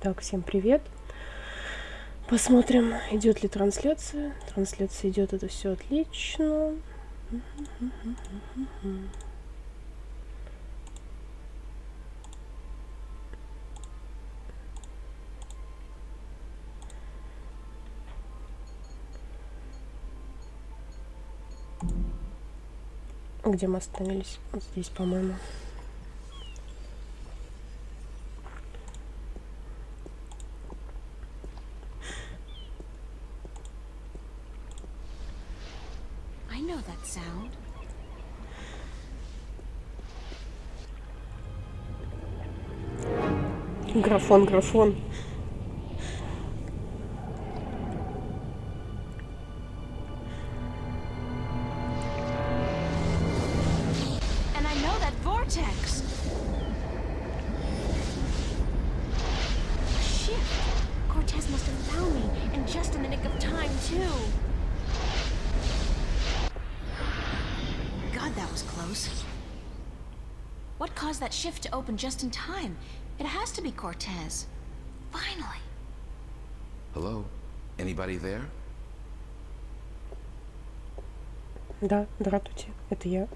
Так, всем привет. Посмотрим, идет ли трансляция. Трансляция идет, это все отлично. Где мы остановились? Вот здесь, по-моему. I know that sound. Графон. And I know that vortex. Shit. Cortez must have found me, and just in the nick of time, too. God, that was close. What caused that shift to open just in time? It has to be Cortez. Finally. Hello? Anybody there? Да, здравствуйте, это я.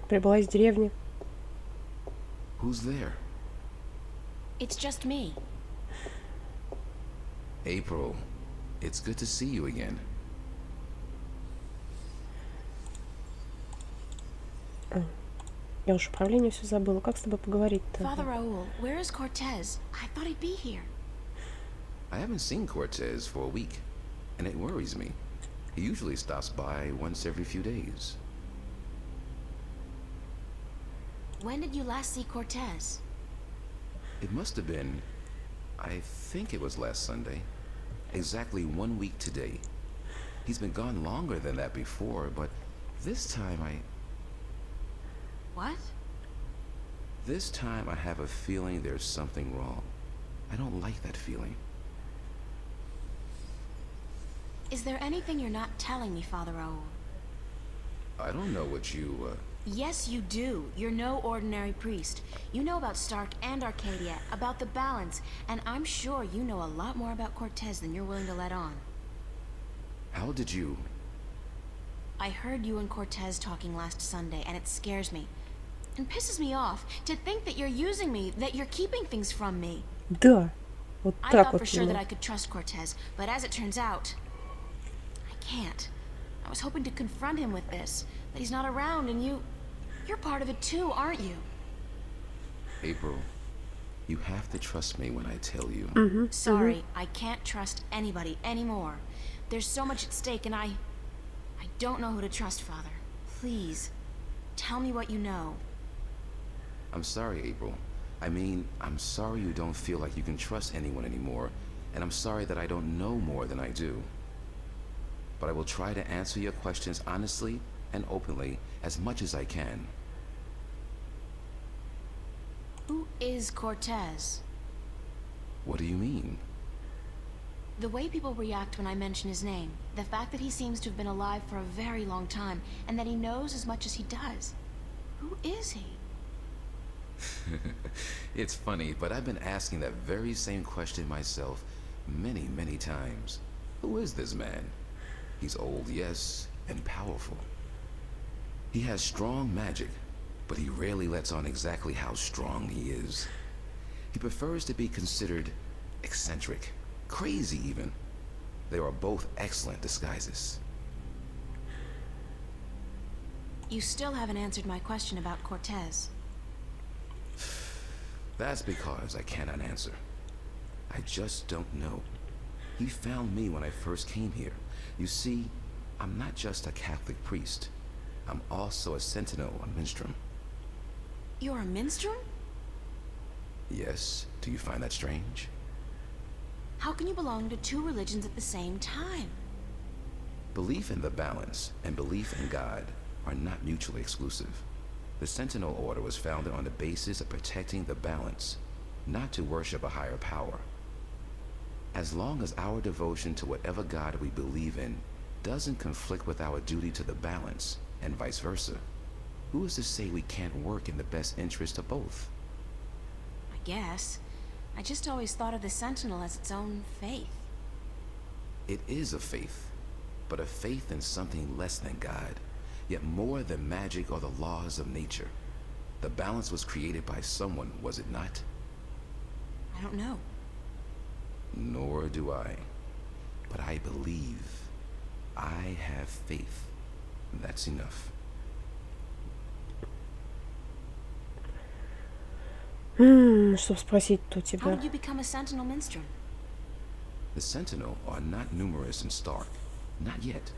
Прибыла из деревни. Who's there? It's just me. April. It's good to see you again. Я уж управление все забыла. Как с тобой поговорить-то? Father Raoul, where is Cortez? I thought he'd be here. I haven't seen Cortez for a week, and it worries me. He usually stops by once every few days. When did you last see Cortez? It must have been, I think it was last Sunday. Exactly 1 week today. He's been gone longer than that before, but this time What? This time I have a feeling there's something wrong. I don't like that feeling. Is there anything you're not telling me, Father Raoul? I don't know what you, Yes, you do. You're no ordinary priest. You know about Stark and Arcadia, about the balance, and I'm sure you know a lot more about Cortez than you're willing to let on. How did you... I heard you and Cortez talking last Sunday, and it scares me. And pisses me off to think that you're using me, that you're keeping things from me. Да, вот I так thought вот. for sure that I could trust Cortez, but as it turns out, I can't. I was hoping to confront him with this, that he's not around, and you're part of it too, aren't you? April, you have to trust me when I tell you. Sorry, I can't trust anybody anymore. There's so much at stake, and I don't know who to trust, Father. Please, tell me what you know. I'm sorry, April. I mean, I'm sorry you don't feel like you can trust anyone anymore, and I'm sorry that I don't know more than I do. But I will try to answer your questions honestly and openly as much as I can. Who is Cortez? What do you mean? The way people react when I mention his name, the fact that he seems to have been alive for a very long time, and that he knows as much as he does. Who is he? It's funny, but I've been asking that very same question myself many, many times. Who is this man? He's old, yes, and powerful. He has strong magic, but he rarely lets on exactly how strong he is. He prefers to be considered eccentric, crazy even. They are both excellent disguises. You still haven't answered my question about Cortez. That's because I cannot answer. I just don't know. He found me when I first came here. You see, I'm not just a Catholic priest. I'm also a sentinel on Minstrom. You're a minstrel? Yes, do you find that strange? How can you belong to two religions at the same time? Belief in the balance and belief in God are not mutually exclusive. The Sentinel Order was founded on the basis of protecting the balance, not to worship a higher power. As long as our devotion to whatever God we believe in doesn't conflict with our duty to the balance, and vice versa, who is to say we can't work in the best interest of both? I guess. I just always thought of the Sentinel as its own faith. It is a faith, but a faith in something less than God, yet more than magic or the laws of nature. The balance was created by someone, was it not? I don't know. Nor do I. But I believe. I have faith. That's enough. Что спросить-то у How тебя? did you become a Sentinel minstrel? The Sentinel are not numerous and stark. Not yet.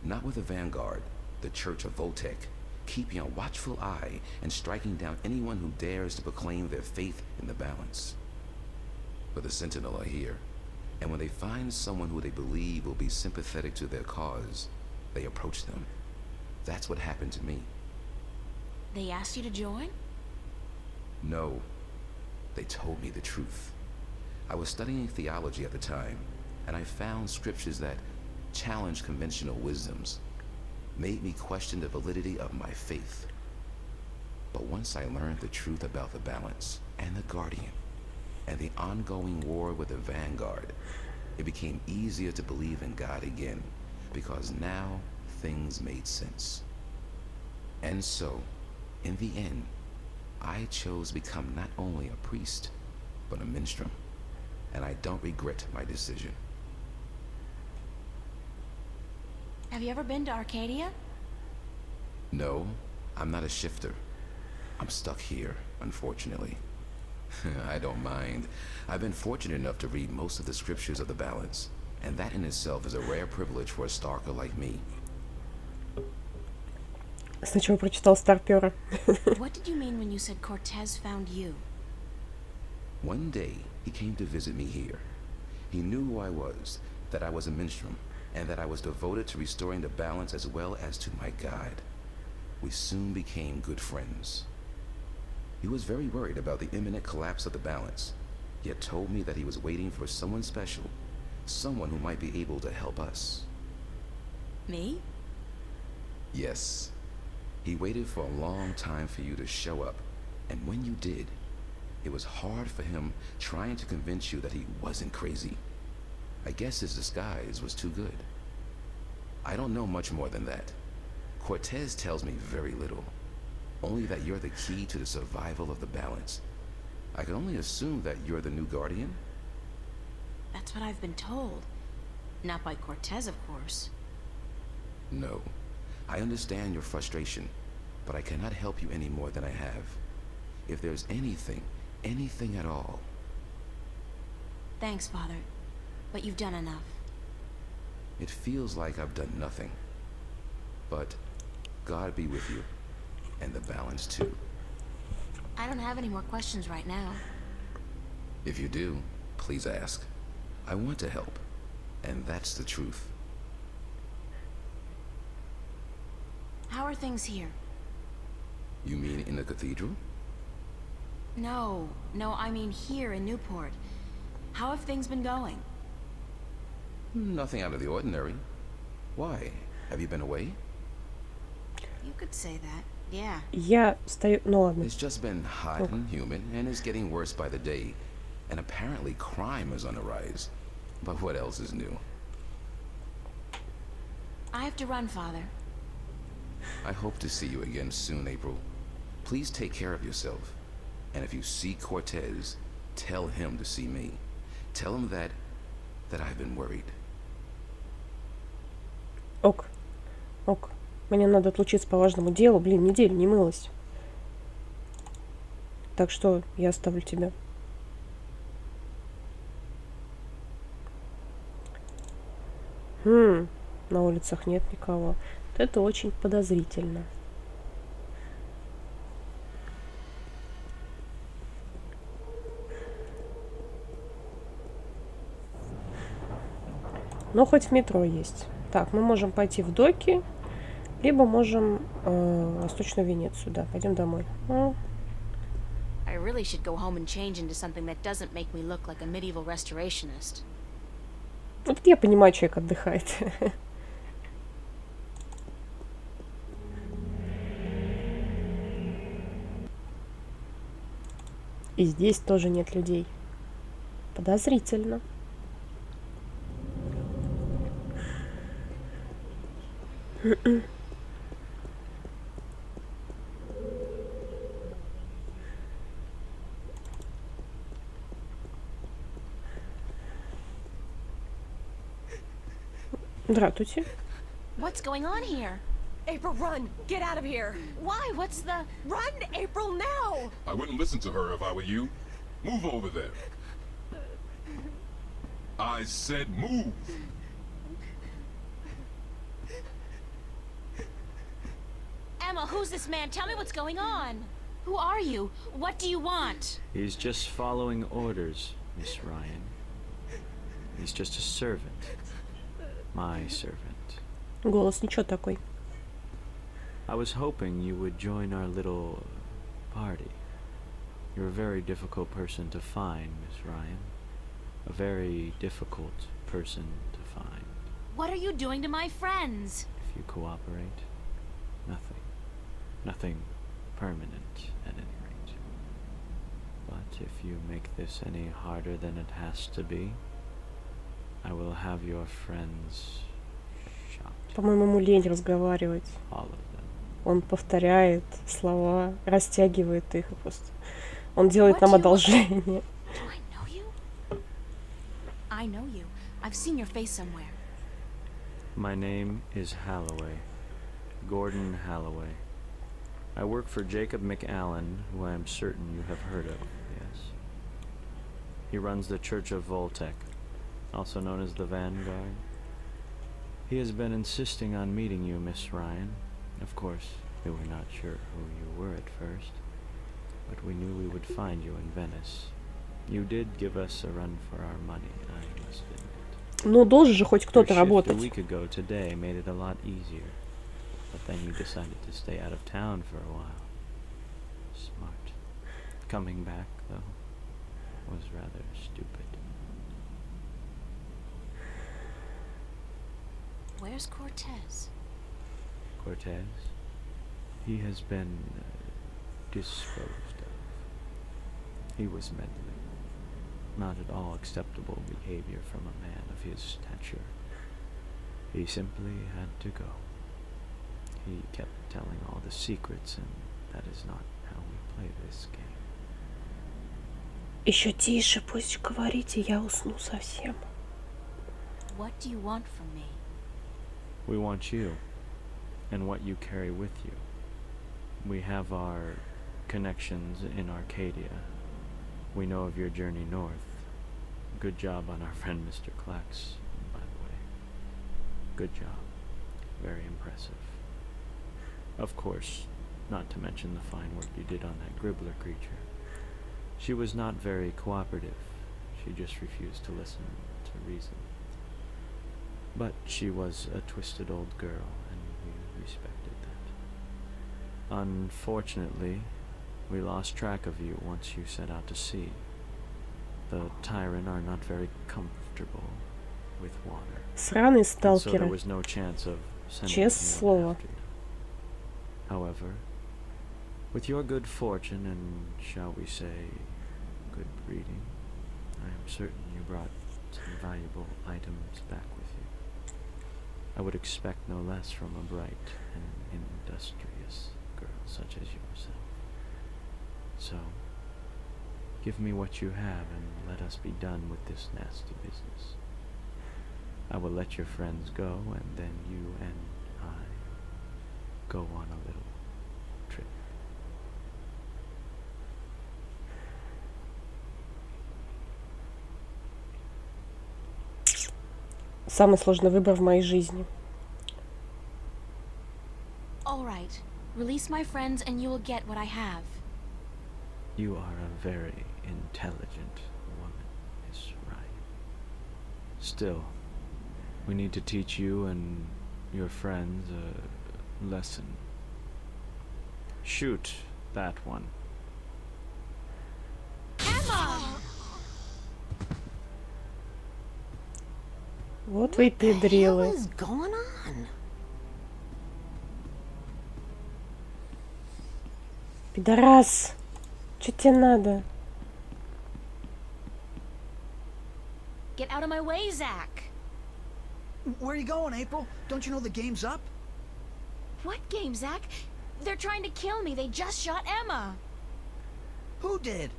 Not with the vanguard, the Church of Voltec, keeping a watchful eye and striking down anyone who dares to proclaim their faith in the balance. But the Sentinel are here, and when they find someone who they believe will be sympathetic to their cause, they approach them. That's what happened to me. They asked you to join? No, they told me the truth. I was studying theology at the time, and I found scriptures that challenged conventional wisdoms, made me question the validity of my faith. But once I learned the truth about the balance and the Guardian, and the ongoing war with the Vanguard, it became easier to believe in God again, because now things made sense. And so, in the end, I chose to become not only a priest, but a minstrel, and I don't regret my decision. Have you ever been to Arcadia? No, I'm not a shifter. I'm stuck here, unfortunately. I don't mind. I've been fortunate enough to read most of the scriptures of the balance, and that in itself is a rare privilege for a Starker like me. Сначала прочитал Старпера. What did you mean when you said Cortez found you? One day, he came to visit me here. He knew who I was, that I was a minstrel, and that I was devoted to restoring the balance as well as to my God. We soon became good friends. He was very worried about the imminent collapse of the balance, yet told me that he was waiting for someone special, someone who might be able to help us. Me? Yes. He waited for a long time for you to show up, and when you did, it was hard for him trying to convince you that he wasn't crazy. I guess his disguise was too good. I don't know much more than that. Cortez tells me very little, only that you're the key to the survival of the balance. I can only assume that you're the new Guardian? That's what I've been told. Not by Cortez, of course. No. I understand your frustration, but I cannot help you any more than I have. If there's anything at all. Thanks, Father. But you've done enough. It feels like I've done nothing. But God be with you, and the balance too. I don't have any more questions right now. If you do, please ask. I want to help, and that's the truth. How are things here? You mean in the cathedral? No, I mean here in Newport. How have things been going? Nothing out of the ordinary. Why? Have you been away? You could say that, yeah. Я стою... Ну ладно. It's just been hot and humid, and it's getting worse by the day. And apparently crime is on the rise. But what else is new? I have to run, Father. I hope to see you again soon, April. Please take care of yourself. And if you see Cortez, tell him to see me. Tell him that I've been worried. Ок. Мне надо отлучиться по важному делу. Блин, неделю не мылась. Так что я оставлю тебя. На улицах нет никого. Вот это очень подозрительно. Но хоть в метро есть. Так, мы можем пойти в доки, либо можем Восточную Венецию. Да, пойдем домой. I really should go home and change into something that doesn't make me look like a medieval restorationist. Вот я понимаю, человек отдыхает. И здесь тоже нет людей. Подозрительно. Здравствуйте. What's going on here? April, run! Get out of here! Why? What's the... Run, April, now! I wouldn't listen to her if I were you. Move over there. I said move. Emma, who's this man? Tell me what's going on. Who are you? What do you want? He's just following orders, Miss Ryan. He's just a servant. My servant. Голос ничего такой. I was hoping you would join our little party. You're a very difficult person to find, Miss Ryan. A very difficult person to find. What are you doing to my friends? If you cooperate, nothing. Nothing permanent, at any rate. But if you make this any harder than it has to be, I will have your friends shot. По-моему, ему лень разговаривать. All of them. Он повторяет слова, растягивает их и просто... Он делает нам одолжение. Do I know you? I know you. I've seen your face somewhere. My name is Halloway. Gordon Halloway. I work for Jacob McAllen, who I am certain you have heard of, yes. He runs the Church of Voltec, also known as the Vanguard. He has been insisting on meeting you, Miss Ryan. Of course, we were not sure who you were at first, but we knew we would find you in Venice. You did give us a run for our money, I must admit. Ну, должен же хоть Your кто-то shift a работать. week ago today made it a lot easier, but then you decided to stay out of town for a while. Smart. Coming back, though, was rather stupid. Where's Cortez? Cortez, he has been disposed of. He was meddling. Not at all acceptable behavior from a man of his stature. He simply had to go. He kept telling all the secrets, and that is not how we play this game. Еще тише, пусть говорите, я усну совсем. What do you want from me? We want you, and what you carry with you. We have our connections in Arcadia. We know of your journey north. Good job on our friend Mr. Clax, by the way. Good job. Very impressive. Of course, not to mention the fine work you did on that Gribbler creature. She was not very cooperative. She just refused to listen to reason. But she was a twisted old girl, and we respected that. Unfortunately, we lost track of you once you set out to sea. The Tyran are not very comfortable with water. Сраные And so there сталкеры. was no chance of sending Честное anyone слово. after you. However, with your good fortune and, shall we say, good breeding, I am certain you brought some valuable items back with you. I would expect no less from a bright and industrious girl such as yourself. So, give me what you have and let us be done with this nasty business. I will let your friends go, and then you and I go on a little trip. Самый сложный выбор в моей жизни. All right. Release my friends and you will get what I have. You are a very intelligent woman, Miss Ryan. Still, we need to teach you and your friends a lesson. Shoot that one. Emma! Вот вы и педрилы. What is going on? Пидорас! Что тебе надо? Get out of my way, Zach. Where are you going, April? Don't you know the game's up? What game, Zach? They're trying to kill me. They just shot Emma. Who did?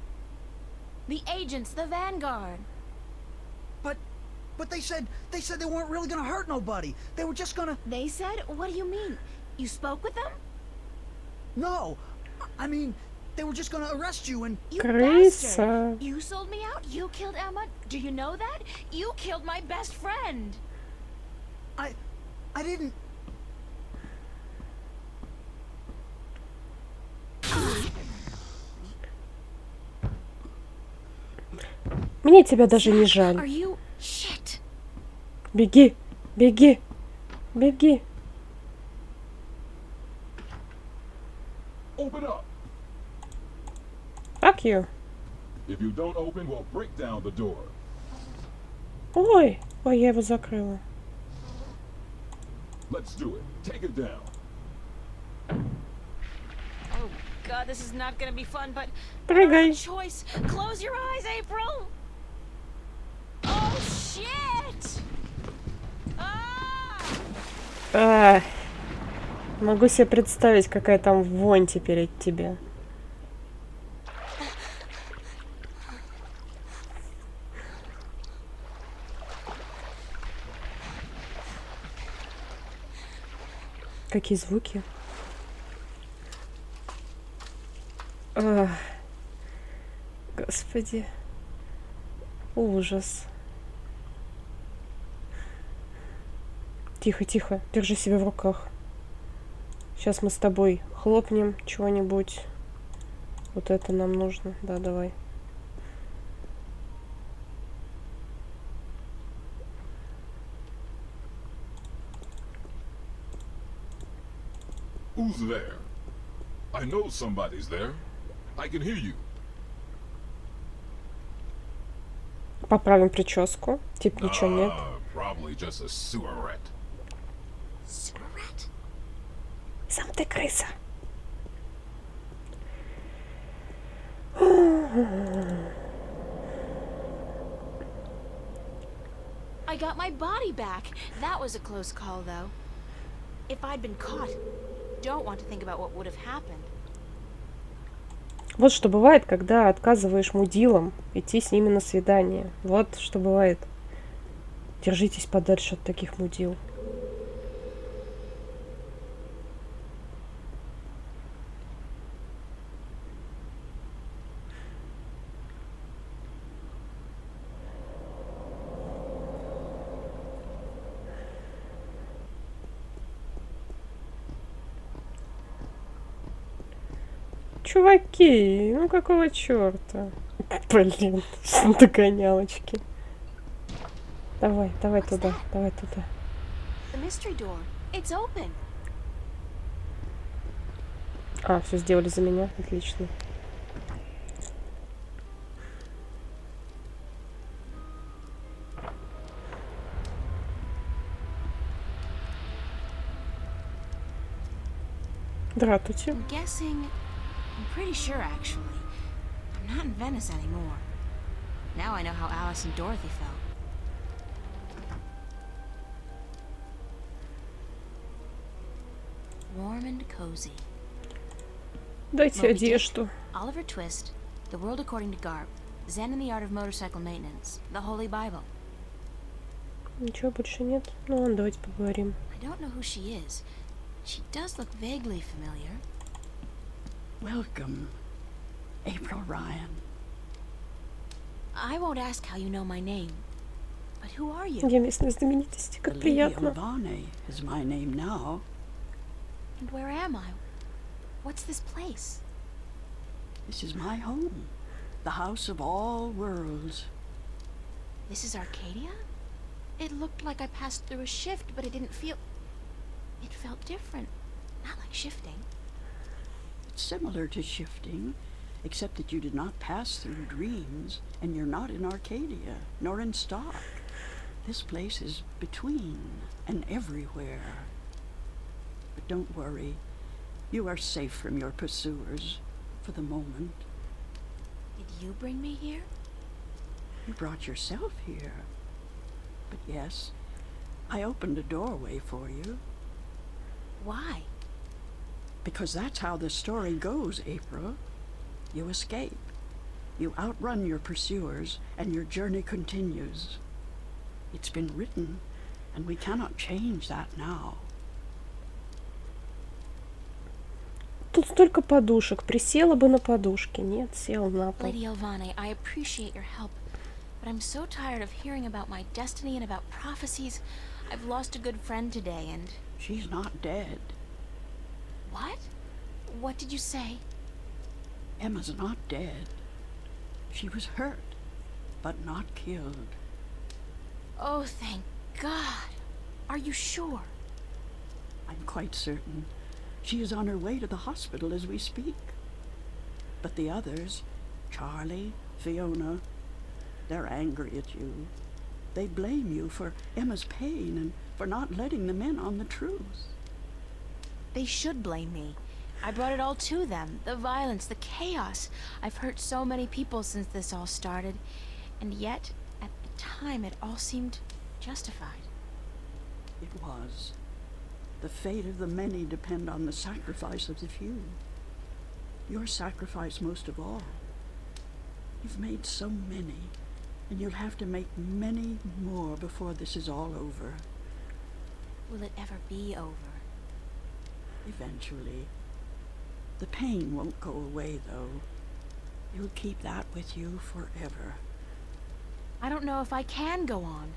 The agents, the Vanguard. But they said they weren't really gonna hurt nobody. They were just gonna... They said? What do you mean? You spoke with them? No, I mean, they were just gonna arrest you and... You Крыса. bastard! You sold me out? You killed Emma? Do you know that? You killed my best friend! I didn't... Мне тебя даже не жаль. Are you... Shit! Беги, беги, беги. Open up. Fuck you. If you don't open, we'll break down the door. Ой, ой, я его закрыла. Let's do it. Take it down. Oh god, this is not gonna be fun, but... Прыгай. Choice! Close your eyes, April! Oh, shit! Ah! Могу себе представить, какая там вонь теперь от тебя. Какие звуки? Господи. Ужас. Тихо, тихо. Держи себя в руках. Сейчас мы с тобой хлопнем чего-нибудь. Вот это нам нужно. Да, давай. Who's there? I know somebody's there. I can hear you. Поправим прическу. Типа ничего нет. Probably just a sewer rat. Sewer rat? Сам ты крыса. I got my body back. That was a close call, though. If I'd been caught, don't want to think about what would have happened. Вот что бывает, когда отказываешь мудилам идти с ними на свидание. Вот что бывает. Держитесь подальше от таких мудил. Чуваки, ну какого черта? Блин, догонялочки. Давай, давай туда, давай туда. The mystery door. It's open. А, все сделали за меня, отлично. Здравствуйте. I'm guessing... I'm pretty sure, actually. I'm not in Venice anymore. Now I know how Alice and Dorothy felt. Warm and cozy. Дайте Moby Dick, одежду. Oliver Twist, The World According to Garp, Zen and the Art of Motorcycle Maintenance, The Holy Bible. Ничего больше нет. Ну ладно, давайте поговорим. I don't know who she is. She does look vaguely familiar. Welcome, April Ryan. I won't ask how you know my name. But who are you? Я местная знаменитость, The как Lady приятно. Olvane is my name now. And where am I? What's this place? This is my home, the house of all worlds. This is Arcadia? It looked like I passed through a shift, but it didn't feel... It felt different. Not like shifting. It's similar to shifting, except that you did not pass through dreams, and you're not in Arcadia, nor in Stock. This place is between and everywhere. But don't worry. You are safe from your pursuers, for the moment. Did you bring me here? You brought yourself here. But yes, I opened a doorway for you. Why? Because that's how the story goes, April. You escape. You outrun your pursuers, and your journey continues. It's been written, and we cannot change that now. Тут столько подушек. Присела бы на подушке. Нет, села на пол. Lady Elvane, I appreciate your help, but I'm so tired of hearing about my destiny and about prophecies. I've lost a good friend today, and... She's not dead. What? What did you say? Emma's not dead. She was hurt, but not killed. Oh, thank God. Are you sure? I'm quite certain. She is on her way to the hospital as we speak. But the others, Charlie, Fiona, they're angry at you. They blame you for Emma's pain and for not letting them in on the truth. They should blame me. I brought it all to them. The violence, the chaos. I've hurt so many people since this all started. And yet, at the time, it all seemed justified. It was. The fate of the many depend on the sacrifice of the few. Your sacrifice most of all. You've made so many, and you'll have to make many more before this is all over. Will it ever be over? Eventually. The pain won't go away, though. You'll keep that with you forever. I don't know if I can go on.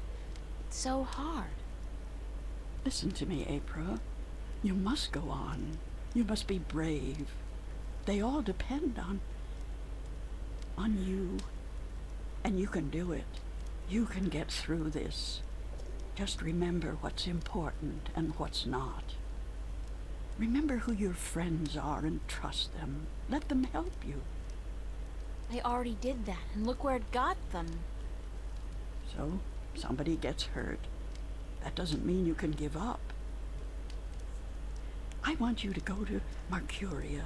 It's so hard. Listen to me, April. You must go on. You must be brave. They all depend on you. And you can do it. You can get through this. Just remember what's important and what's not. Remember who your friends are and trust them. Let them help you. I already did that, and look where it got them. So, somebody gets hurt. That doesn't mean you can give up. I want you to go to Mercuria,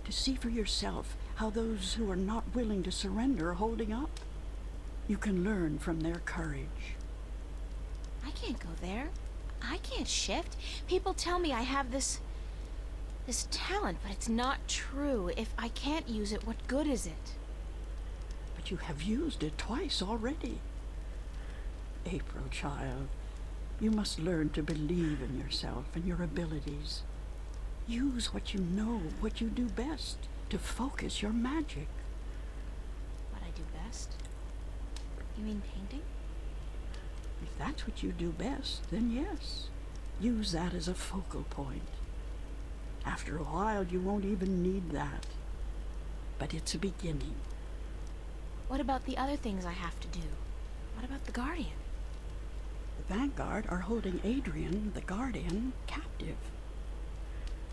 to see for yourself how those who are not willing to surrender are holding up. You can learn from their courage. I can't go there. I can't shift. People tell me I have this talent, but it's not true. If I can't use it, what good is it? But you have used it twice already. April, child, you must learn to believe in yourself and your abilities. Use what you know, what you do best, to focus your magic. What I do best? You mean painting? If that's what you do best, then yes. Use that as a focal point. After a while, you won't even need that. But it's a beginning. What about the other things I have to do? What about the Guardian? The Vanguard are holding Adrian, the Guardian, captive.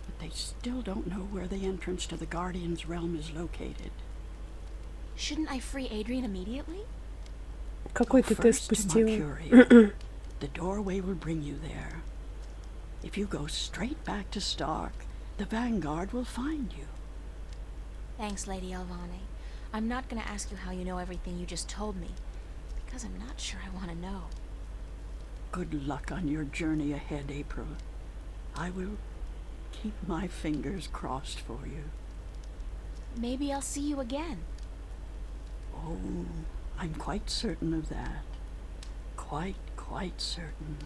But they still don't know where the entrance to the Guardian's realm is located. Shouldn't I free Adrian immediately? Какой ты тест First to пустила? Mercuria. The doorway will bring you there. If you go straight back to Stark, the Vanguard will find you. Thanks, Lady Elvane. I'm not going to ask you how you know everything you just told me, because I'm not sure I want to know. Good luck on your journey ahead, April. I will keep my fingers crossed for you. Maybe I'll see you again. Oh, I'm quite certain of that. Quite certain.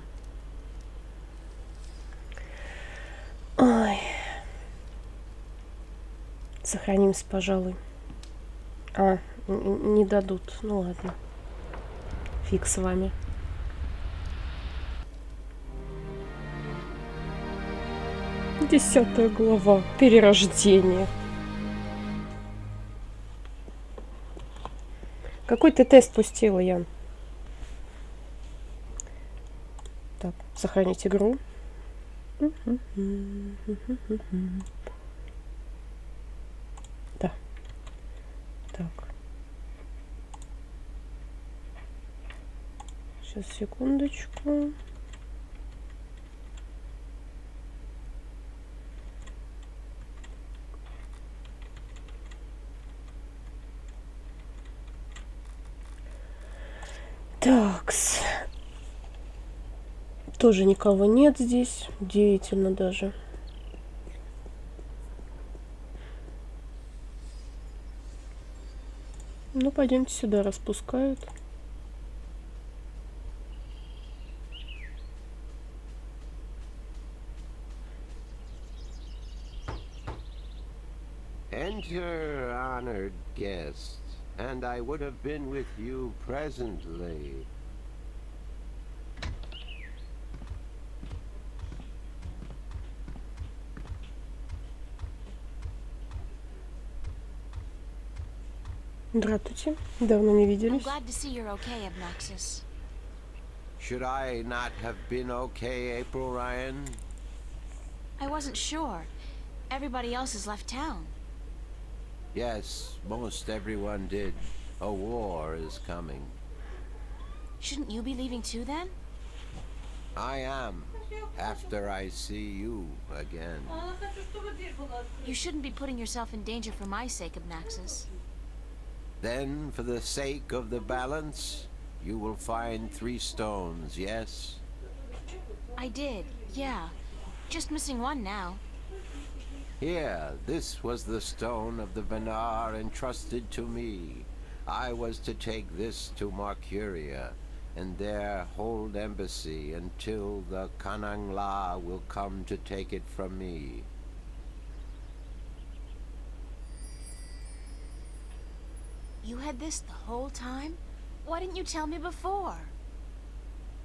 Ой. Сохранимся, пожалуй. Не дадут. Ну ладно. Фиг с вами. Десятая глава. Перерождение. Какой ты тест пустила, Ян? Так, сохранить игру. Да. Так. Сейчас, секундочку. Такс. Тоже никого нет здесь. Удивительно даже. Ну, пойдемте сюда, распускают. Enter, honored guest, and I would have been with you presently. Здравствуйте. Давно не I'm виделись. glad to see you're okay, Obnoxious. Should I not have been okay, April Ryan? I wasn't sure. Everybody else has left town. Yes, most everyone did. A war is coming. Shouldn't you be leaving too then? I am, after I see you again. You shouldn't be putting yourself in danger for my sake, Obnoxious. Then, for the sake of the balance, you will find 3 stones, yes? I did, yeah. Just missing one now. Here, this was the stone of the Venar entrusted to me. I was to take this to Marcuria, and there hold embassy until the Kanangla will come to take it from me. You had this the whole time? Why didn't you tell me before?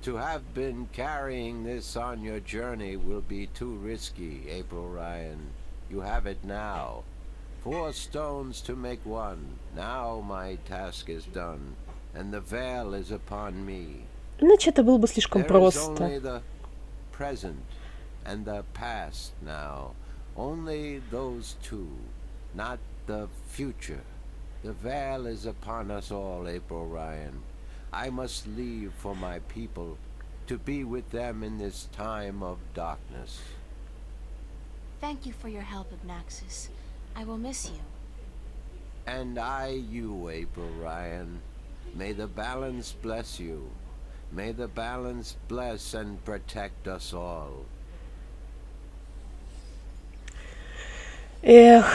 To have been carrying this on your journey will be too risky, April Ryan. You have it now. 4 stones to make one. Now my task is done, and the veil is upon me. Иначе это было бы слишком There is просто. only the present and the past now. Only those 2, not the future. The veil is upon us all, April Ryan. I must leave for my people, to be with them in this time of darkness. Thank you for your help, Obnoxious. I will miss you. And I you, April Ryan. May the balance bless you. May the balance bless and protect us all. Эх.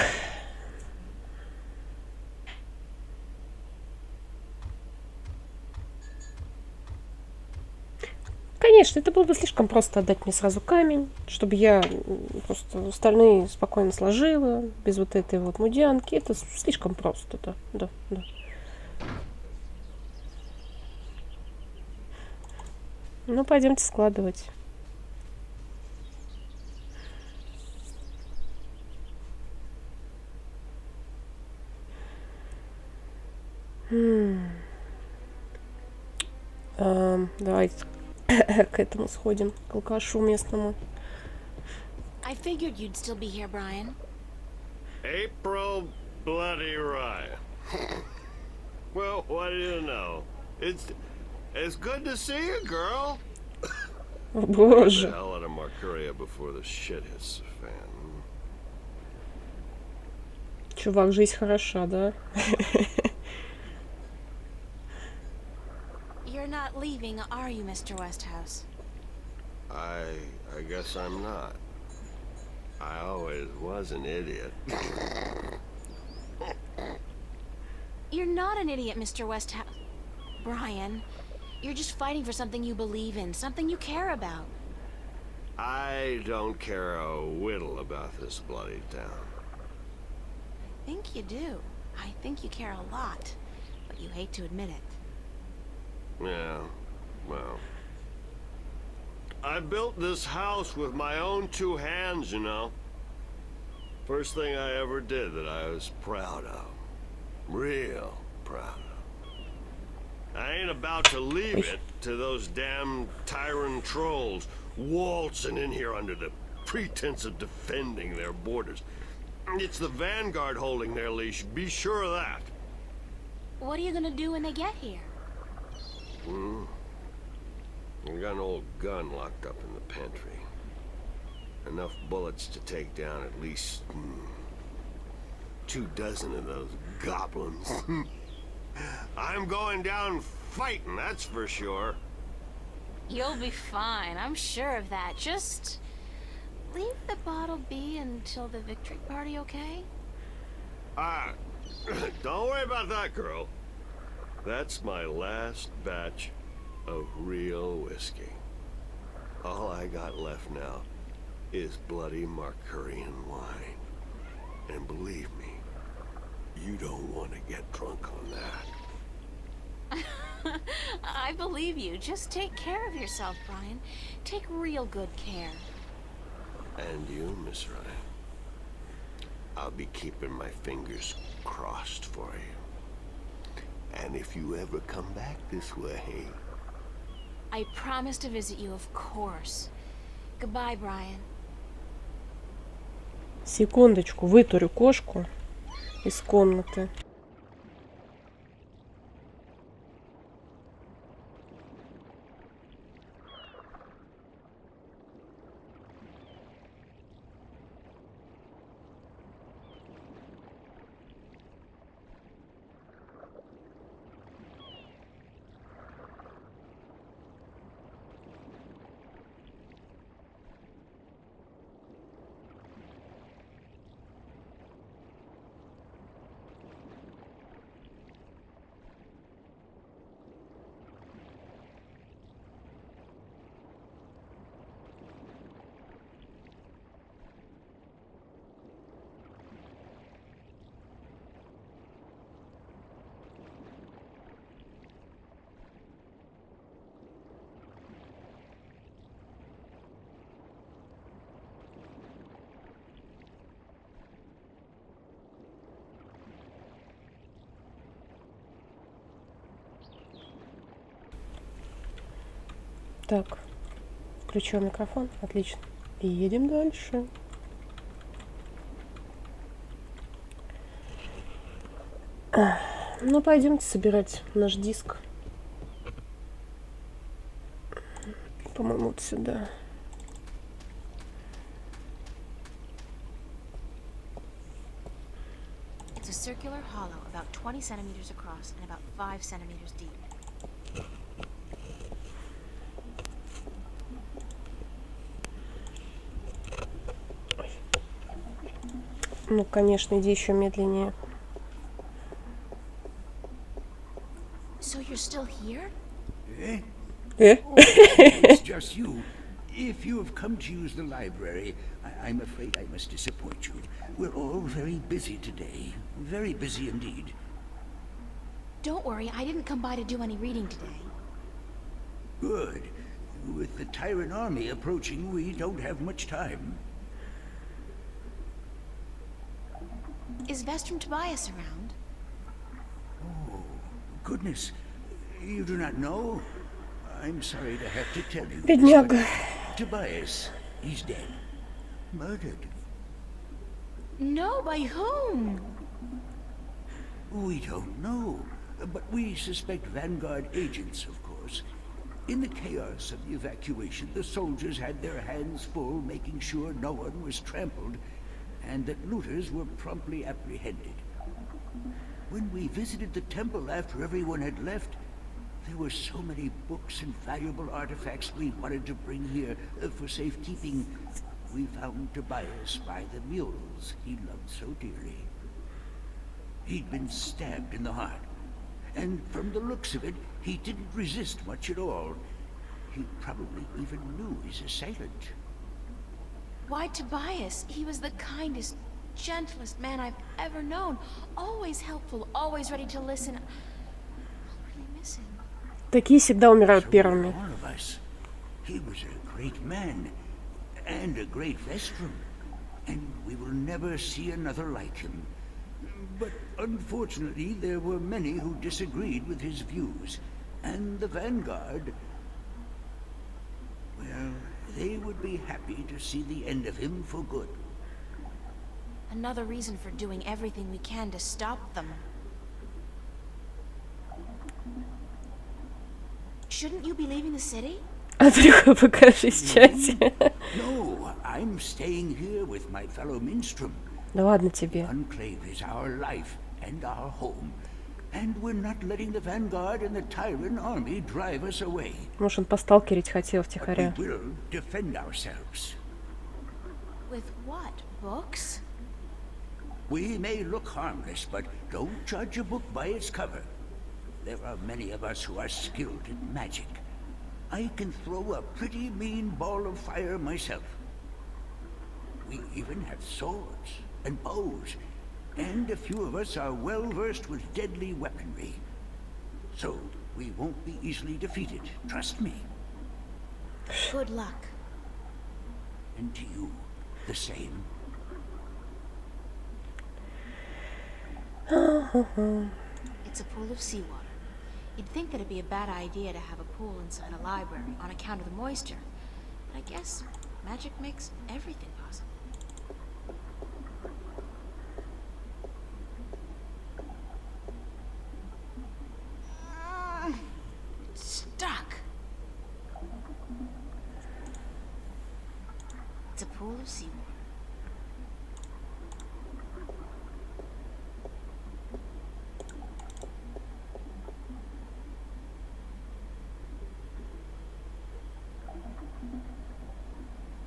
Конечно, это было бы слишком просто отдать мне сразу камень, чтобы я просто остальные спокойно сложила, без вот этой вот мудянки. Это слишком просто, да. Ну, пойдемте складывать. Давайте к этому сходим, к алкашу местному. I figured you'd still be here, Brian. April Bloody Ryan. Well, what do you know? It's good to see you, girl. О, Get the боже. hell out of Marcuria before the shit hits the fan. Чувак, жизнь хороша, да? You're not leaving, are you, Mr. Westhouse? I guess I'm not. I always was an idiot. You're not an idiot, Mr. Westhouse. Brian, you're just fighting for something you believe in, something you care about. I don't care a whittle about this bloody town. I think you do. I think you care a lot, but you hate to admit it. Yeah, well. I built this house with my own 2 hands, you know. First thing I ever did that I was proud of. Real proud of. I ain't about to leave it to those damn tyrant trolls waltzing in here under the pretense of defending their borders. It's the Vanguard holding their leash, be sure of that. What are you gonna do when they get here? I got an old gun locked up in the pantry. Enough bullets to take down at least 24 of those goblins. I'm going down fighting, that's for sure. You'll be fine, I'm sure of that. Just leave the bottle be until the victory party, okay? Don't worry about that, girl. That's my last batch of real whiskey. All I got left now is bloody Marcurian wine. And believe me, you don't want to get drunk on that. I believe you. Just take care of yourself, Brian. Take real good care. And you, Miss Ryan. I'll be keeping my fingers crossed for you. And if you ever come back this way... I promise to visit you, of course. Goodbye, Brian. Секундочку, вытурю кошку из комнаты. Так, включил микрофон, отлично. И едем дальше. Ну, пойдемте собирать наш диск. По-моему, вот сюда. It's a circular hollow about 20 centimeters across and about 5 centimeters deep. Ну, конечно, иди еще медленнее. So you're still here? It's just you. If you have come to use the library, I'm afraid I must disappoint you. We're all very busy today. Very busy indeed. Don't worry, I didn't come by to do any reading today. Good. With the Tyrant army approaching, we don't have much time. Is Vestrum Tobias around? Oh, goodness. You do not know? I'm sorry to have to tell you this, Бедняга. but Tobias, he's dead. Murdered. No, by whom? We don't know, but we suspect Vanguard agents, of course. In the chaos of the evacuation, the soldiers had their hands full making sure no one was trampled, and that looters were promptly apprehended. When we visited the temple after everyone had left, there were so many books and valuable artifacts we wanted to bring here for safekeeping. We found Tobias by the mules he loved so dearly. He'd been stabbed in the heart, and from the looks of it, he didn't resist much at all. He probably even knew his assailant. Why Tobias? He was the kindest, gentlest man I've ever known. Always helpful, always ready to listen. I'll really miss him. Такие всегда умирают So первыми. were all of us. He was a great man, and a great Vestrum, and we will never see another like him. But unfortunately, there were many who disagreed with his views, and the Vanguard, well, they would be happy to see the end of him for good. Another reason for doing everything we can to stop them. Shouldn't you be leaving the city? Андрюха, покажись в чате. No, I'm staying here with my fellow minstrel. Да ладно тебе. Enclave is our life and our home. And we're not letting the Vanguard and the Tyrant army drive us away. Может, он посталкерить хотел But we втихаря. will defend ourselves. With what? Books? We may look harmless, but don't judge a book by its cover. There are many of us who are skilled in magic. I can throw a pretty mean ball of fire myself. We even have swords and bows, and a few of us are well versed with deadly weaponry. So we won't be easily defeated, trust me. Good luck. And to you, the same. It's a pool of seawater. You'd think that it'd be a bad idea to have a pool inside a library on account of the moisture. But I guess magic makes everything possible. Stuck. It's a pool of seawater.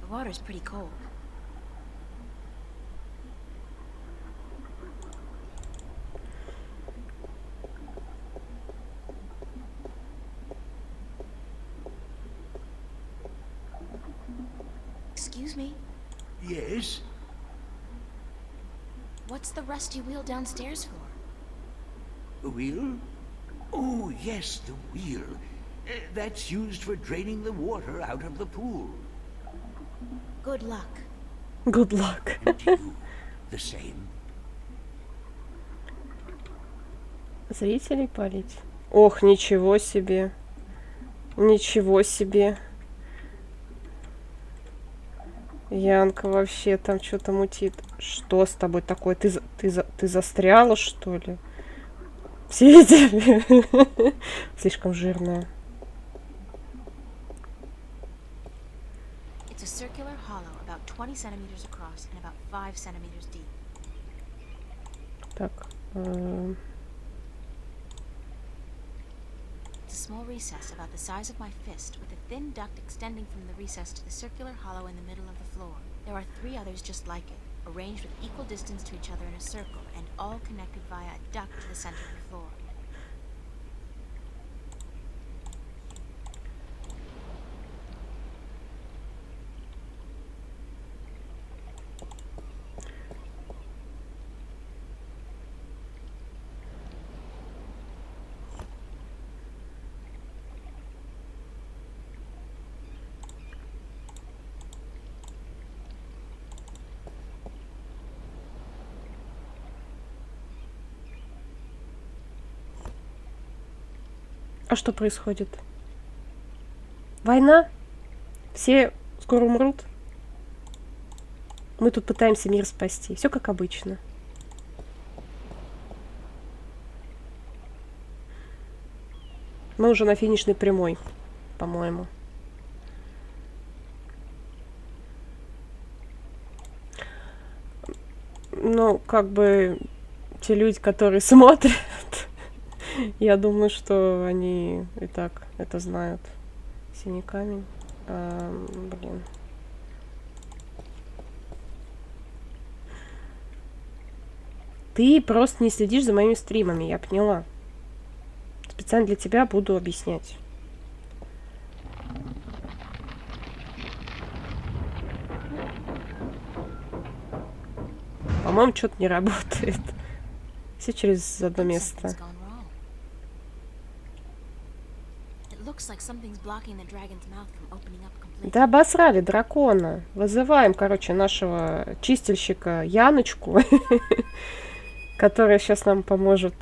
The water's pretty cold. Excuse me, Yes? what's the rusty wheel downstairs for? The wheel? Oh, yes, the wheel. That's used for draining the water out of the pool. Good luck. Good luck. And to you, the same. Зрителей палить. Ох, ничего себе. Ничего себе. Янка вообще там что-то мутит. Что с тобой такое? Ты застряла, что ли? Все видели? Слишком жирная. It's a circular hollow about 20 centimeters across and about 5 centimeters deep. Так. It's a small recess about the size of my fist with a thin duct extending from the recess to the circular hollow in the middle of the floor. There are 3 others just like it, arranged with equal distance to each other in a circle and all connected via a duct to the center of the floor. А что происходит? Война? Все скоро умрут? Мы тут пытаемся мир спасти. Все как обычно. Мы уже на финишной прямой, по-моему. Ну, как бы те люди, которые смотрят, я думаю, что они и так это знают. Синий камень. Блин. Ты просто не следишь за моими стримами, я поняла. Специально для тебя буду объяснять. По-моему, что-то не работает. Все через одно место. Да обосрали дракона. Вызываем, короче, нашего чистильщика Яночку, которая сейчас нам поможет.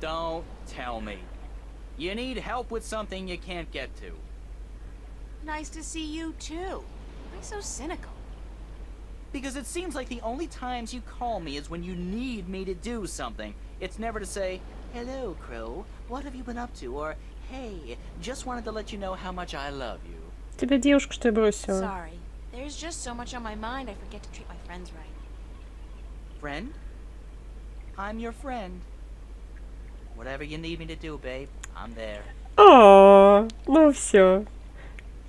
Don't tell me. You need help with something you can't get to. Nice to see you too. Why so cynical? Because it seems like the only times you call me is when you need me to do something. It's never to say, Hello, Crow. What have you been up to? Or, hey, just wanted to let you know how much I love you. Тебя девушка, что я бросила. Sorry. There's just so much on my mind I forget to treat my friends right. Friend? I'm your friend. Whatever you need me to do, babe, I'm there. О, ну все.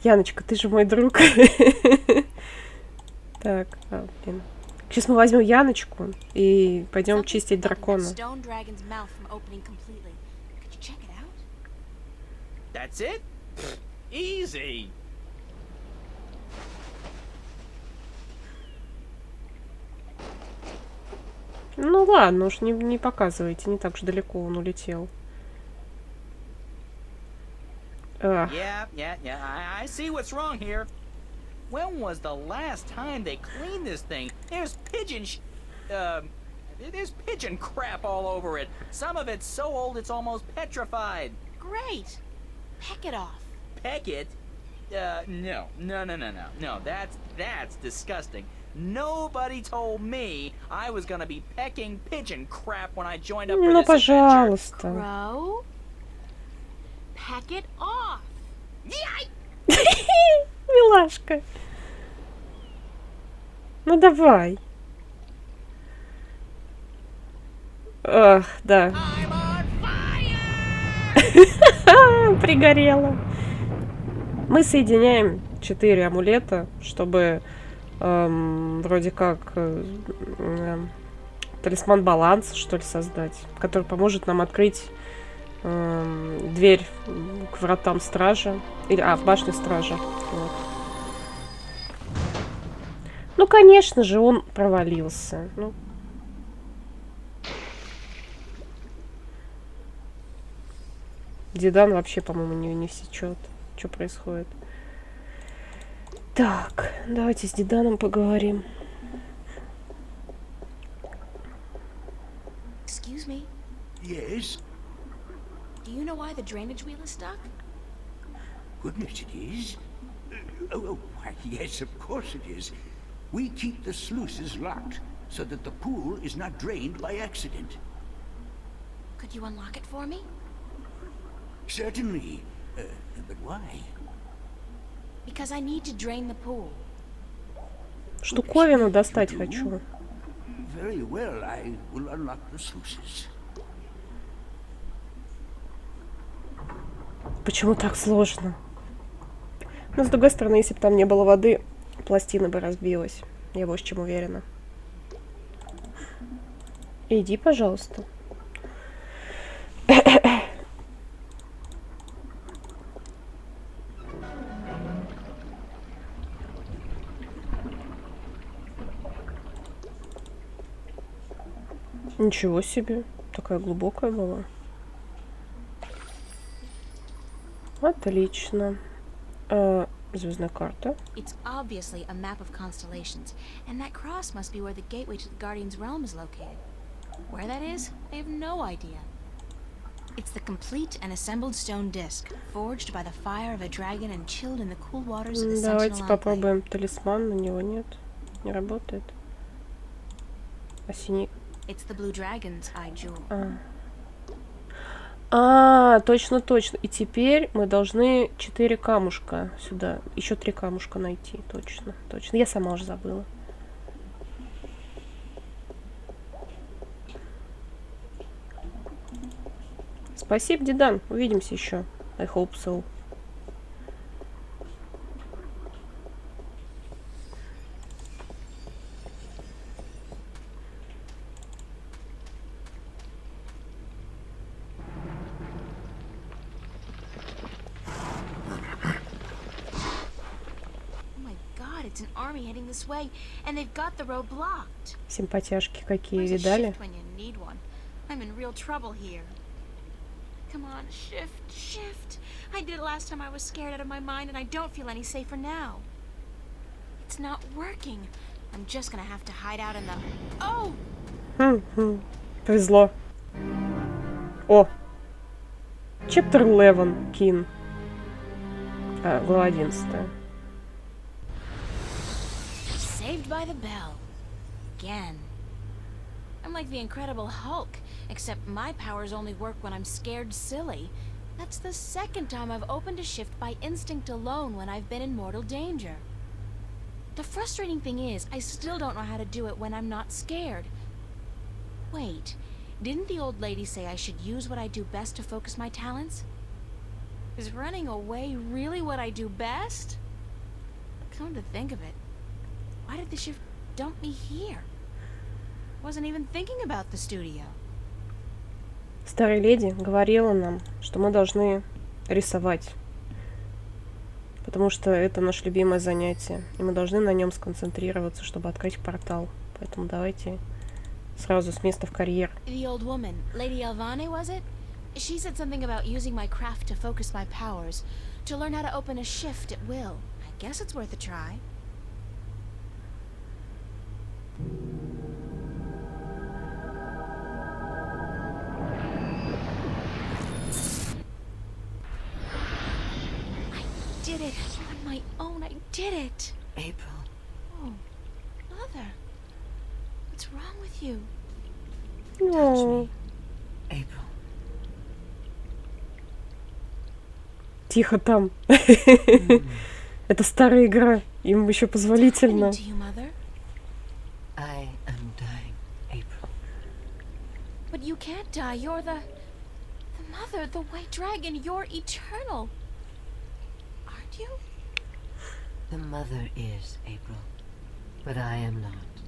Яночка, ты же мой друг. Так, блин. Сейчас мы возьмем Яночку и пойдем чистить дракона. That's it? Easy. Ну ладно, уж не показывайте, не так уж далеко он улетел. Yeah, I see what's wrong here. When was the last time they cleaned this thing? There's there's pigeon crap all over it. Some of it's so old it's almost petrified. Great. Peck it off. Peck it? No, that's disgusting. Nobody told me I was gonna be pecking pigeon crap when I joined up for Ну, this пожалуйста. Crow? Peck it off. Милашка. Ну давай. Ах, да. Пригорело. Мы соединяем 4 амулета, чтобы вроде как талисман баланса, что ли, создать, который поможет нам открыть дверь к вратам стража. Или, в башню стража. Вот. Ну, конечно же, он провалился. Ну. Дидан вообще, по-моему, не сечет. Что происходит? Так, давайте с Диданом поговорим. Excuse me. Yes? Do you know why the drainage wheel is stuck? Goodness, it is. Why, yes, of course it is. We keep the sluices locked so that the pool is not drained by accident. Could you unlock it for me? Certainly. But why? Because I need to drain the pool. Штуковину достать хочу. Very well, I will unlock the sluices. Почему так сложно? Но с другой стороны, если бы там не было воды, пластина бы разбилась. Я больше чем уверена. Иди, пожалуйста. Ничего себе. Такая глубокая была. Отлично. Звездная карта. It's obviously a map of constellations, and that cross must be where the gateway to the Guardian's realm is located. Where that is, I have no idea. It's the complete and assembled stone disc, forged by the fire of a dragon and chilled in the cool waters of the Sentinel Давайте Enclave. попробуем талисман. На него нет. Не работает. А синий... It's the blue dragon's eye jewel. Точно. И теперь мы должны 4 камушка сюда. Еще 3 камушка найти. Точно. Я сама уже забыла. Спасибо, Дидан. Увидимся еще. I hope so. It's an army heading this way, and they've got the road blocked. Симпатяшки какие, Where's a видали? shift when you need one? I'm in real trouble here. Come on, shift. I did it last time I was scared out of my mind, and I don't feel any safer now. It's not working. I'm just gonna have to hide out in the... Oh! Повезло. О! Chapter 11, Кин. Глава 11. Saved by the bell. Again. I'm like the Incredible Hulk. Except my powers only work when I'm scared silly. That's the second time I've opened a shift by instinct alone when I've been in mortal danger. The frustrating thing is, I still don't know how to do it when I'm not scared. Wait, didn't the old lady say I should use what I do best to focus my talents? Is running away really what I do best? Come to think of it, why did the shift dump me here? Wasn't even thinking about the studio. Старая леди говорила нам, что мы должны рисовать, потому что это наше любимое занятие, и мы должны на нем сконцентрироваться, чтобы открыть портал. Поэтому давайте сразу с места в карьер. The old woman, Lady Alvane, was it? She said something about using my craft to focus my powers, to learn how to open a shift at will. I guess it's worth a try. I did it on my own. I did it. April. Oh, Mother, what's wrong with you? Touch me. April. Тихо там. Это старая игра. Им еще позволительно. I am dying, April. But you can't die. You're the mother, the white dragon. You're eternal. Aren't you? The mother is, April. But I am not.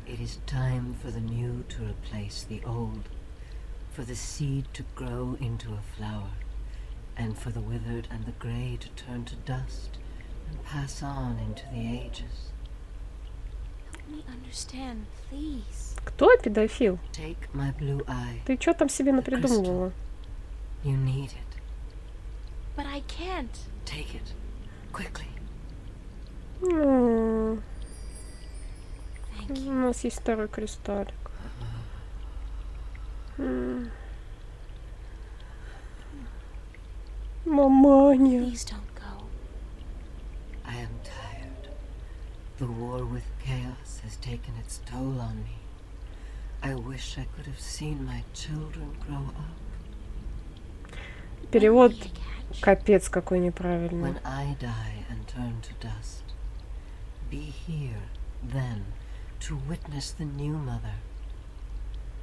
It is time for the new to replace the old. For the seed to grow into a flower. And for the withered and the grey to turn to dust and pass on into the ages. Help me understand, please. Кто педофил? Take my blue eye. Ты что там себе напридумывала? You need it. But I can't. Take it. Quickly. У нас есть второй кристаллик. Маманя. Please don't go. I am tired. The war with chaos has taken its toll on me. I wish I could have seen my children grow up. Перевод капец какой неправильный. When I die and turn to dust, be here then to witness the new mother.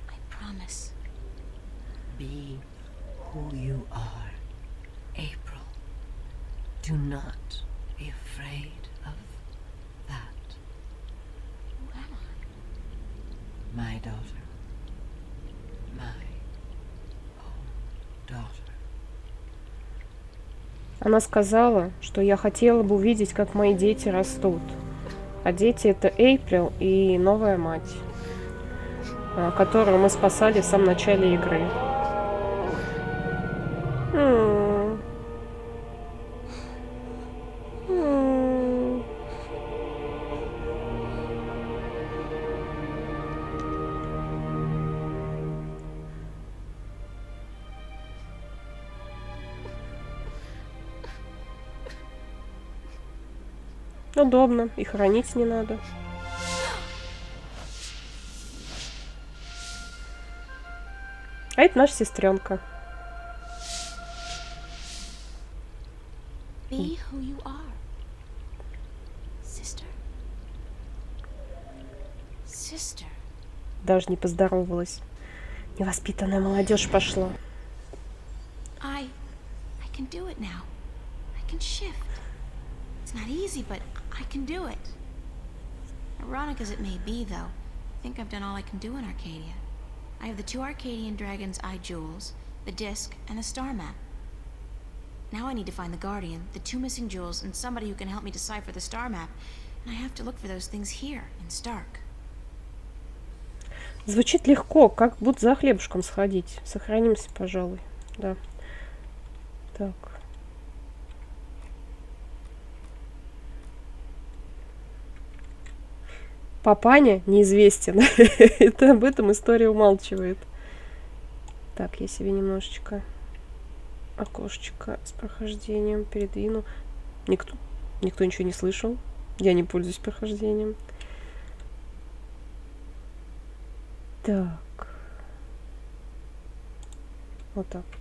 I promise. Be who you are, April. Do not be afraid of that. Who am I? My daughter. My own daughter. Она сказала, что я хотела бы увидеть, как мои дети растут. А дети — это Эйприл и новая мать, которую мы спасали в самом начале игры. Удобно, и хранить не надо. А это наша сестренка. Be who you are. Sister. Sister. Даже не поздоровалась. Невоспитанная молодежь пошла. I can do it now. I can shift. It's not easy, but I can do it. Ironic as it may be, though, I think I've done all I can do in Arcadia. I have the 2 Arcadian Dragon's Eye jewels, the disc, and a star map. Now I need to find the Guardian, the 2 missing jewels, and somebody who can help me decipher the star map. And I have to look for those things here, in Stark. Звучит легко, как будто за хлебушком сходить. Сохранимся, пожалуй. Да. Так. Папаня неизвестен. Это об этом история умалчивает. Так, я себе немножечко окошечко с прохождением передвину. Никто ничего не слышал. Я не пользуюсь прохождением. Так. Вот так вот.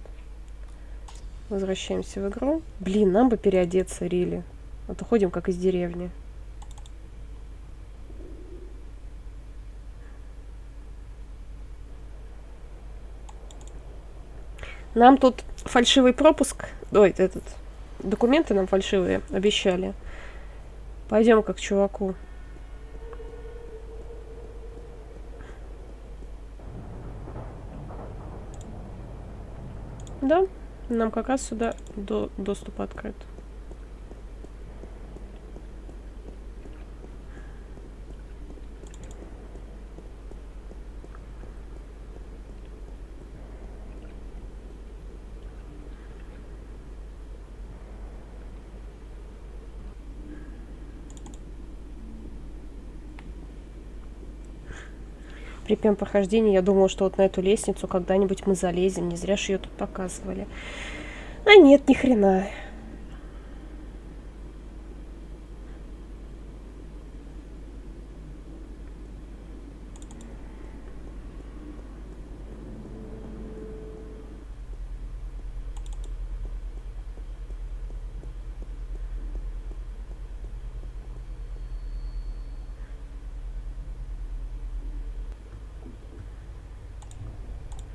Возвращаемся в игру. Блин, нам бы переодеться, Рили. А то ходим как из деревни. Нам тут фальшивый пропуск. Ой, этот. Документы нам фальшивые обещали. Пойдем как к чуваку. Да, нам как раз сюда доступ открыт. При первом прохождении я думала, что вот на эту лестницу когда-нибудь мы залезем. Не зря же ее тут показывали. А нет, ни хрена.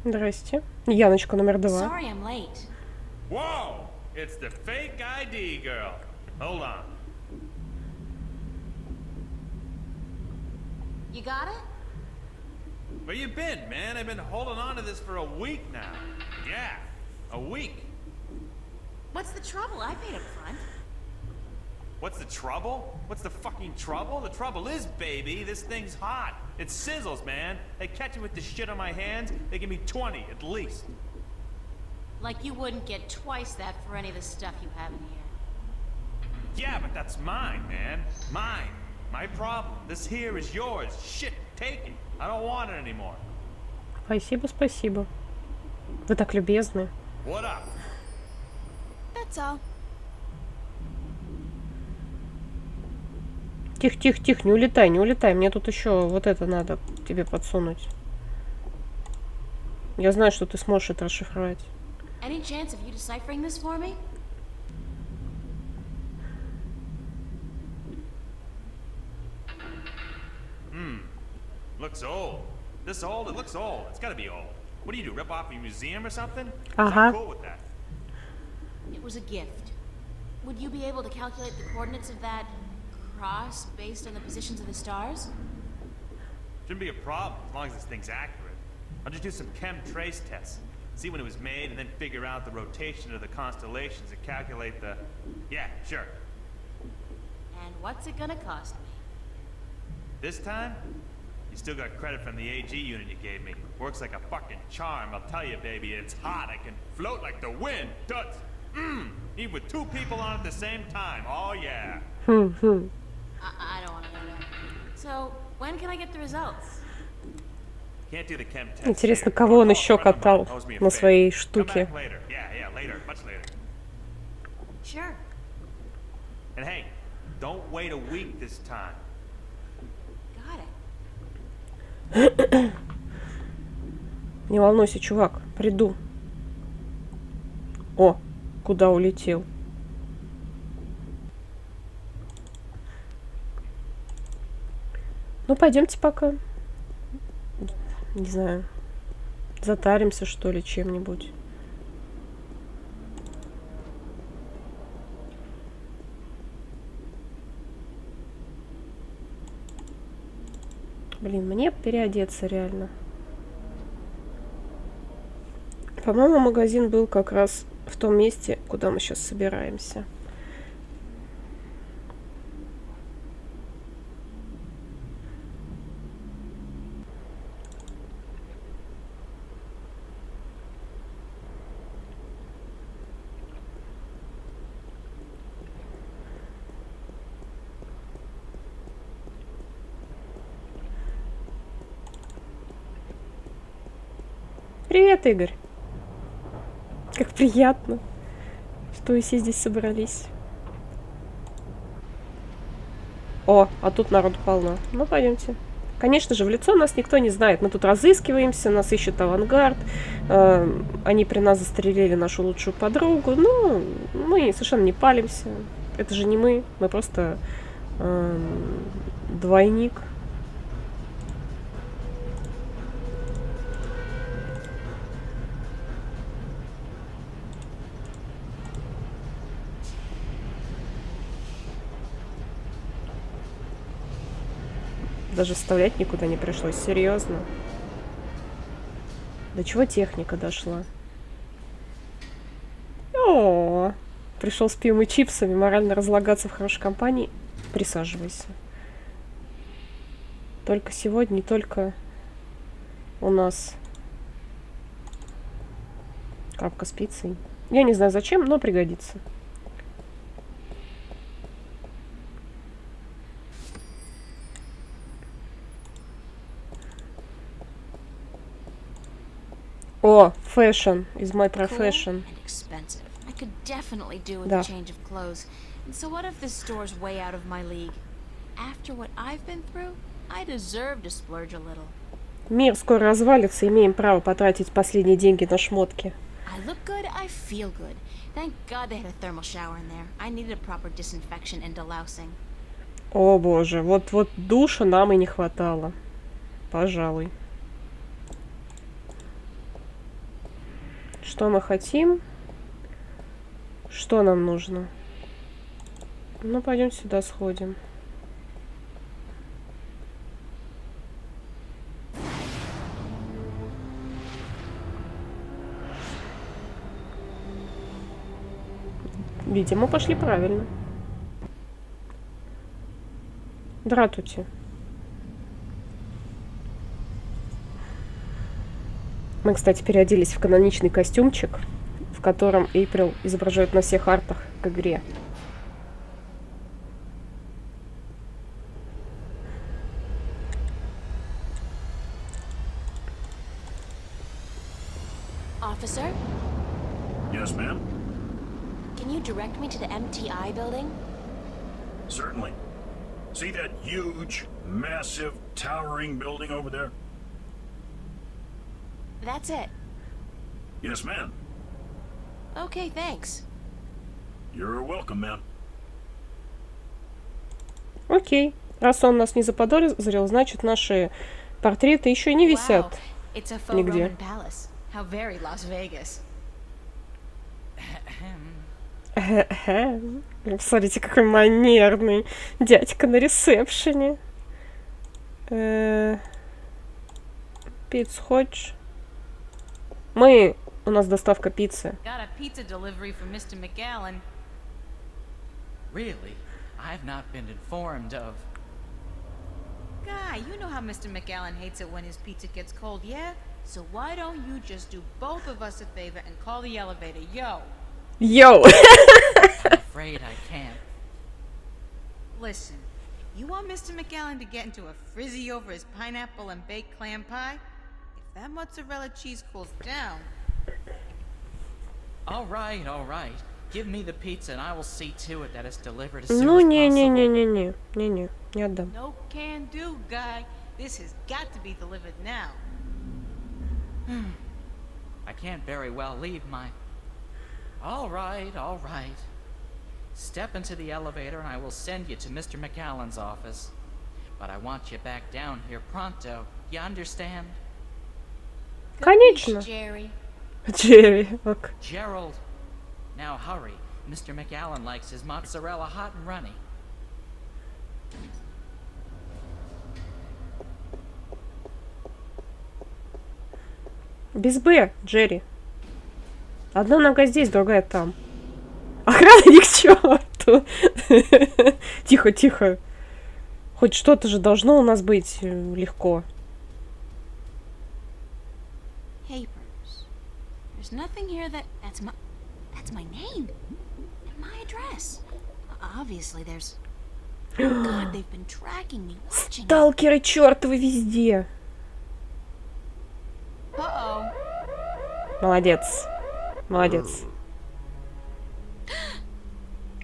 Здрасте. Яночка номер 2. Sorry I'm late. Whoa! It's the fake ID girl. Hold on. You got it? Where you been, man? I've been holding on to this for a week now. Yeah, a week. What's the trouble? I paid up front. What's the trouble? What's the fucking trouble? The trouble is, baby, this thing's hot. It sizzles, man. They catch me with the shit on my hands, they give me 20 at least. Like you wouldn't get twice that for any of the stuff you have in here. Yeah, but that's mine, man. Mine. My problem. This here is yours. Shit, take it. I don't want it anymore. Спасибо, спасибо. Вы так любезны. What up? That's all. Тихо, тихо, тихо, не улетай, не улетай. Мне тут еще вот это надо тебе подсунуть. Я знаю, что ты сможешь это расшифровать. Any chance of you deciphering this for me? Looks old. This old? It looks old. It's gotta be old. What do you do, rip off a museum or something? 'Cause I'm cool with that. It was a gift. Would you be able to calculate the coordinates of that cross based on the positions of the stars? Shouldn't be a problem as long as this thing's accurate. I'll just do some chem trace tests. See when it was made and then figure out the rotation of the constellations and calculate the... Yeah, sure. And what's it gonna cost me? This time, you still got credit from the AG unit you gave me. Works like a fucking charm, I'll tell you, baby. It's hot. I can float like the wind. Does. Even with two people on at the same time. Oh, yeah. I don't want to know. So, when can I get the results? Can't do the chem test. Интересно, кого он еще катал на своей штуке. Yeah, later. Much later. Sure. And hey, don't wait a week this time. Got it. Не волнуйся, чувак, приду. О, куда улетел? Ну, пойдемте пока. Не знаю. Затаримся, что ли, чем-нибудь. Блин, мне переодеться реально. По-моему, магазин был как раз в том месте, куда мы сейчас собираемся. Привет, Игорь. Как приятно, что вы все здесь собрались. О, а тут народу полно. Ну, пойдемте. Конечно же, в лицо нас никто не знает. Мы тут разыскиваемся, нас ищет авангард. Они при нас застрелили нашу лучшую подругу. Ну, мы совершенно не палимся. Это же не мы. Мы просто двойник. Даже вставлять никуда не пришлось. Серьезно. До чего техника дошла? О, пришел с пивом и чипсами, морально разлагаться в хорошей компании. Присаживайся. Только сегодня, не только у нас капка с пиццей. Я не знаю зачем, но пригодится. О, fashion is my profession. I could definitely do with Да. a change of clothes. And so what if this store's way out of my league? After what I've been through, I deserve to splurge a little. Мир скоро развалится, имеем право потратить последние деньги на шмотки. I look good, I feel good. Thank God they had a thermal shower in there. I needed a proper disinfection and delousing. О боже, вот душа нам и не хватало. Пожалуй. Что мы хотим? Что нам нужно? Ну, пойдем сюда сходим. Видимо, пошли правильно. Здравствуйте. Мы, кстати, переоделись в каноничный костюмчик, в котором Эйприл изображают на всех артах к игре. Officer, Yes, ma'am? can you direct me to the MTI building? Certainly. See that huge, massive, towering building over there? That's it. Yes, ma'am. Okay, thanks. You're welcome, ma'am. Окей. Раз он нас не заподозрил, значит, наши портреты еще и не висят Wow, it's a faux нигде. Roman palace. How very Las Vegas. Смотрите, какой манерный дядька на ресепшене. Пиццу хочешь? У нас доставка пиццы. Got a pizza delivery from Mr. McAllen. Really? I've not been informed of. Guy, you know how Mr. McAllen hates it when his pizza gets cold, yeah? So why don't you just do both of us a favor and call the elevator, yo? Yo! I'm afraid I can't. Listen, you want Mr. McAllen to get into a frizzy over his pineapple and baked clam pie? If that mozzarella cheese cools down... All right. Give me the pizza and I will see to it that it's delivered as soon Ну, as не отдам. No can do, Guy. This has got to be delivered now. I can't very well leave my... All right. Step into the elevator and I will send you to Mr. McAllen's office. But I want you back down here pronto. You understand? Конечно. Jerry. Джерри. Ок. Gerald. Now hurry. Mr. McAllen likes his mozzarella hot and runny. Без Б, Джерри. Одна нога здесь, другая там. Охрана ни к черту. Тихо. Хоть что-то же должно у нас быть легко. Papers. There's nothing here that's my name. And my address. Obviously there's... God, they've been tracking me, watching me. Сталкеры чертовы везде. Uh-oh. Молодец.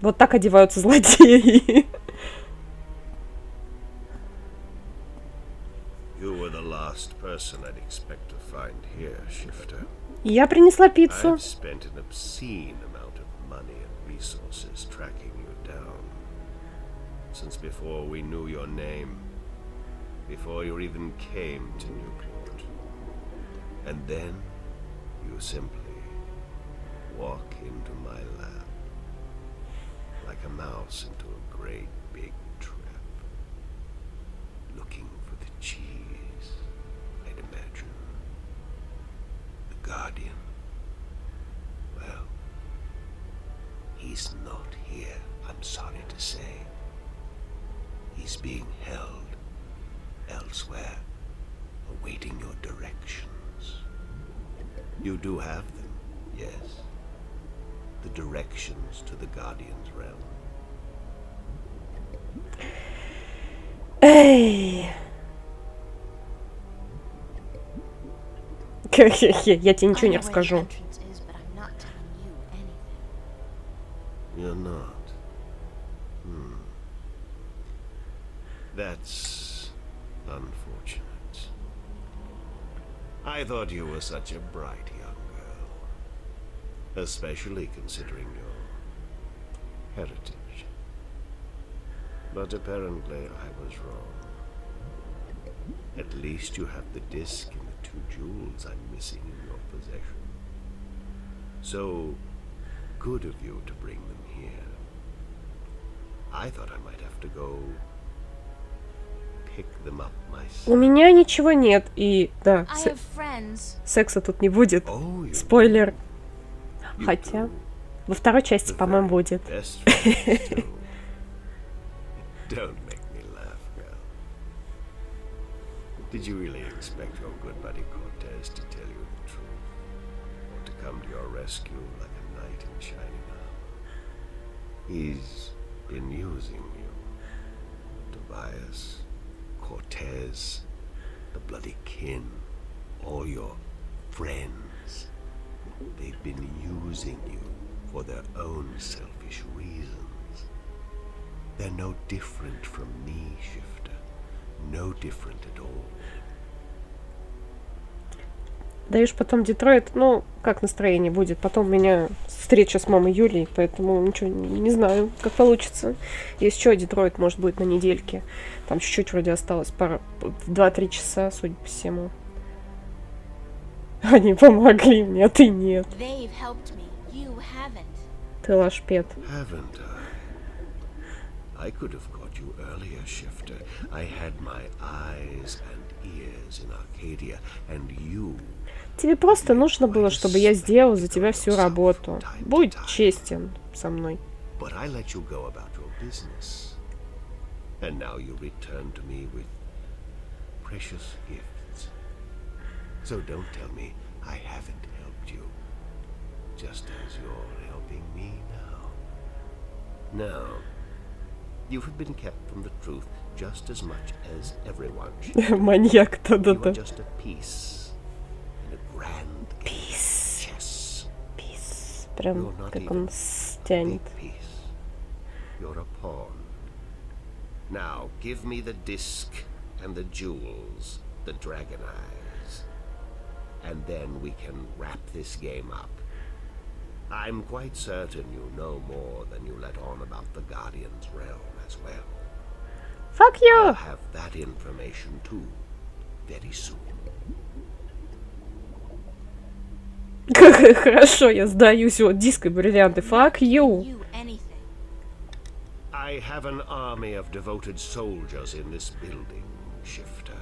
Вот так одеваются злодеи. person I'd expect to find here, Shifter. Я принесла пиццу. I've spent an obscene amount of money and resources tracking you down. Since before we knew your name. Before you even came to Newport. And then you simply walk into my lap. Like a mouse into a great big trap. Looking for the cheese, I'd imagine. The Guardian. Well, he's not here, I'm sorry to say. He's being held elsewhere, awaiting your directions. You do have them, yes. The directions to the Guardian's realm. Эй. Я тебе ничего не расскажу. You're not. That's unfortunate. I thought you were such a bright young girl. Especially considering your heritage. But apparently I was wrong. At least you have the disc and the 2 jewels I'm missing in your possession. So good of you to bring them here. I thought I might have to go pick them up myself. У меня ничего нет. И да, секса тут не будет. Спойлер. Хотя во второй части, по-моему, будет. Don't make me laugh, girl. Did you really expect your good buddy Cortez to tell you the truth? Or to come to your rescue like a knight in shining armor? He's been using you. Tobias, Cortez, the bloody kin, all your friends. They've been using you for their own selfish reasons. They're no different from me, Shifter. No different at all. Даешь потом Детройт, ну, как настроение будет. Потом у меня встреча с мамой Юлей, поэтому ничего не знаю, как получится. Если что, Детройт, может, будет на недельке. Там чуть-чуть вроде осталось, 2-3 часа, судя по всему. Они помогли мне, а ты нет. Ты лашпед. I could have caught you earlier, Shifter. I had my eyes and ears in Arcadia, and you... Тебе просто нужно было, чтобы я сделал за тебя всю работу. Будь честен со мной. But I let you go about your business. And now you return to me with precious gifts. So don't tell me I haven't helped you. Just as you're helping me now. Now... You have been kept from the truth just as much as everyone. Маньяк, да-да-да. You are just a piece in a grand chess. Peace. Прям как он стянет. You're a pawn. Now give me the disc and the jewels, the dragon eyes, and then we can wrap this game up. I'm quite certain you know more than you let on about the Guardian's realm as well. Fuck you! I'll have that information too, very soon. Хорошо, я сдаюсь. Вот диск и бриллианты. Fuck you! I have an army of devoted soldiers in this building, Shifter.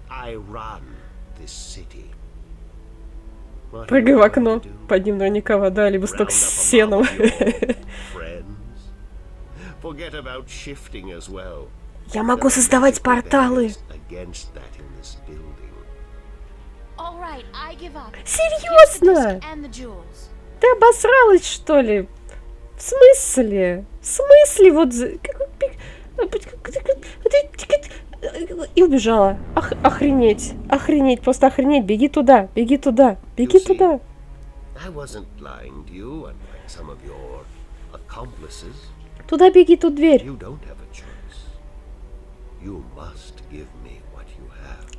I run this city. Прыгай в окно. Под ним наверняка вода, либо сток с сеном. Я могу создавать порталы. Серьезно? Ты обосралась, что ли? В смысле? В смысле? Вот... И убежала. Охренеть. Охренеть. Просто охренеть. Беги туда. Беги туда. Беги туда. Туда беги, тут дверь.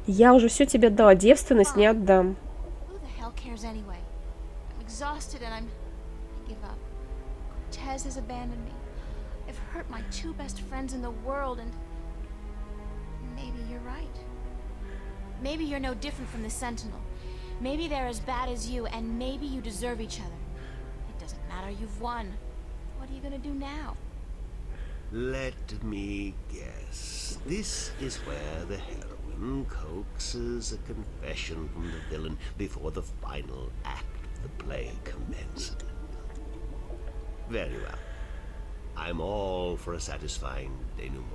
Я уже все тебе дала, девственность не отдам. Who the hell cares anyway? I'm exhausted and I give up. Cortez has abandoned me. I've hurt my two best friends in the world and maybe you're right. Maybe you're no different from the Sentinel. Maybe they're as bad as you and maybe you deserve each other. It doesn't matter, you've won. What are you gonna do now? Let me guess. This is where the heroine coaxes a confession from the villain before the final act of the play commences. Very well. I'm all for a satisfying denouement.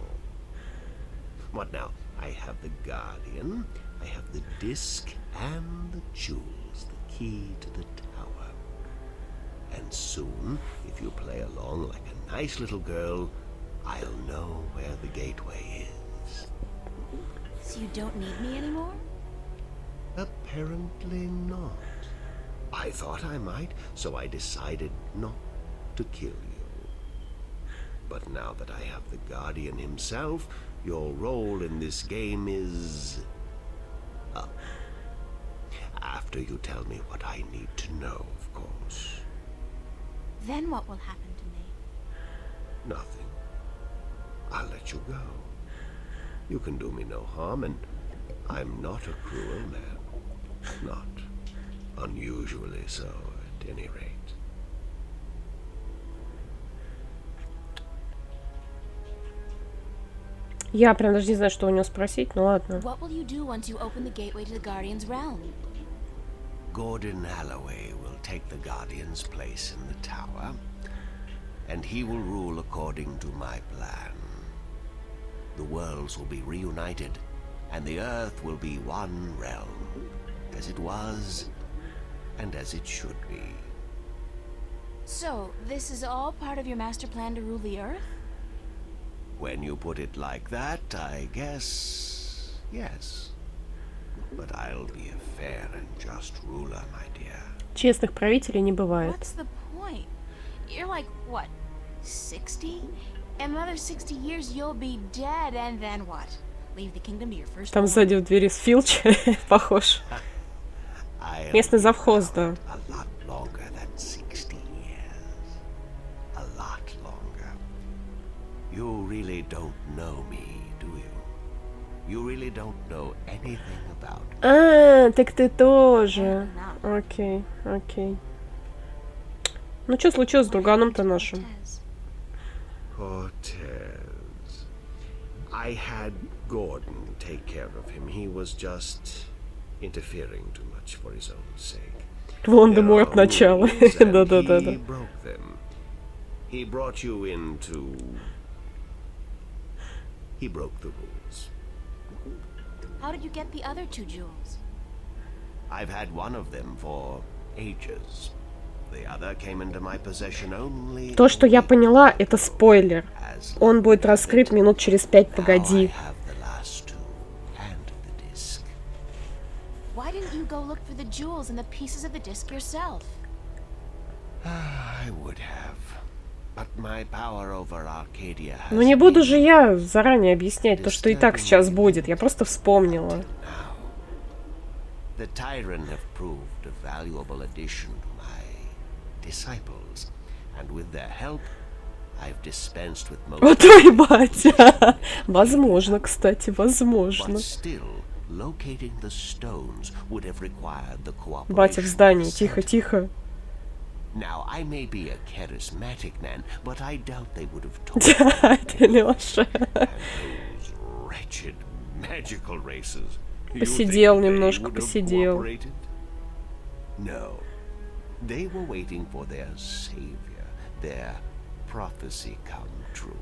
What now? I have the Guardian, I have the disc, and the jewels, the key to the tower. And soon, if you play along like a nice little girl, I'll know where the gateway is. So you don't need me anymore? Apparently not. I thought I might, so I decided not to kill you. But now that I have the Guardian himself, your role in this game is up. After you tell me what I need to know, of course. Then what will happen to me? Nothing. I'll let you go. You can do me no harm, and I'm not a cruel man. Not unusually so, at any rate. Я прям даже не знаю, что у него спросить, ну ладно. What will you do once you open the gateway to the Guardian's realm? Gordon Alloway will take the Guardian's place in the tower, and he will rule according to my plan. The worlds will be reunited, and the Earth will be one realm, as it was, and as it should be. So, this is all part of your master plan to rule the Earth? When you put it like that, I guess, yes. But I'll be a fair and just ruler, my dear. Честных правителей не бывает. What's the point? You're like, what, 60? In another 60 years you'll be dead, and then what? Leave the kingdom to your first Там сзади в двери Филч похож. Местный завхоз, да. A lot longer than 60 years. A lot longer. You really don't know me, do you? You really don't know anything about me. А, так ты тоже. Окей, окей. Ну что случилось с друганом-то нашим? Cortez. I had Gordon take care of him. He was just interfering too much for his own sake. Волан-де-Морт начало. Да-да-да. He broke them. He brought you into... He broke the rules. How did you get the other two jewels? I've had one of them for ages. The other came into my possession only... То, что я поняла, это спойлер. Он будет раскрыт минут через 5, погоди. Why didn't you go look for the jewels and the pieces of the disc yourself? I would have. But my power over Arcadia has... Ну не буду же я заранее объяснять то, что и так сейчас будет. Я просто вспомнила. The Tyrant have proved a valuable addition to my disciples, and with their help, I've dispensed with most... О, твой батя! Возможно, кстати, возможно. But still, locating the stones would have required the cooperation... Батя в здании, тихо, тихо. Now, I may be a charismatic man, but I doubt they would have told Да, это Лёша. those wretched magical races. Посидел немножко, посидел. No. They were waiting for their savior, their prophecy come true.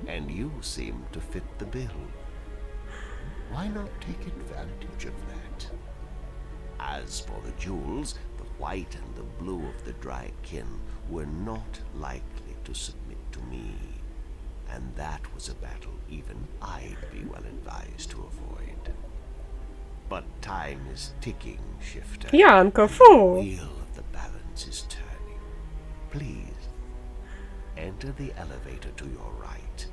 And you seem to fit the bill. Why not take advantage of that? As for the jewels, the white and the blue of the Drykin were not likely to submit to me. And that was a battle even I'd be well advised to avoid. But time is ticking, Shifter. Янка, фу! The wheel of the balance is turning. Please, enter the elevator to your right.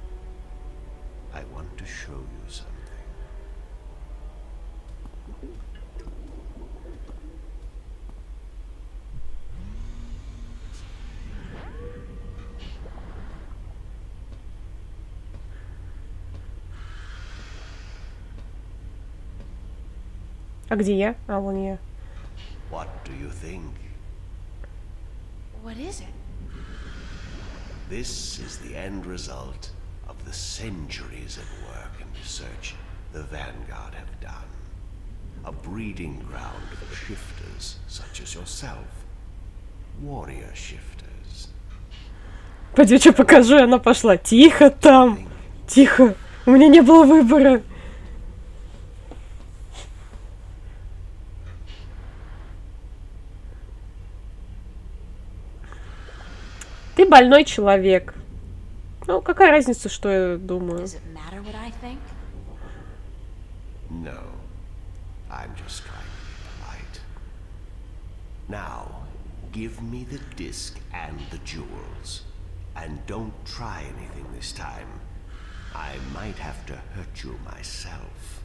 I want to show you something. А где я? А, вон я. What do you think? What is it? This is the end result of the centuries of work and research the Vanguard have done. A breeding ground for shifters such as yourself. Warrior shifters. Пойди, что покажу, и она пошла. Тихо там! Тихо! У меня не было выбора. Ты больной человек. Ну, какая разница, что я думаю? Does it matter what I think? No. I'm just trying to be polite. Now, give me the disc and the jewels. And don't try anything this time. I might have to hurt you myself.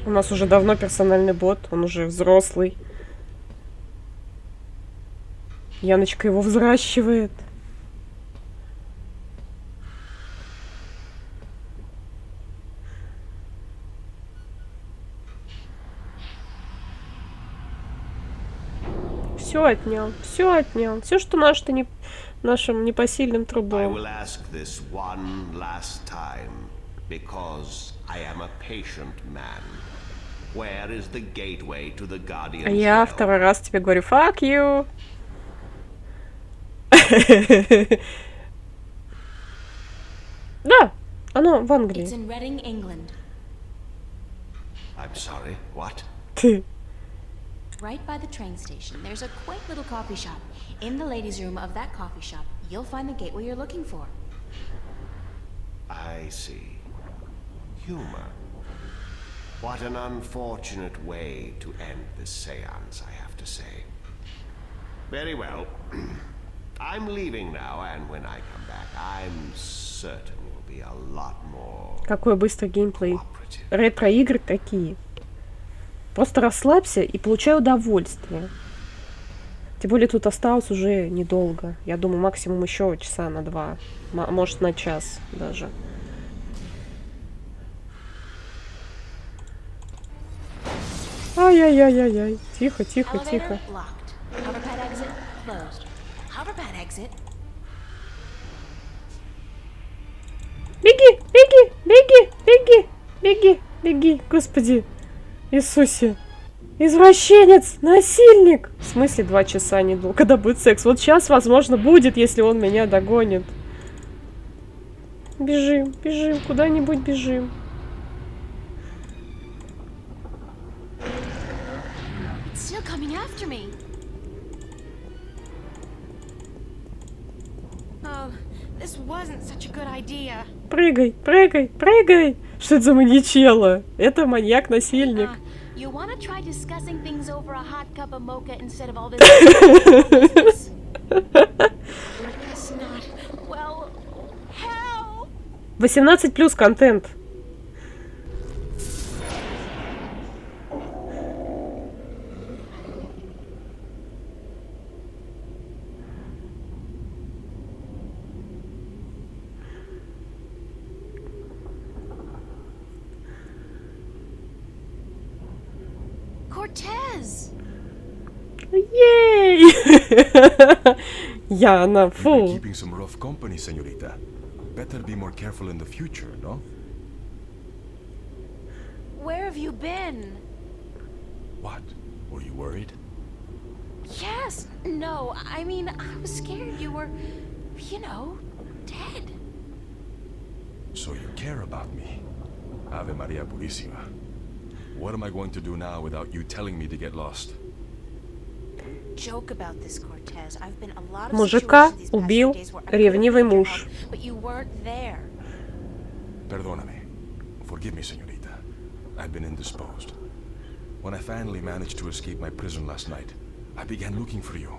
У нас уже давно персональный бот, он уже взрослый. Яночка его взращивает. Все отнял, все отнял. Все, что наше-то не нашим непосильным I трудом. will ask this one last time, because I am a patient man. Where is the gateway to the Guardian's А я realm? второй раз тебе говорю, fuck you. Да, оно в It's Англии. in Reading, England. I'm sorry, what? Ты. Right by the train station, there's a quaint little coffee shop. In the ladies' room of that coffee shop, you'll find the gateway you're looking for. I see. Humor. What an unfortunate way to end this seance, I have to say. Very well. I'm leaving now, and when I come back, I'm certain you'll be a lot more... Какой быстрый геймплей. Ретро-игры такие. Просто расслабься и получай удовольствие. Тем более тут осталось уже недолго. Я думаю, максимум еще часа на 2. Может, на час даже. Ай-яй-яй-яй-яй. Тихо, тихо, тихо. Elevator locked. Hoverpad exit closed. Hoverpad exit. Беги, беги, беги, беги, беги, беги. Господи, Иисусе. Извращенец, насильник. В смысле 2 часа недолго? Когда будет секс? Вот сейчас, возможно, будет, если он меня догонит. Бежим, бежим, куда-нибудь бежим. It's still coming after me. Oh, this wasn't such a good idea. Прыгай, прыгай, прыгай. Что это за маньячело? Это маньяк-насильник. You want to try discussing things over a hot cup of mocha instead of all this? It's not. Well, hell. 18+ контент. Cortez. Ей! Яна, You've been фу. keeping some rough company, señorita. Better be more careful in the future, no? Where have you been? What? Were you worried? Yes. No. I mean, I was scared you were, you know, dead. So you care about me. Ave Maria Purísima. What am I going to do now without you telling me to get lost? Joke about this, Cortez. I've been a lot of Мужика situations these past убил few days where I could've ревнивый used your муж. help, but you weren't there. Perdóname. Forgive me, señorita. I've been indisposed. When I finally managed to escape my prison last night, I began looking for you.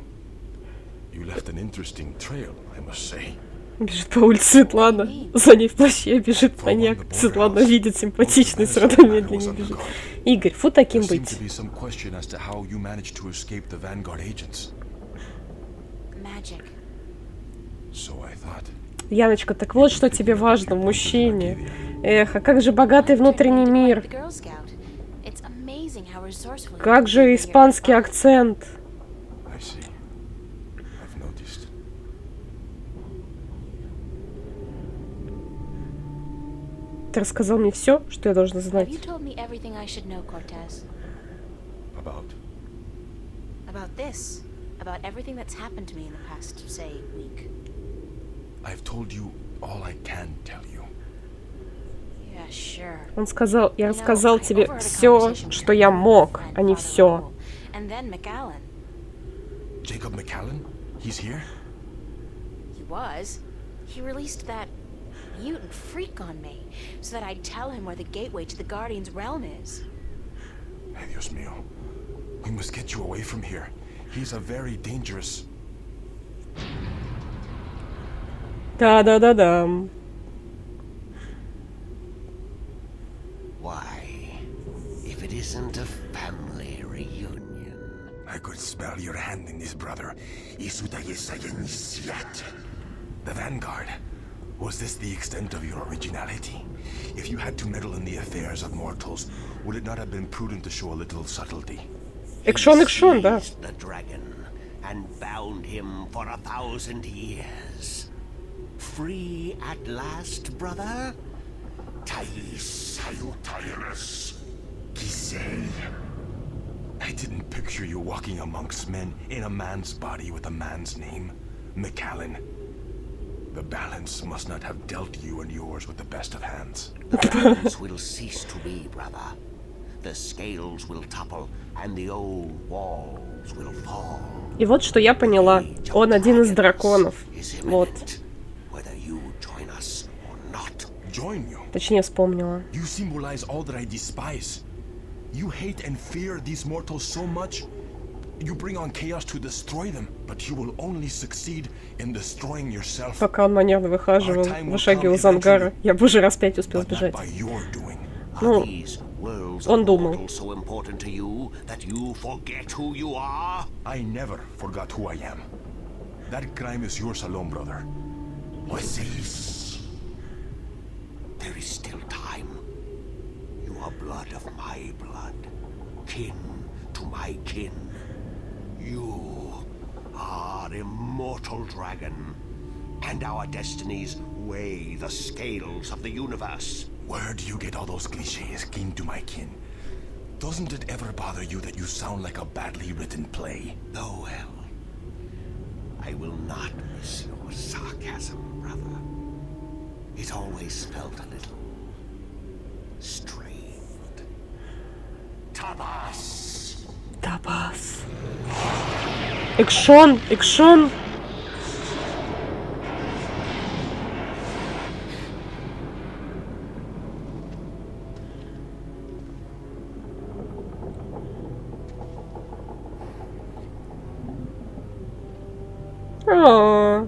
You left an interesting trail, I must say. Бежит по улице Светлана, за ней в плаще бежит маньяк. Светлана видит симпатичный, сразу медленнее бежит. Игорь, фу таким быть. Яночка, так вот что тебе важно в мужчине. Эх, а как же богатый внутренний мир? Как же испанский акцент? Ты рассказал мне все, что я должна знать. About this, about everything that's happened to me in the past, say, week. I've told you all I can tell you. Yeah, sure. Он сказал, я рассказал тебе все, что я мог, а не все. And then McAllen. Jacob McAllen? He's here? He was. He released that mutant freak on me, so that I'd tell him where the gateway to the Guardian's realm is. Ay, Dios mío. We must get you away from here. He's a very dangerous... Да-да-да-да. Why, if it isn't a family reunion. I could smell your hand in this, brother. The Vanguard. Was this the extent of your originality? If you had to meddle in the affairs of mortals, would it not have been prudent to show a little subtlety? Экшон, да. The dragon and bound him for 1,000 years. Free at last, brother? I didn't picture you walking amongst men in a man's body with a man's name, McAllen. The balance must not have dealt you and yours with the best of hands. The balance will cease to be, brother. The scales will topple and the old walls will fall. И вот что я поняла. Он один из драконов. Вот. Точнее, вспомнила. You symbolize all that I despise. You hate and fear these mortals so much. You bring on chaos to destroy them, but you will only succeed in destroying yourself. Пока он манерно вышагивал из ангара, я бы уже раз 5 успел сбежать. Ну, он думал. I never forgot who I am. That crime is yours alone, brother. There is still time. You are blood of my blood, kin to my kin. You are immortal dragon, and our destinies weigh the scales of the universe. Where do you get all those cliches, kin to my kin? Doesn't it ever bother you that you sound like a badly written play? Oh well. I will not miss your sarcasm, brother. It always felt a little strained. Tabas! Табас. Экшон, экшон. О.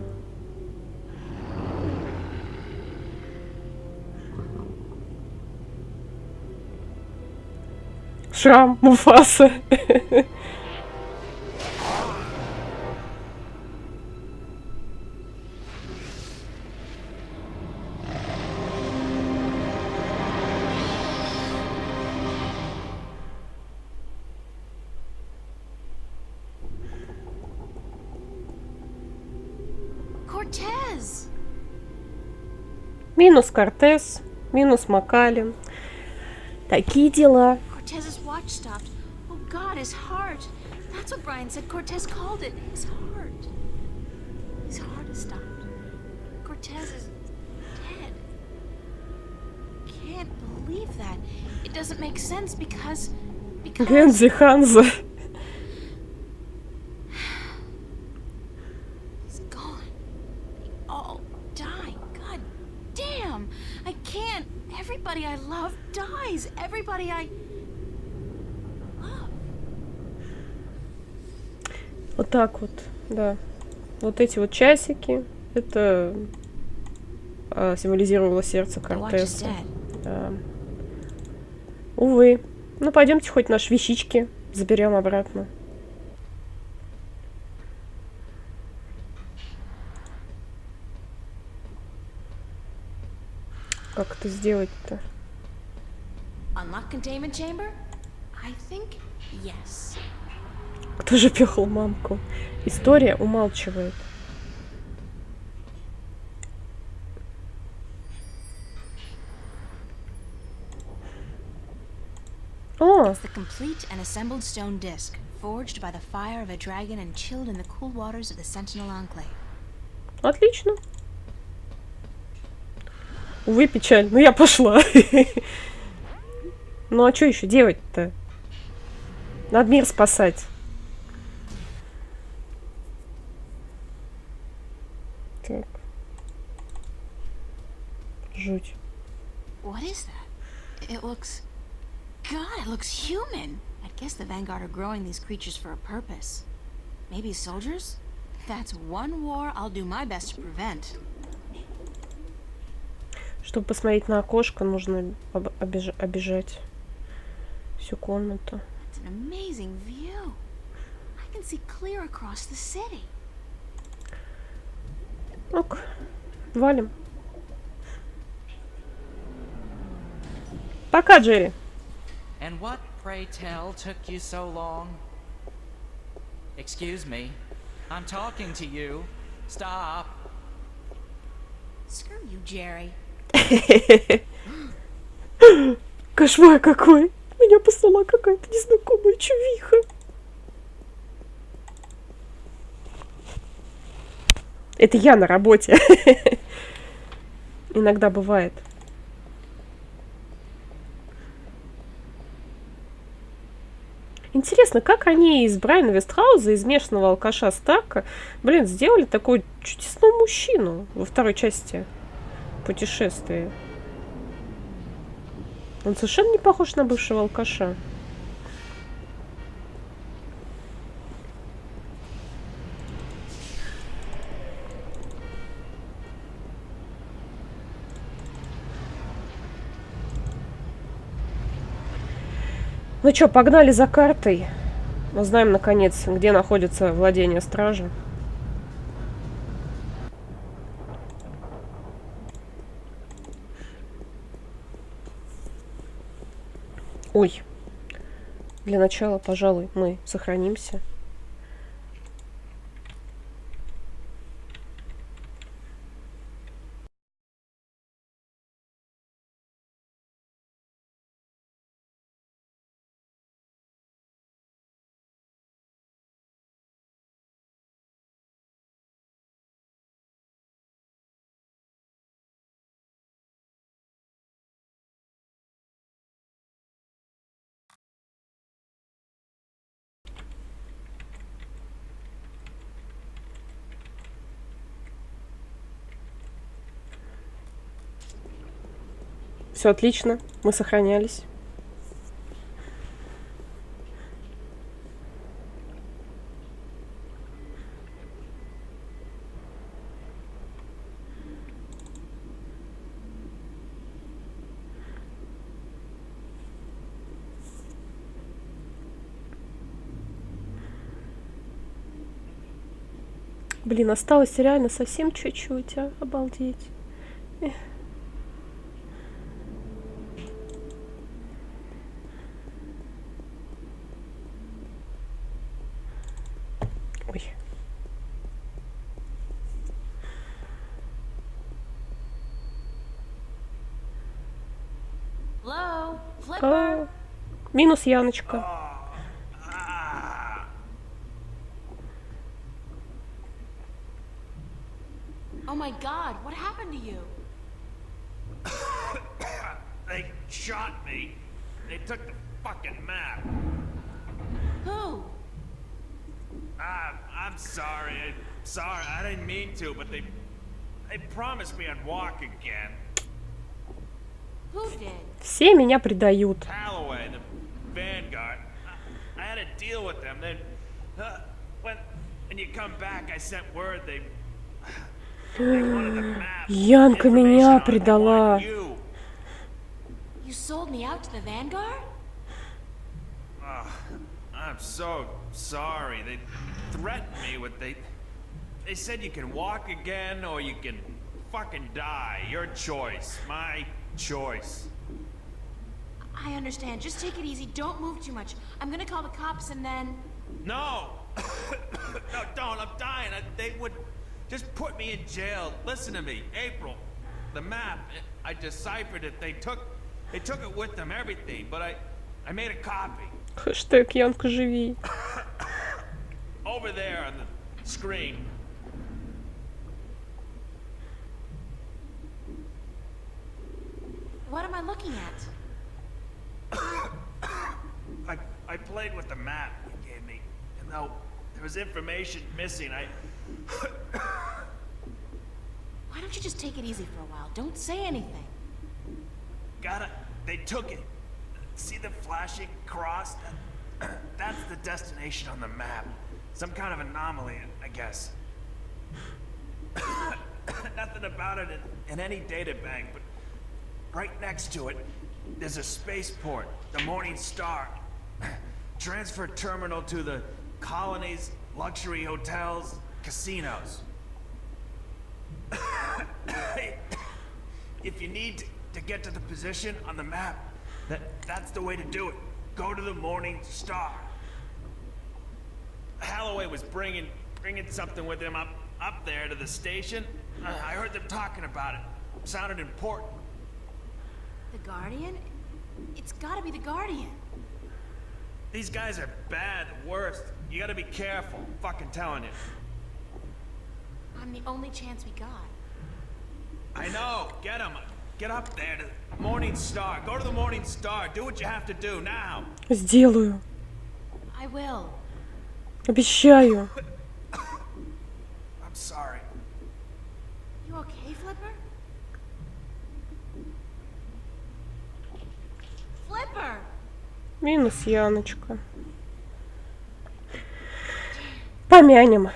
Шрам Муфаса. Cortez! Минус Кортес, минус Макалин. Такие дела. Cortez's watch stopped. Oh God, his heart. That's what Brian said Cortez called it. His heart. His heart has stopped. Cortez is dead. Can't believe that. It doesn't make sense because... Гензи Ханза. He's gone. They all died. God damn. I can't. Everybody I love dies. Everybody I... Вот так вот, да. Вот эти вот часики, это символизировало сердце Кортеса. Да. Увы. Ну, пойдемте хоть наши вещички заберем обратно. Как это сделать-то? Unlock containment chamber? I think yes. Кто же пёхал мамку? История умалчивает. О! It's the complete and assembled stone disc, forged by the fire of a dragon and chilled in the cool waters of the Sentinel Enclave. Отлично. Увы, печаль. Ну, я пошла. Ну, а что еще делать-то? Надо мир спасать. Так. Жуть. What is that? It looks... God, it looks human. I guess the Vanguard are growing these creatures for a purpose. Maybe soldiers? That's one war I'll do my best to prevent. Чтобы посмотреть на окошко, нужно обижать всю комнату. It's an amazing view. I can see clear across the city. Ок, валим. Пока, Джерри. And what, pray tell, took you so long? Excuse me. I'm talking to you. Stop. Screw you, Jerry. Кошмар какой. Меня послала какая-то незнакомая чувиха. Это я на работе. Иногда бывает. Интересно, как они из Брайана Вестхауза, из местного алкаша Старка, блин, сделали такого чудесного мужчину во второй части «Путешествия». Он совершенно не похож на бывшего алкаша. Ну что, погнали за картой. Узнаем, наконец, где находится владение стражи. Ой. Для начала, пожалуй, мы сохранимся. Все отлично, мы сохранялись. Блин, осталось реально совсем чуть-чуть, а? Обалдеть. Эх. Ой. Hello, Flipper. Минус Яночка. Oh my God, what happened to you? They shot me. They took the fucking map. Who? I'm sorry. Sorry, I didn't mean to, but they promised me I'd walk again. Who did? Все меня предают. Calloway, the Vanguard. I had a deal with them. When and you come back, I sent word they wanted the map. Янка меня предала. You sold me out to the Vanguard? I'm so sorry. They threatened me with they said you can walk again or you can fucking die. Your choice. My choice. I understand. Just take it easy. Don't move too much. I'm gonna call the cops and then... No! No, don't. I'm dying. They would just put me in jail. Listen to me. April, the map, I deciphered it. They took it with them, everything, but I made a copy. Хэштег Янка, живи. Over there on the screen. What am I looking at? I played with the map you gave me, and though there was information missing, Why don't you just take it easy for a while? Don't say anything. They took it. See the flashing cross? That's the destination on the map. Some kind of anomaly, I guess. Nothing about it in any data bank, but right next to it, there's a spaceport, the Morning Star. Transfer terminal to the colonies, luxury hotels, casinos. If you need to get to the position on the map, that's the way to do it. Go to the Morning Star. Holloway was bringing something with him up there to the station. I heard them talking about it. Sounded important. The Guardian? It's gotta be the Guardian. These guys are bad, worst. You gotta be careful. I'm fucking telling you. I'm the only chance we got. I know. Get him. Get up there to the Morning Star. Go to the Morning Star. Do what you have to do now. Сделаю. I will. Обещаю. I'm sorry. You okay, Flipper? Flipper! Минус Яночка. Помянем.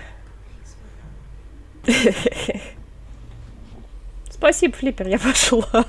Спасибо, Флиппер, я пошла.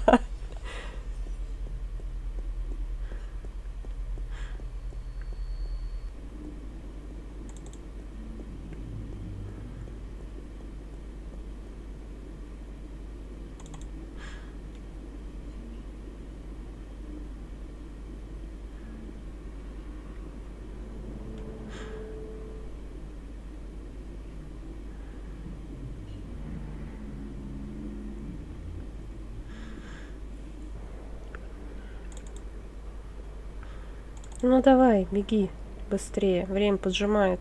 Ну давай, беги быстрее, время поджимает.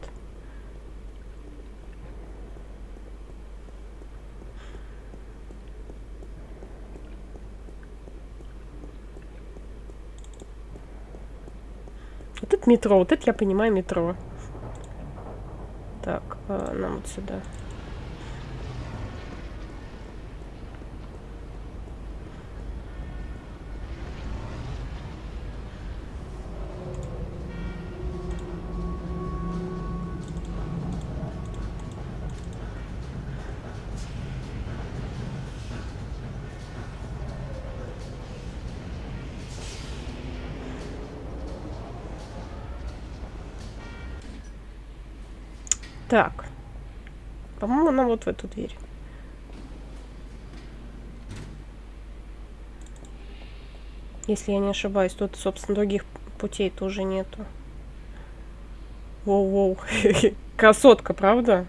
Вот это метро, вот это я понимаю метро. Так, нам вот сюда. Так. По-моему, нам вот в эту дверь. Если я не ошибаюсь, тут, собственно, других путей тоже нету. Воу-воу. Красотка, правда?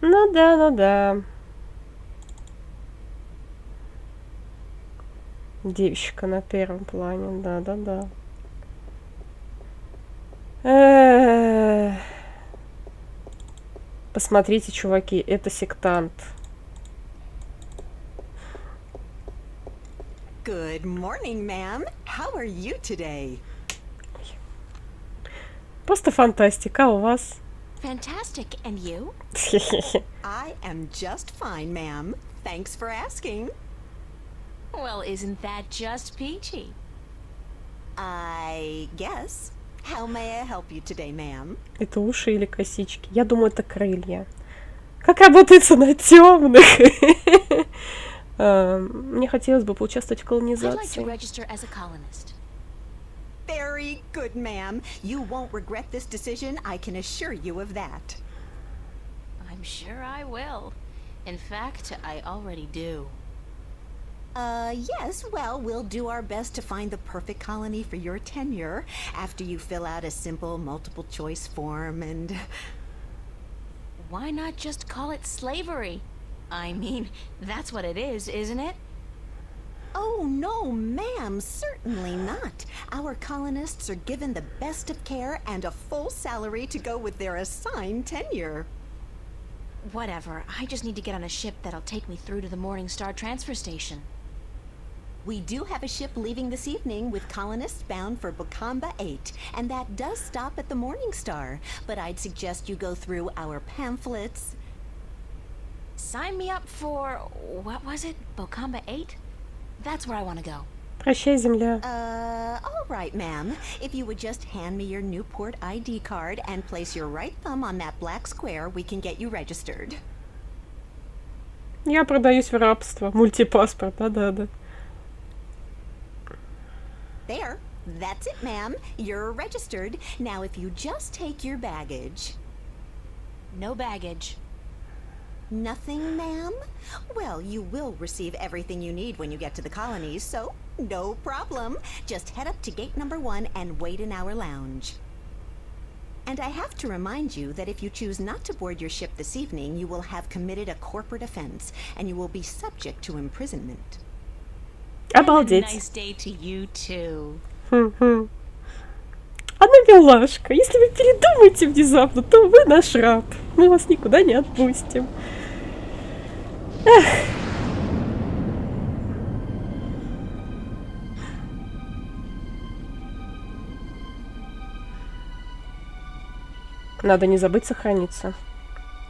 Ну да, ну да. Девочка на первом плане, да-да-да. Посмотрите, чуваки, это сектант. Good morning, ma'am. How are you today? Просто фантастика, а у вас? Fantastic, and you? I am just fine, ma'am. Thanks for asking. Well, isn't that just peachy? I guess. How may I help you today, ma'am? Это уши или косички? Я думаю, это крылья. Как работается на темных? Мне хотелось бы поучаствовать в I'd like to колонизации. register as a colonist. Very good, ma'am. You won't regret this decision, I can assure you of that. I'm sure I will. In fact, I already do. Yes, well, we'll do our best to find the perfect colony for your tenure after you fill out a simple multiple choice form and... Why not just call it slavery? I mean, that's what it is, isn't it? Oh, no, ma'am, certainly not. Our colonists are given the best of care and a full salary to go with their assigned tenure. Whatever, I just need to get on a ship that'll take me through to the Morning Star transfer station. We do have a ship leaving this evening with colonists bound for Bokamba 8, and that does stop at the Morning Star, but I'd suggest you go through our pamphlets. Sign me up for, what was it, Bokamba 8? That's where I want to go. Прощай, земля. All right, ma'am. If you would just hand me your Newport ID card and place your right thumb on that black square, we can get you registered. Я продаюсь в рабство. Мультипаспорт, да-да-да. There. That's it, ma'am. You're registered. Now, if you just take your baggage. No baggage. Nothing, ma'am? Well, you will receive everything you need when you get to the colonies, so no problem. Just head up to gate number 1 and wait in our lounge. And I have to remind you that if you choose not to board your ship this evening, you will have committed a corporate offense, and you will be subject to imprisonment. Обалдеть. Have a nice day to you too. Она милашка. Если вы передумаете внезапно, то вы наш раб. Мы вас никуда не отпустим. Эх. Надо не забыть сохраниться.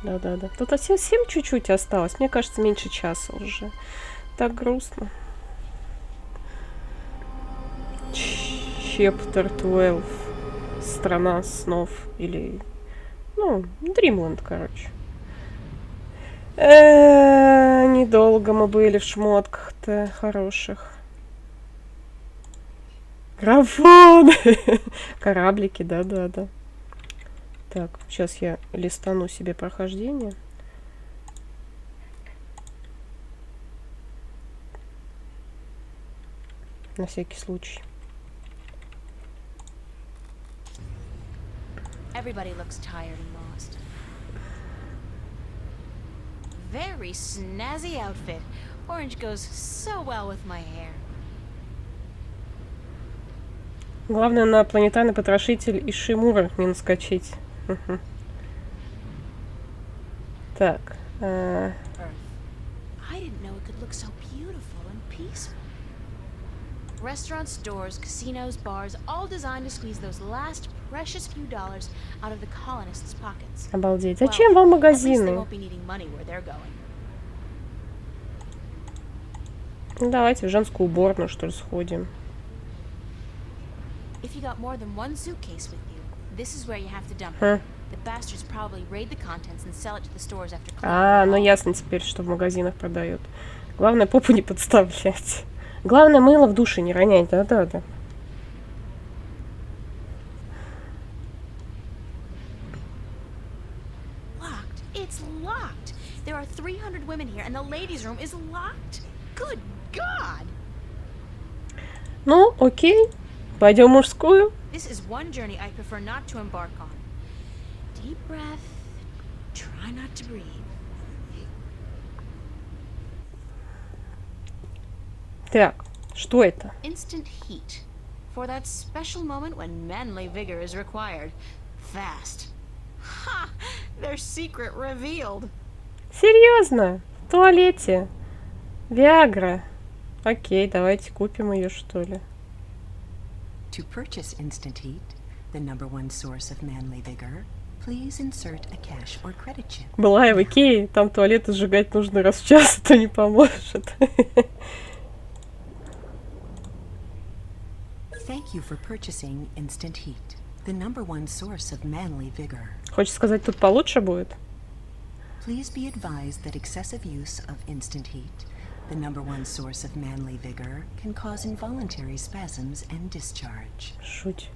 Да-да-да. Тут совсем чуть-чуть осталось. Мне кажется, меньше часа уже. Так грустно. Chapter 12. Страна снов. Или... Ну, Dreamland, короче. Недолго мы были в шмотках-то хороших. Графон! Кораблики, да-да-да. Так, сейчас я листану себе прохождение. На всякий случай. Everybody looks tired and lost. Very snazzy outfit. Orange goes so well with my hair. Главное на планетарный потрошитель и Шимура не наскочить. Так. Earth. I didn't know it could look so beautiful and peaceful. Restaurants, stores, casinos, bars, all designed to squeeze those last precious few dollars out of the colonists' pockets. Обалдеть. Зачем вам At least they магазины? won't be needing money where they're going. Ну, давайте в женскую уборную, что ли, сходим. If you got more than one suitcase with you, this is where you have to dump it. The bastards probably raid the contents and sell it to the stores after cleaning. Ну ясно теперь, что в магазинах продают. Главное, попу не подставлять. Главное, мыло в душе не ронять. Да-да-да. Locked. It's locked. There are 300 women here, and the ladies' room is locked. Good God! Ну, окей. Пойдем в мужскую. This is one journey I prefer not to embark on. Deep breath. Try not to breathe. Так, что это? Instant heat. For that special moment when manly vigor is required. Fast. Ha! Their secret revealed. Серьезно? В туалете? Виагра. Окей, давайте купим ее, что ли. To purchase Instant Heat, the #1 source of manly vigor, please insert a cash or credit chip. Была я в Икее, там туалеты сжигать нужно раз в час, это не поможет. Thank you for purchasing Instant Heat, the #1 source of manly vigor. Хочешь сказать, тут получше будет? Please be advised that excessive use of instant heat, the #1 source of manly vigor, can cause involuntary spasms and discharge. Шуть.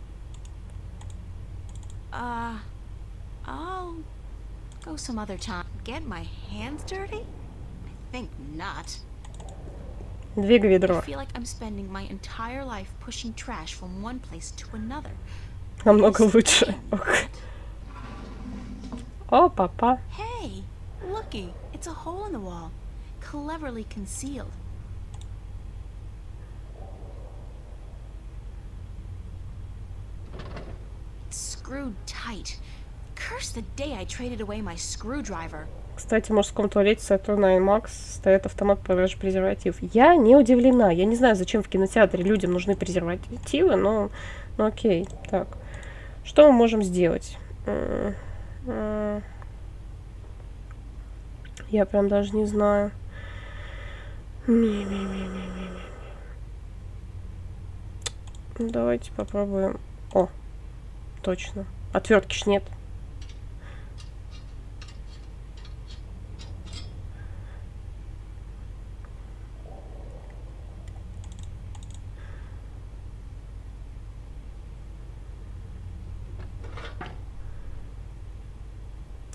I'll go some other time. Get my hands dirty? I think not. Двигай I ведро. feel like I'm spending my entire life pushing trash from one place to another. Намного лучше. О, папа. Hey, looky, it's a hole in the wall, cleverly concealed. It's screwed tight. Curse the day I traded away my screwdriver. Кстати, в мужском туалете Saturn Max стоит автомат продажи презерватив. Я не удивлена. Я не знаю, зачем в кинотеатре людям нужны презервативы, но окей. Так, что мы можем сделать? Я прям даже не знаю. Давайте попробуем. О, точно. Отвертки ж нет.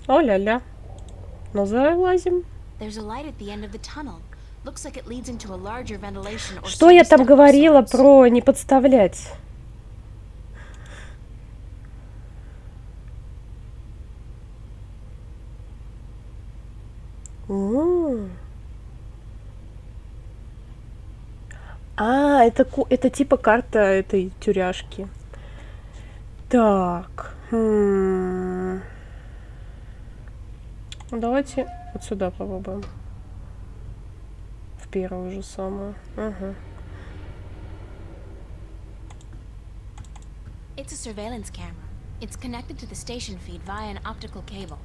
О-ля-ля. Ну, залазим. Что я там говорила про не подставлять? А, это типа карта этой тюряшки. Так. Давайте вот сюда попробуем. В первую же самую. Ага. It's a surveillance camera. It's connected to the station feed via an optical cable.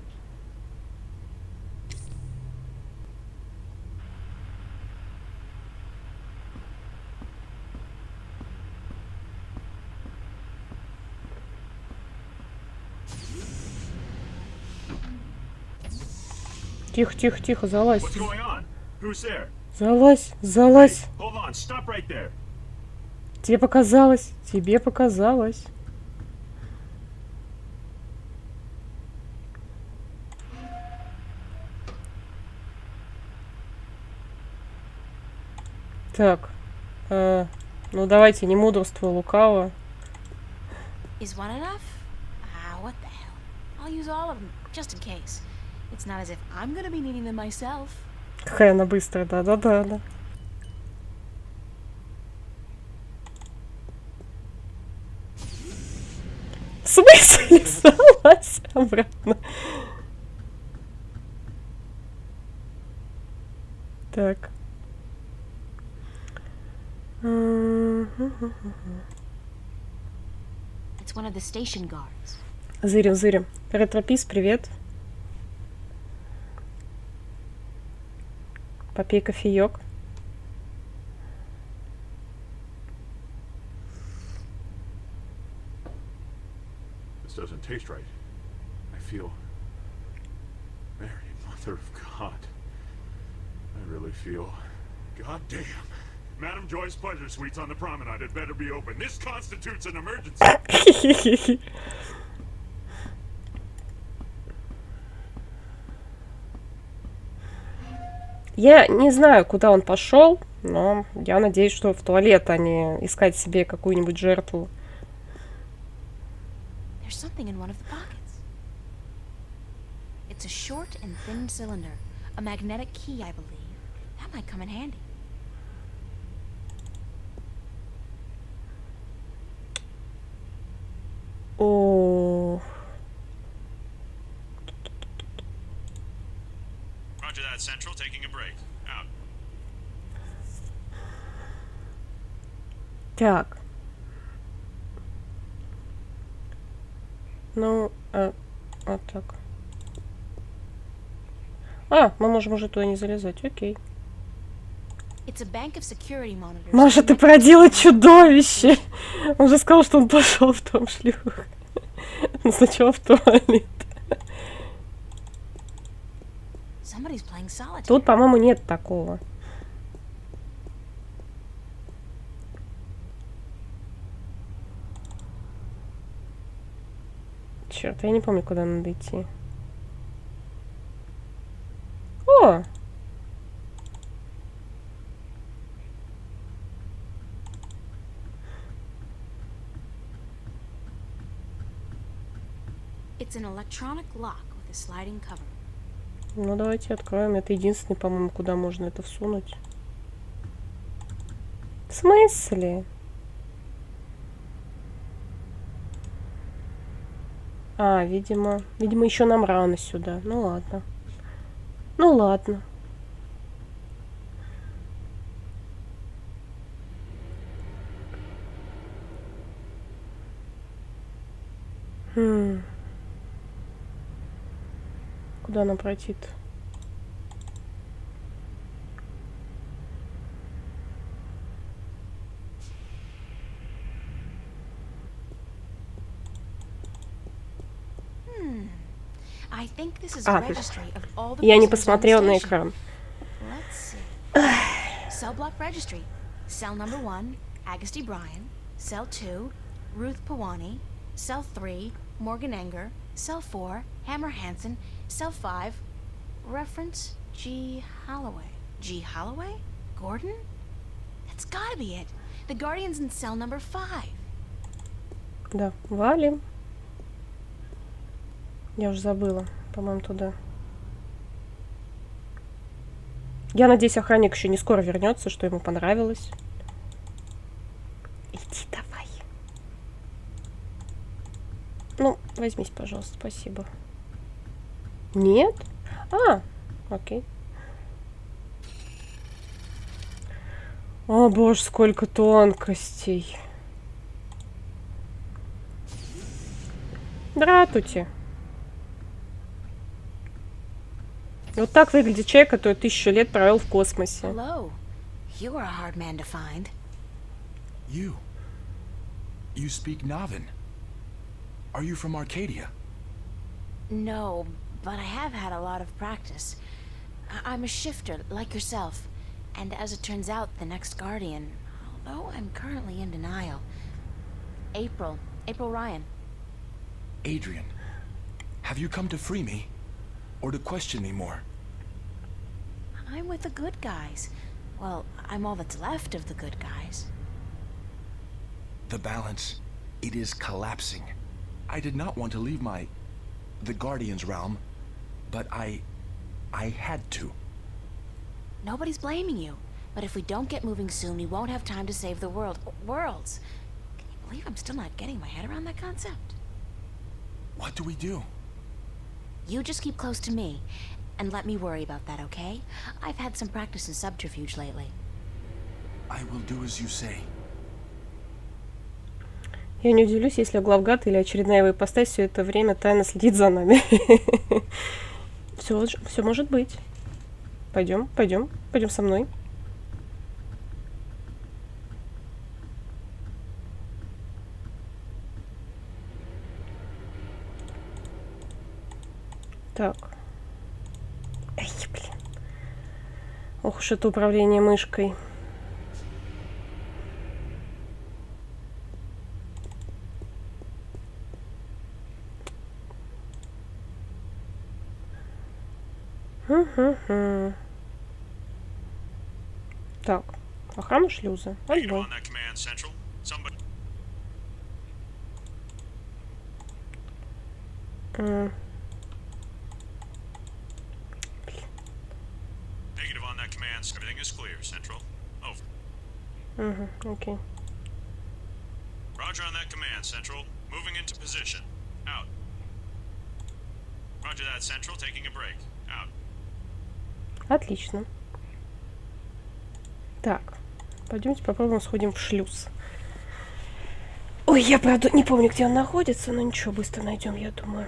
Тихо, тихо, тихо, залазь. Залазь, залазь. Тебе показалось, тебе показалось. Так, ну давайте, не мудрствуй лукаво. Is one enough? What the hell? I'll use all of them, just in case. It's not as if I'm gonna be needing them myself. Какая она быстрая, да. В смысле? Залазь обратно. Так. It's one of the station guards. Зырим. Ретропис, привет. Попей кофеек. This doesn't taste right. I feel... Mary, Mother of God. I really feel... God damn. Madam Joy's Pleasure Suites on the promenade had better be open. This constitutes an emergency. Я не знаю, куда он пошел, но я надеюсь, что в туалет, а не искать себе какую-нибудь жертву. There's something in one of the pockets. It's a short and thin cylinder, a magnetic key, I believe. That might come in handy. О. Roger that, Central. Taking a break. Out. Так. Ну, вот так. Мы можем уже туда не залезать. Окей. Маша, ты породила чудовище. Он же сказал, что он пошел в том шлюх. Но сначала в туалет. Somebody's playing solitaire. Тут, по-моему, нет такого. Черт, я не помню, куда надо идти. О! It's an electronic lock with a sliding cover. Ну, давайте откроем. Это единственный, по-моему, куда можно это всунуть. В смысле? А, видимо, еще нам рано сюда. Ну ладно. Ну ладно. Куда нам пройти-то? I think this is a registry of all the я не prisoners on the посмотрела на station. экран. Let's see. Cell block registry. Cell number 1, Agusty Bryan. Cell 2, Ruth Pawani. Cell 3, Morgan Enger. Cell 4, Hammer Hansen. Cell 5, reference G. Holloway. G. Holloway? Gordon? That's gotta be it. The Guardian's in cell number 5. Да, валим. Я уже забыла. По-моему, туда. Я надеюсь, охранник еще не скоро вернется, что ему понравилось. Иди давай. Ну, возьмись, пожалуйста, спасибо. Нет? А, окей. О, боже, сколько тонкостей. Здравствуйте. Вот так выглядит человек, который 1000 лет провел в космосе. Hello. You are a hard man to find. You speak Navin. Are you from Arcadia? No, but I have had a lot of practice. I'm a shifter, like yourself. And as it turns out, the next Guardian, although I'm currently in denial. April Ryan. Adrian, have you come to free me? Or to question me more? I'm with the good guys. Well, I'm all that's left of the good guys. The balance, it is collapsing. I did not want to leave the Guardian's realm, but I had to. Nobody's blaming you. But if we don't get moving soon, we won't have time to save the worlds. Can you believe I'm still not getting my head around that concept? What do we do? You just keep close to me, and let me worry about that, okay? I've had some practice in subterfuge lately. I will do as you say. Я не удивлюсь, если главгад или очередная его ипостась все это время тайно следит за нами. Все может быть. Пойдем со мной. Так. Эй, блин. Ох уж это управление мышкой. Так, охрана шлюза. Отбой. Negative on that command. Everything is clear, Central. Over. Окей. Roger on that command, Central. Moving into position. Out. Roger that, Central. Taking a break. Out. Отлично. Так, пойдемте попробуем сходим в шлюз. Ой, я, правда, не помню, где он находится, но ничего, быстро найдем, я думаю.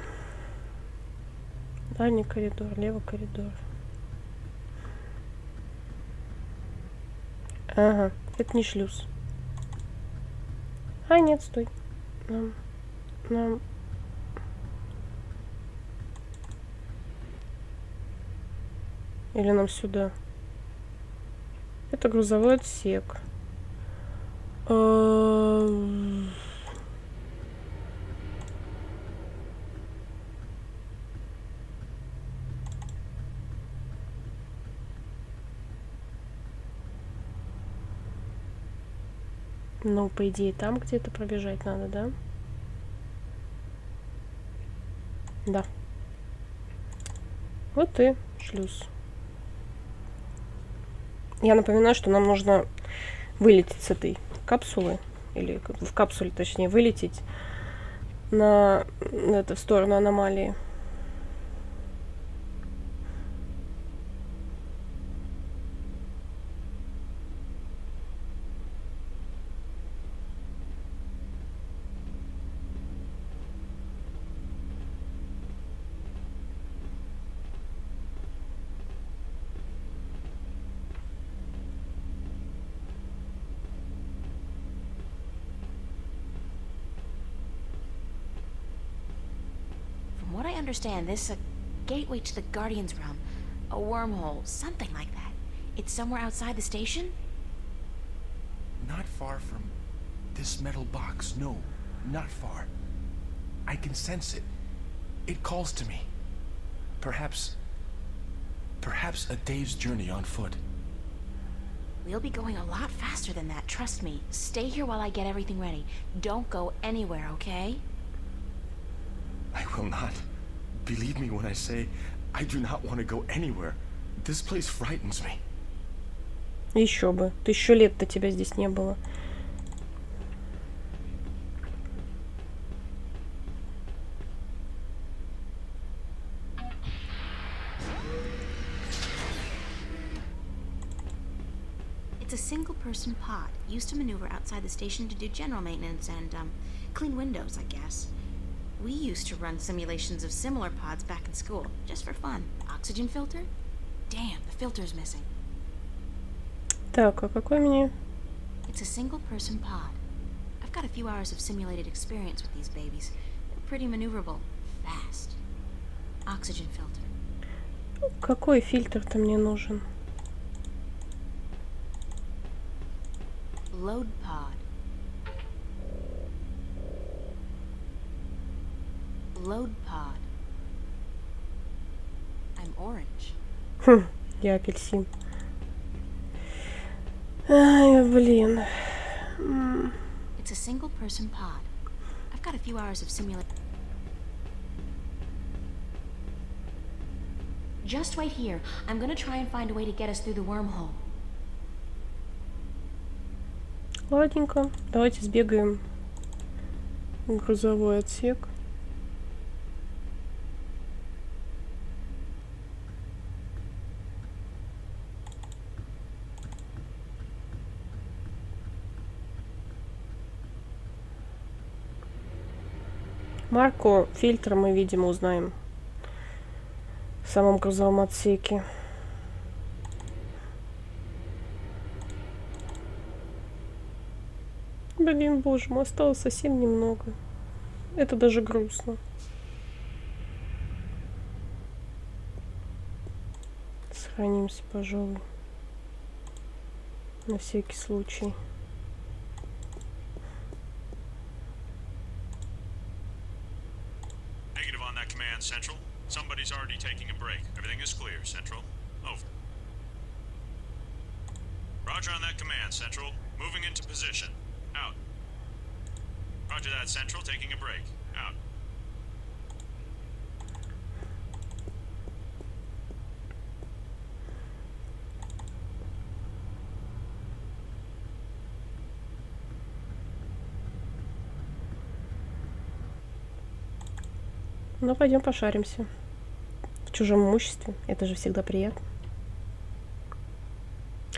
Дальний коридор, левый коридор. Ага, это не шлюз. А, нет, стой. Нам Или нам сюда? Это грузовой отсек. Ну, по идее, там где-то пробежать надо, да? Да. Вот и шлюз. Я напоминаю, что нам нужно вылететь с этой капсулы, или в капсуле, точнее, вылететь на эту сторону аномалии. From what I understand, this is a gateway to the Guardian's realm. A wormhole, something like that. It's somewhere outside the station? Not far from this metal box. No, not far. I can sense it. It calls to me. Perhaps a day's journey on foot. We'll be going a lot faster than that, trust me. Stay here while I get everything ready. Don't go anywhere, okay? I will not. Believe me when I say I do not want to go anywhere. This place frightens me. Еще бы. 1000 лет-то тебя здесь не было. It's a single-person pod, used to maneuver outside the station to do general maintenance and, clean windows, I guess. We used to run simulations of similar pods back in school, just for fun. Oxygen filter? Damn, the filter's missing. Так, а какой мне? It's a single-person pod. I've got a few hours of simulated experience with these babies. They're pretty maneuverable. Fast. Oxygen filter. Какой фильтр-то мне нужен? Load pod. Load pod. I'm orange. Хм, я апельсин. Ай, блин. It's a single-person pod. I've got a few hours of simulation. Just wait here. I'm gonna try and find a way to get us through the wormhole. Ладненько. Давайте сбегаем в грузовой отсек. Марку фильтра мы, видимо, узнаем в самом грузовом отсеке. Блин, боже мой, осталось совсем немного. Это даже грустно. Сохранимся, пожалуй. На всякий случай. Negative on that command, Central. Somebody's already taking a break. Everything is clear, Central. Over. Roger on that command, Central. Moving into position. Out. Roger that, Central. Taking a break. Out. Ну, пойдем пошаримся. В чужом имуществе. Это же всегда приятно.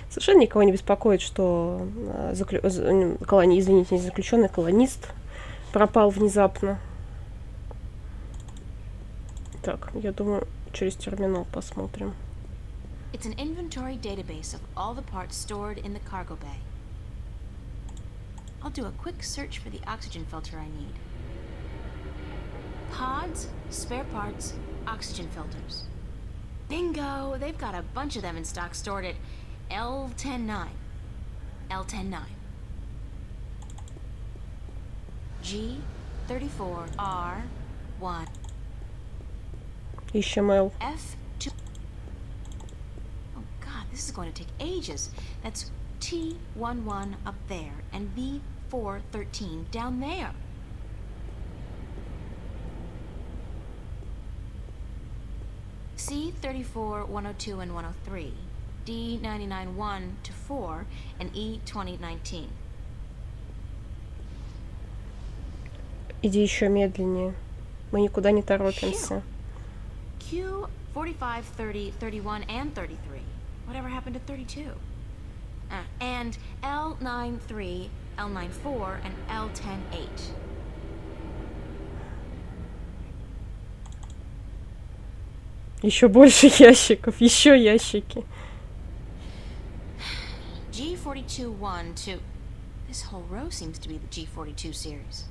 Совершенно никого не беспокоит, что извините, не заключенный, колонист пропал внезапно. Так, я думаю, через терминал посмотрим. It's an inventory database of all the parts stored in the cargo bay. I'll do a quick search for the oxygen filter I need. Pods, spare parts, oxygen filters. Bingo! Bingo! They've got a bunch of them in stock stored at L109. L109. G34R1. Ищем Л. F2. Oh god, this is going to take ages. That's T11 up there and B413 down there. C34, 102, and 103. D99, 1 to 4, and E2019. Иди еще медленнее. Мы никуда не торопимся. Q 45, 30, 31, and 33. Whatever happened to 32? And L93, L94, and L108. Еще больше ящиков, еще ящики. G42, 1, 2. This whole row seems to be the G42 series.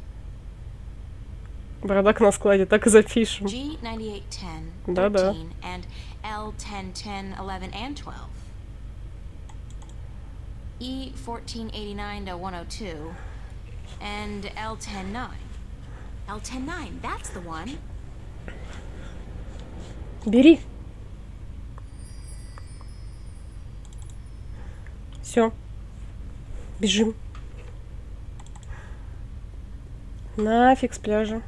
Бардак на складе, так и запишем. G98, 10, Да-да. 13, and L10, 10, 11, and 12. E1489 to 102, and L109. L109, that's the one. Бери. Все. Бежим. Нафиг с пляжа.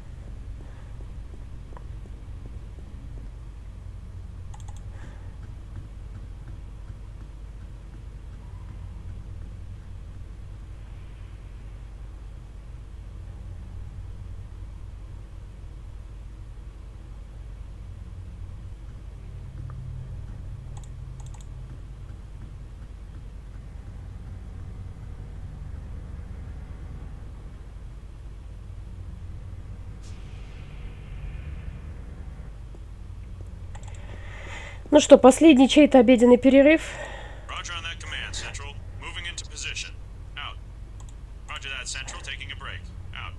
Ну что, последний чей-то обеденный перерыв. Roger on that command, Central. Moving into position. Out. Roger that, Central. Taking a break. Out.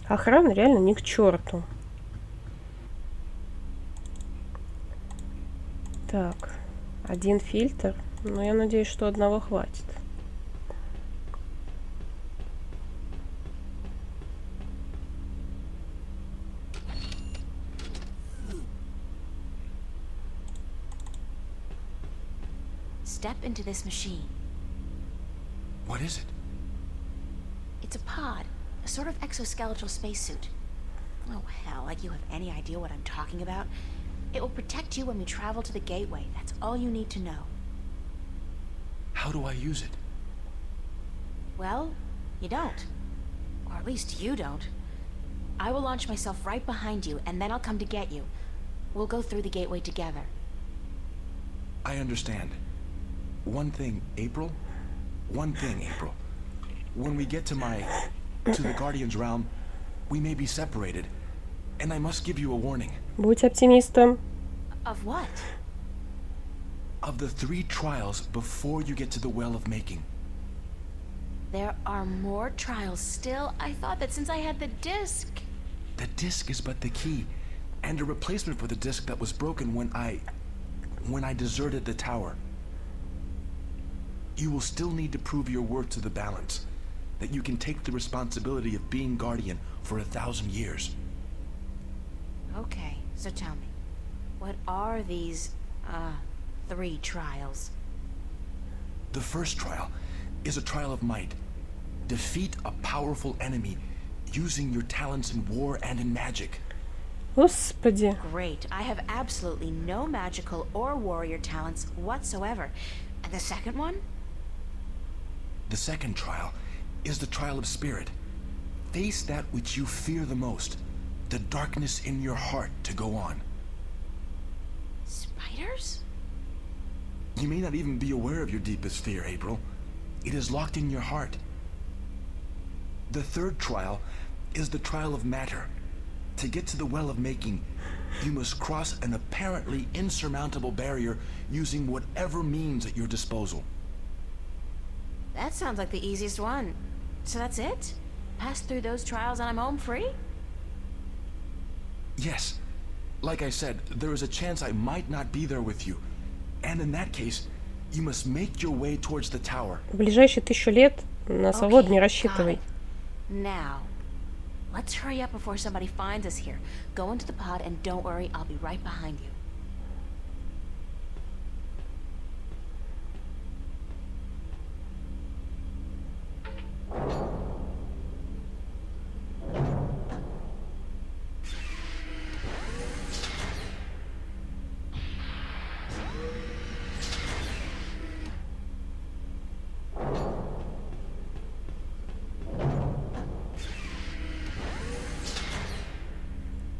Охрана реально ни к черту. Так, один фильтр. Но я надеюсь, что одного хватит. Step into this machine. What is it? It's a pod, a sort of exoskeletal spacesuit. Oh hell, like you have any idea what I'm talking about? It will protect you when we travel to the gateway. That's all you need to know. How do I use it? Well, you don't. Or at least you don't. I will launch myself right behind you, and then I'll come to get you. We'll go through the gateway together. I understand. One thing, April. When we get to the Guardian's realm, we may be separated. And I must give you a warning. Будь оптимистом. Of what? Of the 3 trials before you get to the Well of Making. There are more trials still? I thought that since I had the disc... The disc is but the key, and a replacement for the disc that was broken when I deserted the tower. You will still need to prove your worth to the balance, that you can take the responsibility of being Guardian for 1,000 years. Okay, so tell me, what are these, 3 trials? The first trial is a trial of might. Defeat a powerful enemy using your talents in war and in magic. Господи. Great, I have absolutely no magical or warrior talents whatsoever. And the second one? The second trial is the trial of spirit. Face that which you fear the most, the darkness in your heart to go on. Spiders? You may not even be aware of your deepest fear, April. It is locked in your heart. The third trial is the trial of matter. To get to the well of making, you must cross an apparently insurmountable barrier using whatever means at your disposal. That sounds like the easiest one. So that's it? Pass through those trials and I'm home free? Yes. Like I said, there is a chance I might not be there with you. And in that case, you must make your way towards the tower. В ближайшие 1000 лет на свободу не рассчитывай. Now, let's hurry up before somebody finds us here. Go into the pod and don't worry, I'll be right behind you.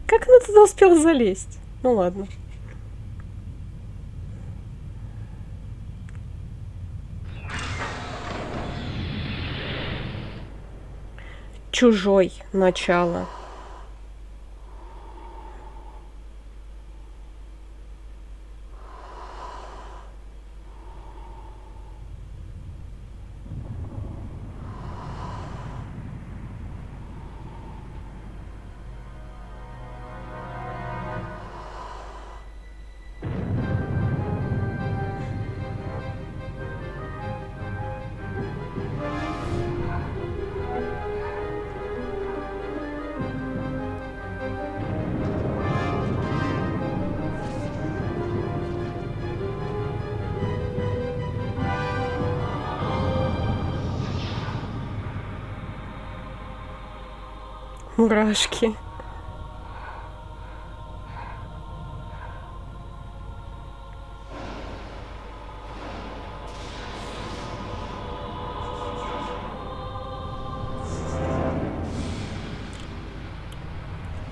Как она туда успела залезть? Ну ладно. Чужой. Начало. Мурашки.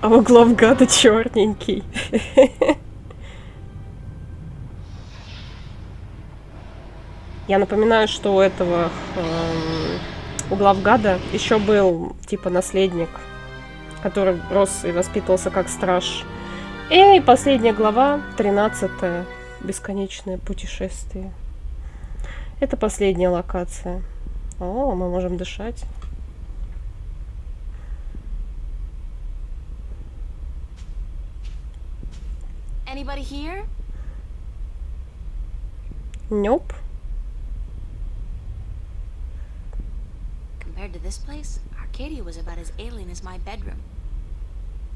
А у главгада черненький. Я напоминаю, что у этого у главгада еще был типа наследник, который рос и воспитывался как страж. И последняя глава, 13-е, бесконечное путешествие. Это последняя локация. О, мы можем дышать. Anybody here? Nope. Compared to this place, Arcadia was about as alien as my bedroom.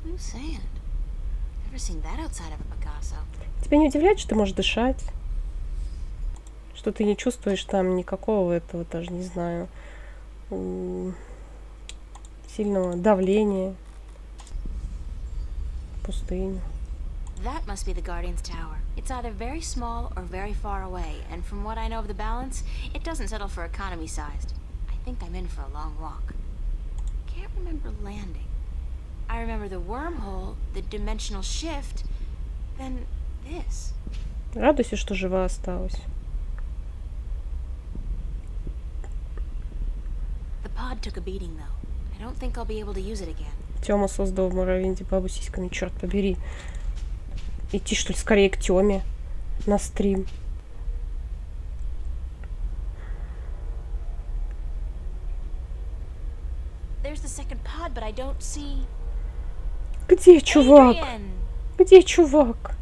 Blue sand. Never seen that outside of a Picasso. Тебя не удивляет, что ты можешь дышать? Что ты не чувствуешь там никакого этого, даже не знаю, сильного давления, пустыни. That must be the Guardian's Tower. It's either very small or very far away, and from what I know of the balance, it doesn't settle for economy sized. I think I'm in for a long walk. Can't remember landing. I remember the wormhole, the dimensional shift, then this. Радуйся, что жива осталась. The pod took a beating though. I don't think I'll be able to use it again. Тёма создал в Моровинде бабу сиськами, черт побери. Идти, что ли, скорее к Тёме на стрим. There's the second pod, but I don't see... Где чувак? Adrian! Где чувак?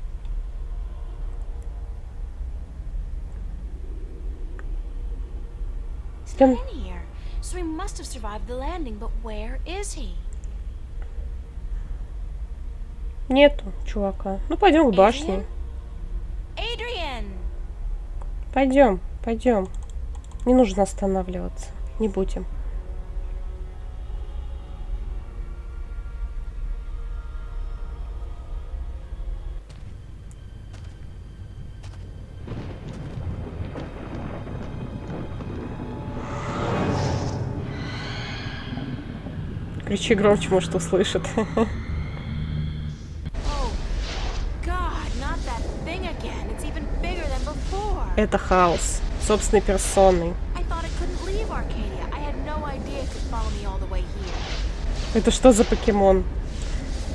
He's not in here. So he must have survived the landing, but where is he? Нету чувака. Ну, пойдем к башне. Adrian! Пойдем, пойдем. Не нужно останавливаться. Не будем. Кричи громче, может, услышит. Это хаос. Собственной персоной. it could follow me all the way here. Это что за покемон?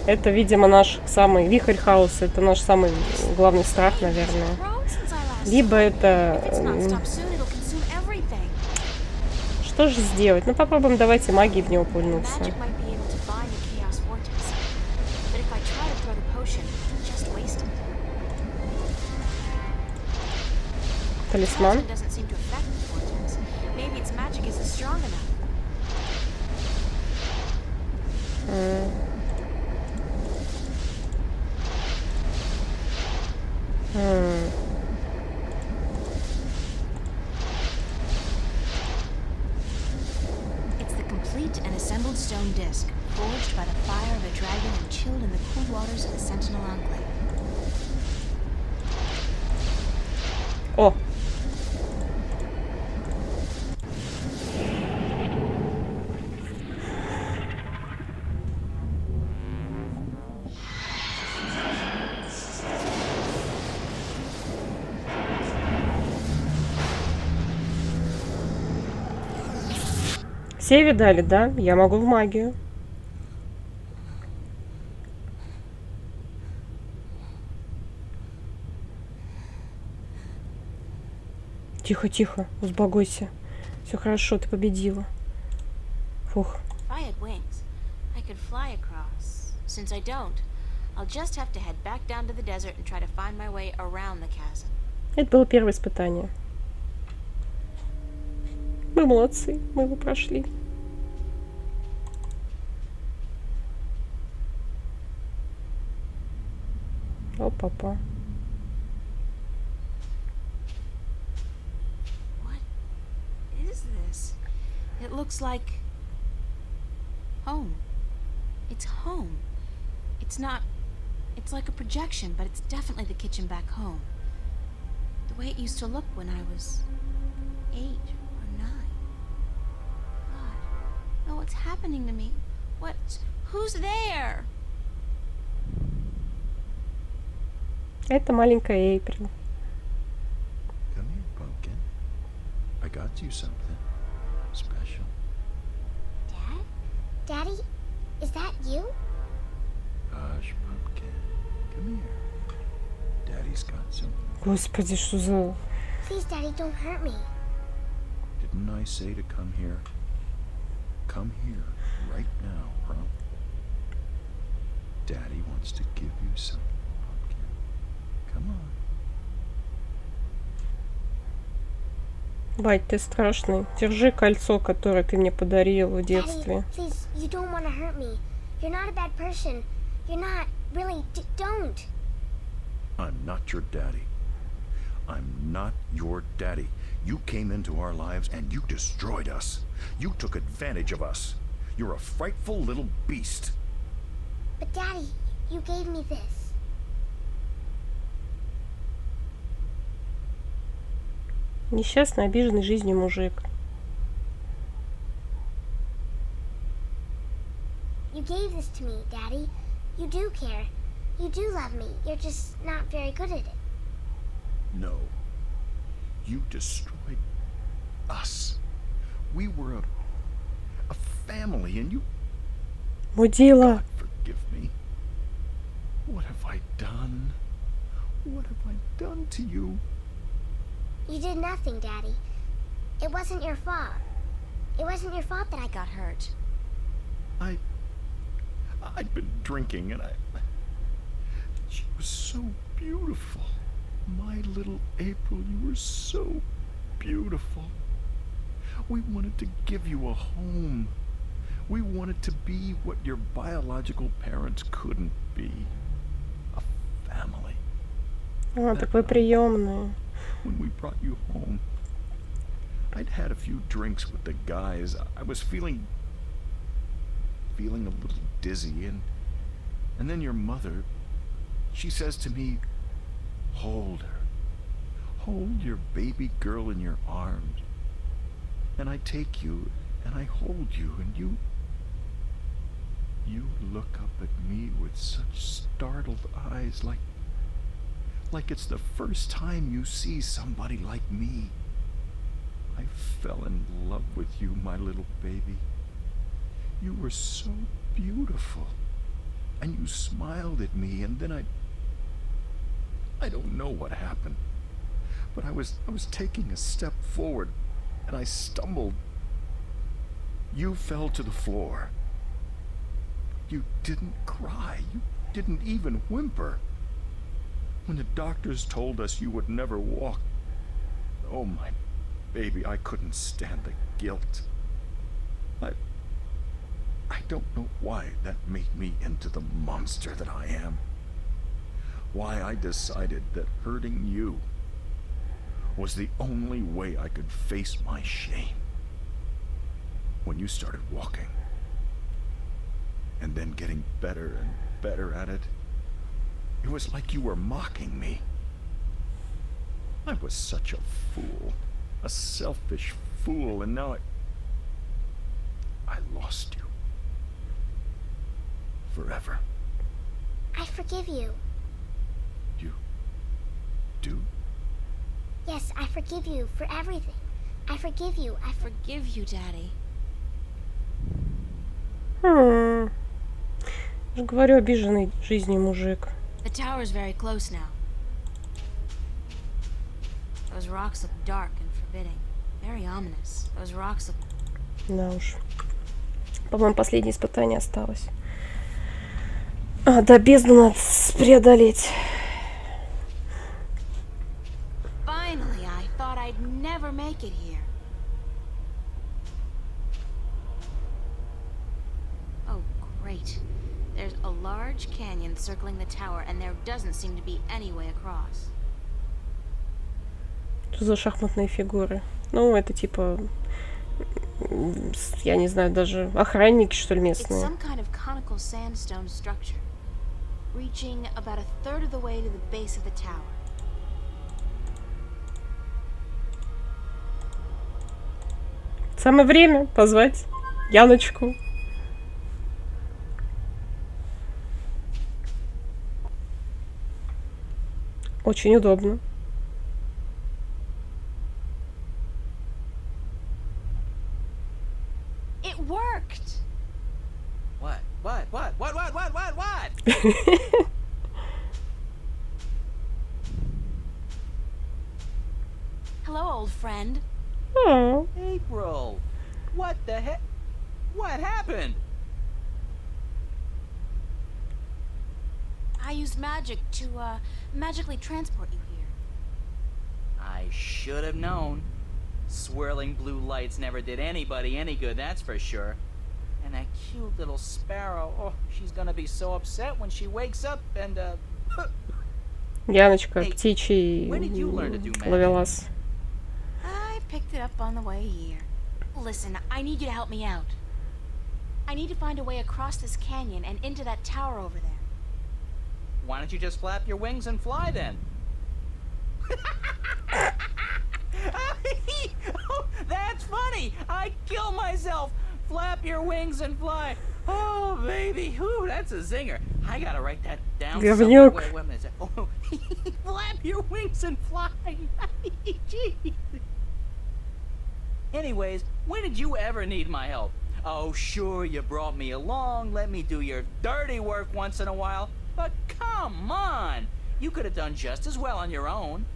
Это, видимо, наш самый вихрь хаоса. Это наш самый главный страх, наверное. Либо это... Что же сделать? Ну, попробуем, давайте магией в него пульнуться. Талисман. It's the complete and assembled stone disc, forged by the fire of a dragon and chilled in the cool waters of the Sentinel Enclave. О! Все видали, да? Я могу в магию. Тихо, тихо, успокойся. Все хорошо, ты победила. Фух. If I had wings, I could fly across. Since I don't, I'll just have to head back down to the desert and try to find my way around the chasm. Это было первое испытание. Мы молодцы, мы его прошли. Опа-па. Is this? It looks like home. It's home. It's not. It's like a projection, but it's definitely the kitchen back home. The way it used to look when I was 8 or 9. God, no, what's happening to me? Who's there? Это маленькая Эйприл. Come here, pumpkin. I got you something special. Dad? Daddy? Is that you? Hush, pumpkin. Come here. Daddy's got something. Господи, что за... Please, Daddy, don't hurt me. Didn't I say to come here? Come here right now, huh? Daddy wants to give you something, pumpkin. Come on. Бать, ты страшный. Держи кольцо, которое ты мне подарил в детстве. Daddy, please, you don't want to hurt me. You're not a bad person. You're not. Really, don't. I'm not your daddy. I'm not your daddy. You came into our lives and you destroyed us. You took advantage of us. You're a frightful little beast. But Daddy, you gave me this. Несчастный, обиженный жизнью мужик. You gave this to me, Daddy. You do care. You do love me. You're just not very good at it. No. You destroyed us. We were a family and you... Мудила. God forgive me. What have I done? What have I done to you? You did nothing, Daddy. It wasn't your fault. It wasn't your fault that I got hurt. I'd been drinking and she was so beautiful. My little April, you were so beautiful. We wanted to give you a home. We wanted to be what your biological parents couldn't be. A family. А, так вы приемные. When we brought you home, I'd had a few drinks with the guys. I was feeling a little dizzy, and then your mother, she says to me, hold her. Hold your baby girl in your arms. And I take you, and I hold you, and you look up at me with such startled eyes, like it's the first time you see somebody like me. I fell in love with you, my little baby. You were so beautiful. And you smiled at me, and then I don't know what happened. But I was taking a step forward, and I stumbled. You fell to the floor. You didn't cry. You didn't even whimper. When the doctors told us you would never walk, oh, my baby, I couldn't stand the guilt. I don't know why that made me into the monster that I am. Why I decided that hurting you was the only way I could face my shame. When you started walking, and then getting better and better at it, it was like you were mocking me. I was such a fool, a selfish fool, and now I lost you. Forever. I forgive you. You do? Yes, I forgive you for everything. I forgive you. I Forgive you, Daddy. Я говорю, обиженный жизнью мужик. The tower's very close now. Those rocks look dark and forbidding. Very ominous. Those rocks look... Да уж. По-моему, последнее испытание осталось. Да, бездну надо преодолеть. Finally, I thought I'd never make it here. Oh, great. There's a large canyon circling the tower, and there doesn't seem to be any way across. Что за шахматные фигуры? Ну, это типа... Я не знаю, даже охранники, что ли, It's местные. some kind of conical sandstone structure, reaching about a third of the way to the base of the tower. Самое время позвать Яночку. Очень удобно. It worked! What? Hello, old friend. Oh. April! What the heck? What happened? I used magic to, magically transport you here. I should have known. Swirling blue lights never did anybody any good, that's for sure. And that cute little sparrow, oh, she's gonna be so upset when she wakes up and, Яночка, Hey, птичий when did you learn to do magic? ловелас. I picked it up on the way here. Listen, I need you to help me out. I need to find a way across this canyon and into that tower over there. Why don't you just flap your wings and fly then? Oh, that's funny! I kill myself! Flap your wings and fly! Oh, baby! Whew, that's a zinger. I gotta write that down. Говнюк. Wait a minute. Oh, flap your wings and fly! Jeez. Anyways, when did you ever need my help? Oh, sure, you brought me along, let me do your dirty work once in a while, but come on! You could have done just as well on your own.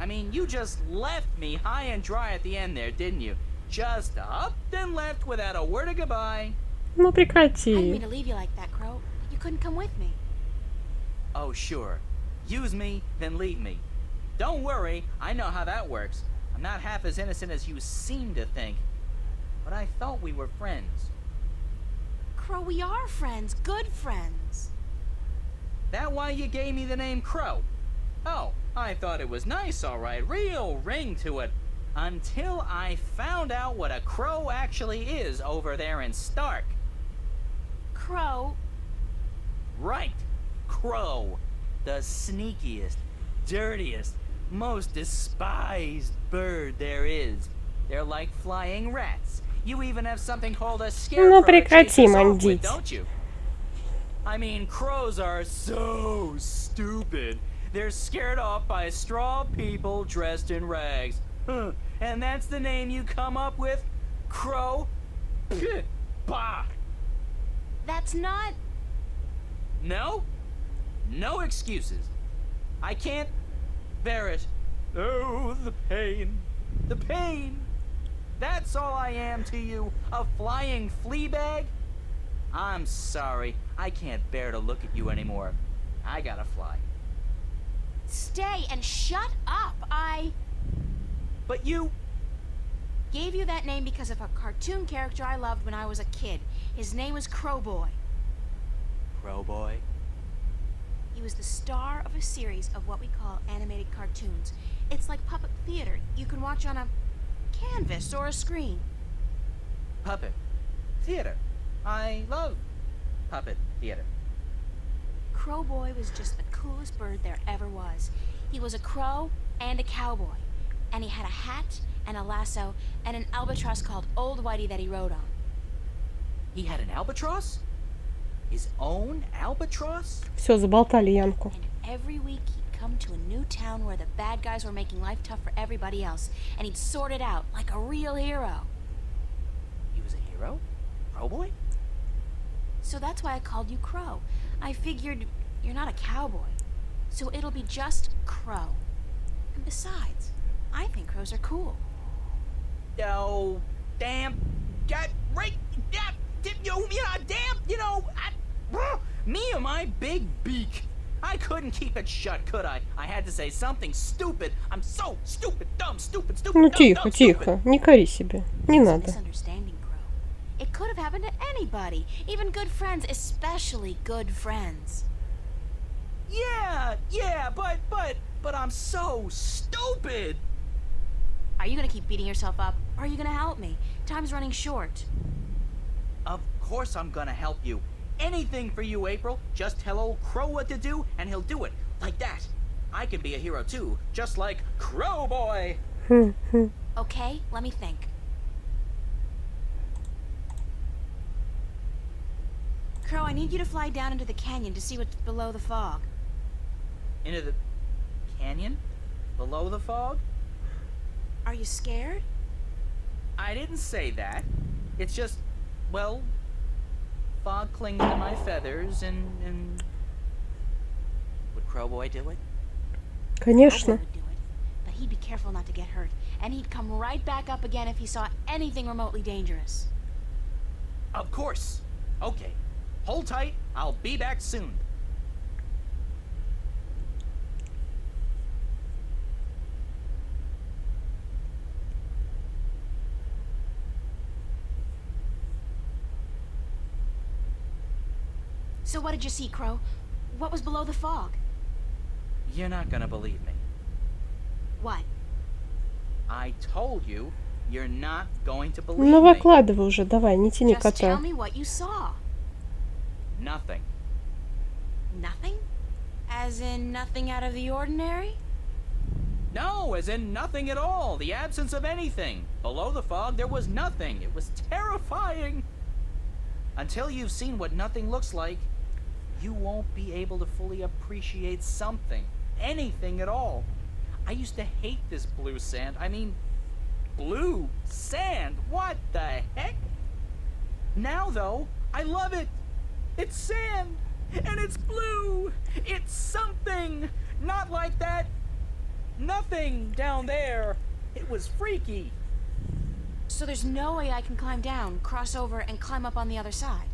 I mean, you just left me high and dry at the end there, didn't you? Just up and left without a word of goodbye. Ну I didn't прекрати. mean to leave you like that, Crow. You couldn't come with me. Oh, sure. Use me, then leave me. Don't worry, I know how that works. I'm not half as innocent as you seem to think. But I thought we were friends. Crow, we are friends. Good friends. That why you gave me the name Crow? Oh, I thought it was nice, all right. Real ring to it. Until I found out what a crow actually is over there in Stark. Crow? Right. Crow. The sneakiest, dirtiest, most despised bird there is. They're like flying rats. You even have something called a scarecrow Ну to chase прекрати us off with, мандить. don't you? I mean, crows are so stupid. They're scared off by straw people dressed in rags. Huh. And that's the name you come up with? Crow? Bah! That's not... No? No excuses. I can't bear it. Oh, the pain. The pain. That's all I am to you, a flying flea bag? I'm sorry. I can't bear to look at you anymore. I gotta fly. Stay and shut up. But you... Gave you that name because of a cartoon character I loved when I was a kid. His name was Crowboy. Crowboy? He was the star of a series of what we call animated cartoons. It's like puppet theater. You can watch on a canvas or a screen. Puppet theater. I love puppet theater. Crowboy was just the coolest bird there ever was. He was a crow and a cowboy. And he had a hat and a lasso and an albatross called Old Whitey that he rode on. He had an albatross? His own albatross? Все, заболтали Янку. Every week he'd come to a new town where the bad guys were making life tough for everybody else, and he'd sort it out like a real hero. He was a hero? Crowboy? So that's why I called you Crow. I figured you're not a cowboy, so it'll be just Crow. And besides, I think crows are cool. Oh, damn. God, right. Yeah, damn, me and my big beak. I couldn't keep it shut, could I? I had to say something stupid. I'm so stupid, dumb, stupid, Ну dumb, тихо, dumb, тихо, не кори себя, не надо. Misunderstanding, Crow. It could have happened to anybody, even good friends, especially good friends. Yeah, but I'm so stupid. Are you gonna keep beating yourself up, or are you gonna help me? Time's running short. Of course I'm gonna help you. Anything for you, April. Just tell old Crow what to do, and he'll do it. Like that. I can be a hero too, just like Crowboy. Okay, let me think. Crow, I need you to fly down into the canyon to see what's below the fog. Into the canyon? Below the fog? Are you scared? I didn't say that. It's just, well, fog clings to my feathers and... Would Crowboy do it? Конечно. Crowboy would do it, but he'd be careful not to get hurt, and he'd come right back up again if he saw anything remotely dangerous. Of course. Okay. Hold tight. I'll be back soon. So what did you see, Crow? What was below the fog? You're not gonna believe me. What? I told you, you're not going to believe Ну me. выкладывай уже, давай, не тяни Just tell кота. me what you saw. Nothing. Nothing? As in nothing out of the ordinary? No, as in nothing at all. The absence of anything. Below the fog, there was nothing. It was terrifying. Until you've seen what nothing looks like, you won't be able to fully appreciate something. Anything at all. I used to hate this blue sand. I mean, blue sand. What the heck? Now, though, I love it. It's sand. And it's blue. It's something. Not like that. Nothing down there. It was freaky. So there's no way I can climb down, cross over, and climb up on the other side.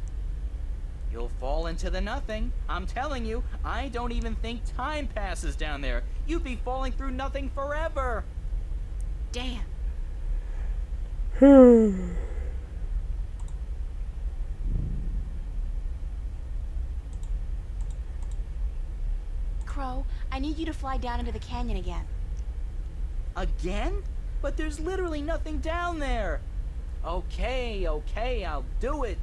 You'll fall into the nothing. I'm telling you, I don't even think time passes down there. You'd be falling through nothing forever. Damn. Crow, I need you to fly down into the canyon again. Again? But there's literally nothing down there. Okay, I'll do it.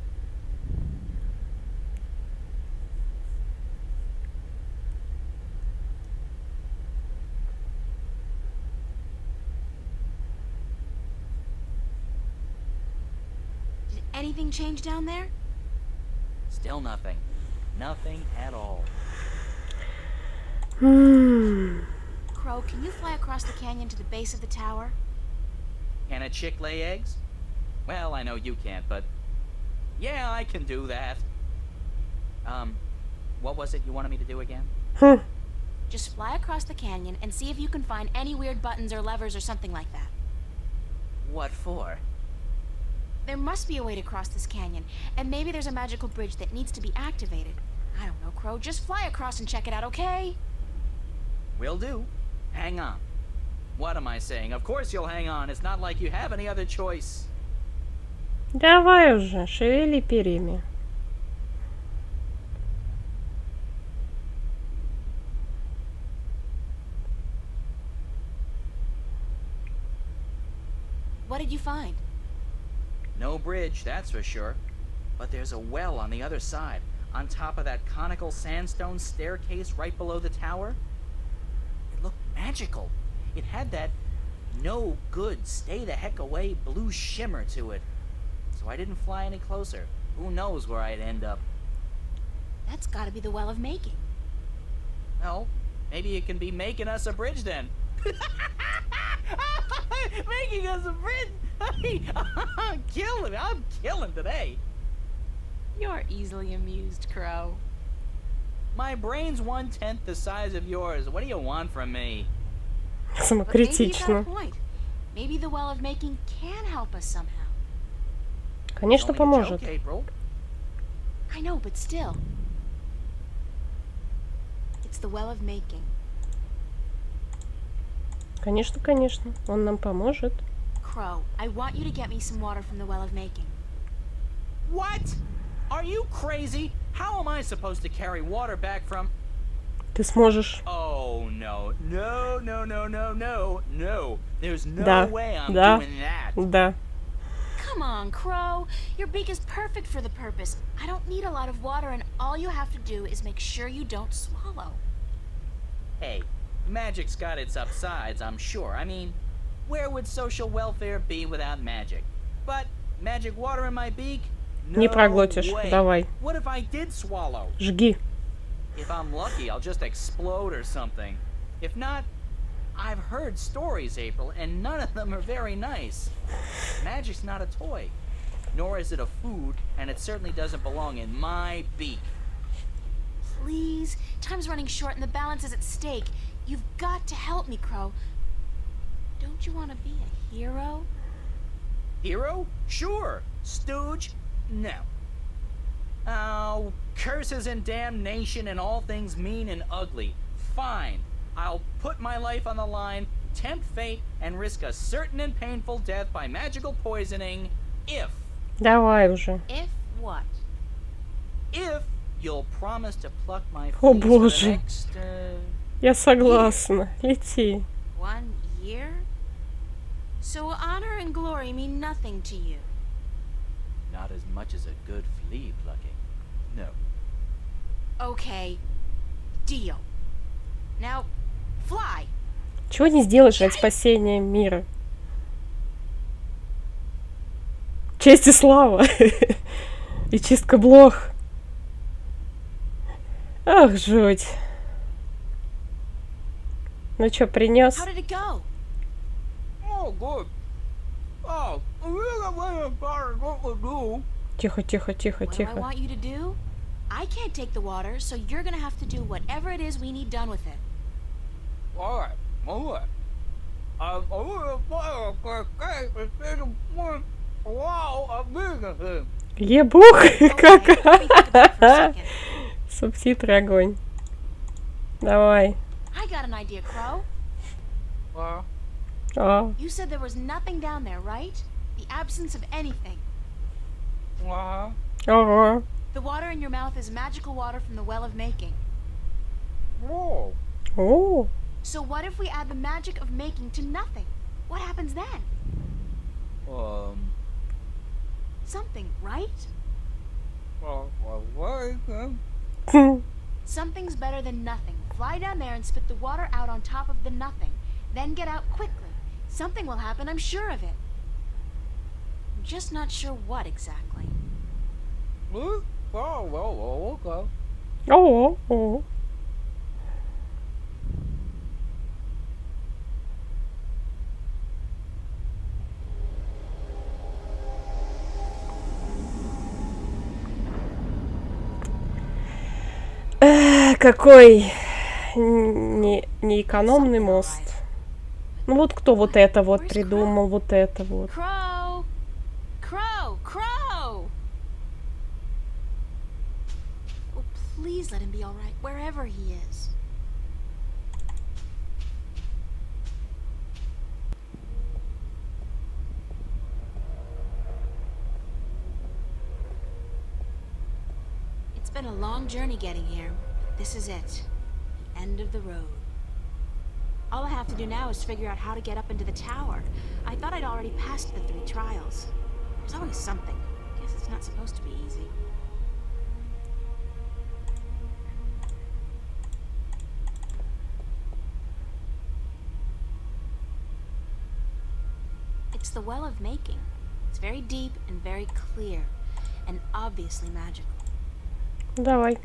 Did anything change down there? Still nothing. Nothing at all. Crow, can you fly across the canyon to the base of the tower? Can a chick lay eggs? Well, I know you can't, but Yeah, I can do that. What was it you wanted me to do again? Just fly across the canyon and see if you can find any weird buttons or levers or something like that. What for? There must be a way to cross this canyon, and maybe there's a magical bridge that needs to be activated. I don't know, Crow. Just fly across and check it out, okay? Will do. Hang on. What am I saying? Of course you'll hang on. It's not like you have any other choice. Давай уже, шевели перьями. What did you find? No bridge, that's for sure. But there's a well on the other side, on top of that conical sandstone staircase right below the tower. It looked magical. It had that no good, stay the heck away blue shimmer to it. So I didn't fly any closer. Who knows where I'd end up? That's gotta be the Well of Making. Well, maybe it can be making us a bridge then. Making us a bridge? I'm killing today. You're easily amused, Crow. My brain's 1/10 the size of yours. What do you want from me? But maybe you got a Самокритично. point. Maybe the Well of Making can help us somehow. Конечно, поможет. April. I know, but still. It's the Well of Making. Конечно, конечно. Он нам поможет. Crow, I want you to get me some water from the Well of Making. What? Are you crazy? How am I supposed to carry water back from... Ты сможешь. Oh, no. No, no, no, no, no, no. There's no Да, way I'm да, doing that. да. Come on, Crow. Your beak is perfect for the purpose. I don't need a lot of water, and all you have to do is make sure you don't swallow. Hey, magic's got its upsides, I'm sure. I mean, where would social welfare be without magic? But magic water in my beak? No Не проглотишь. way. Давай. What if I did swallow? Жги. If I'm lucky, I'll just explode or something. If not, I've heard stories, April, and none of them are very nice. Magic's not a toy, nor is it a food, and it certainly doesn't belong in my beak. Please, time's running short and the balance is at stake. You've got to help me, Crow. Don't you want to be a hero? Hero? Sure. Stooge? No. Oh, curses and damnation and all things mean and ugly. Fine. I'll put my life on the line, tempt fate, and risk a certain and painful death by magical poisoning if... Давай уже. If what? If you'll promise to pluck my О fleece for the боже. next, Я согласна. Лети. 1 year? So honor and glory mean nothing to you. Not as much as a good flea plucking. No. Okay. Deal. Now, fly. Чего не сделаешь ради спасения мира? Честь и слава. И чистка блох. Ах, жуть. Ну чё, принес? How did it go? Oh, good. Oh, Тихо, тихо, тихо, What do I тихо. want you to do? I can't take the water, so you're gonna have to do whatever it is we need done with it. All right. Ебух, как? Субтитры огонь. Давай. I got an idea, Crow. А, You said there was nothing down there, right? The absence of anything. ага. The water in your mouth is magical water from the Well of Making. Whoa. О, So what if we add the magic of making to nothing? What happens then? Something, right? Something's better than nothing. Fly down there and spit the water out on top of the nothing. Then get out quickly. Something will happen, I'm sure of it. I'm just not sure what exactly. о, о. какой неэкономный мост. Ну вот кто вот это вот придумал, вот это вот. Crow! Crow! Crow! Oh, please let him be all right, wherever he is. It's been a long journey getting here. This is it. The end of the road. All I have to do now is figure out how to get up into the tower. I thought I'd already passed the 3 trials. There's always something. Guess it's not supposed to be easy. It's the Well of Making. It's very deep and very clear, and obviously magical. Давай.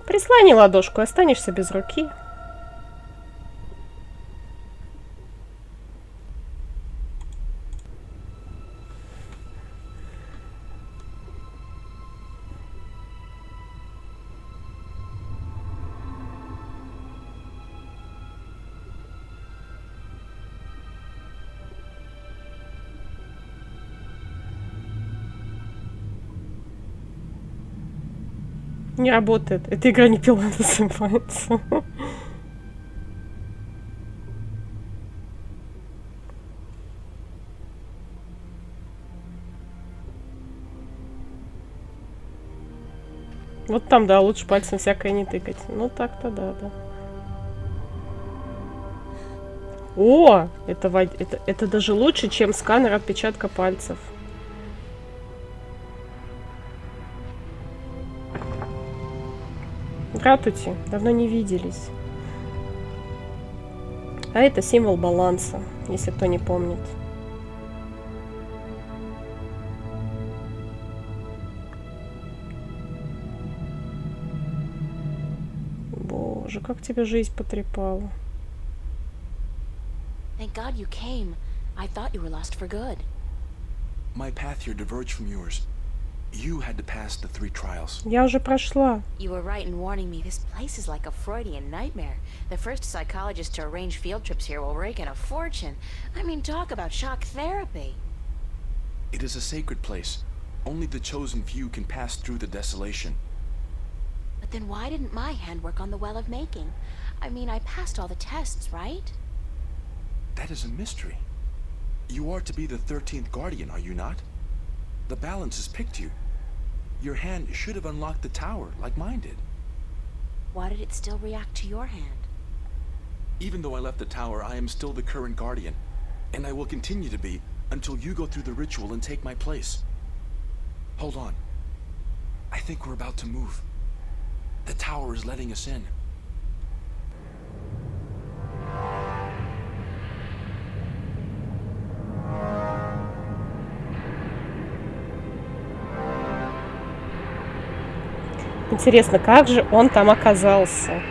Прислони ладошку, останешься без руки. Не работает. Эта игра не пила называется. Вот там, да, лучше пальцем всякое не тыкать. Ну так-то да, да. О, это даже лучше, чем сканер отпечатка пальцев. Здравствуйте, давно не виделись. А это символ баланса, если кто не помнит. Боже, как тебя жизнь потрепала. Thank God you came. I thought you were lost for good. My path here diverged from yours. You had to pass the 3 trials. Я уже прошла. You were right in warning me. This place is like a Freudian nightmare. The first psychologist to arrange field trips here will rake in a fortune. I mean, talk about shock therapy. It is a sacred place. Only the chosen few can pass through the desolation. But then why didn't my hand work on the Well of Making? I mean, I passed all the tests, right? That is a mystery. You are to be the 13th Guardian, are you not? The balance has picked you. Your hand should have unlocked the tower, like mine did. Why did it still react to your hand? Even though I left the tower, I am still the current Guardian. And I will continue to be until you go through the ritual and take my place. Hold on. I think we're about to move. The tower is letting us in. Интересно, как же он там оказался?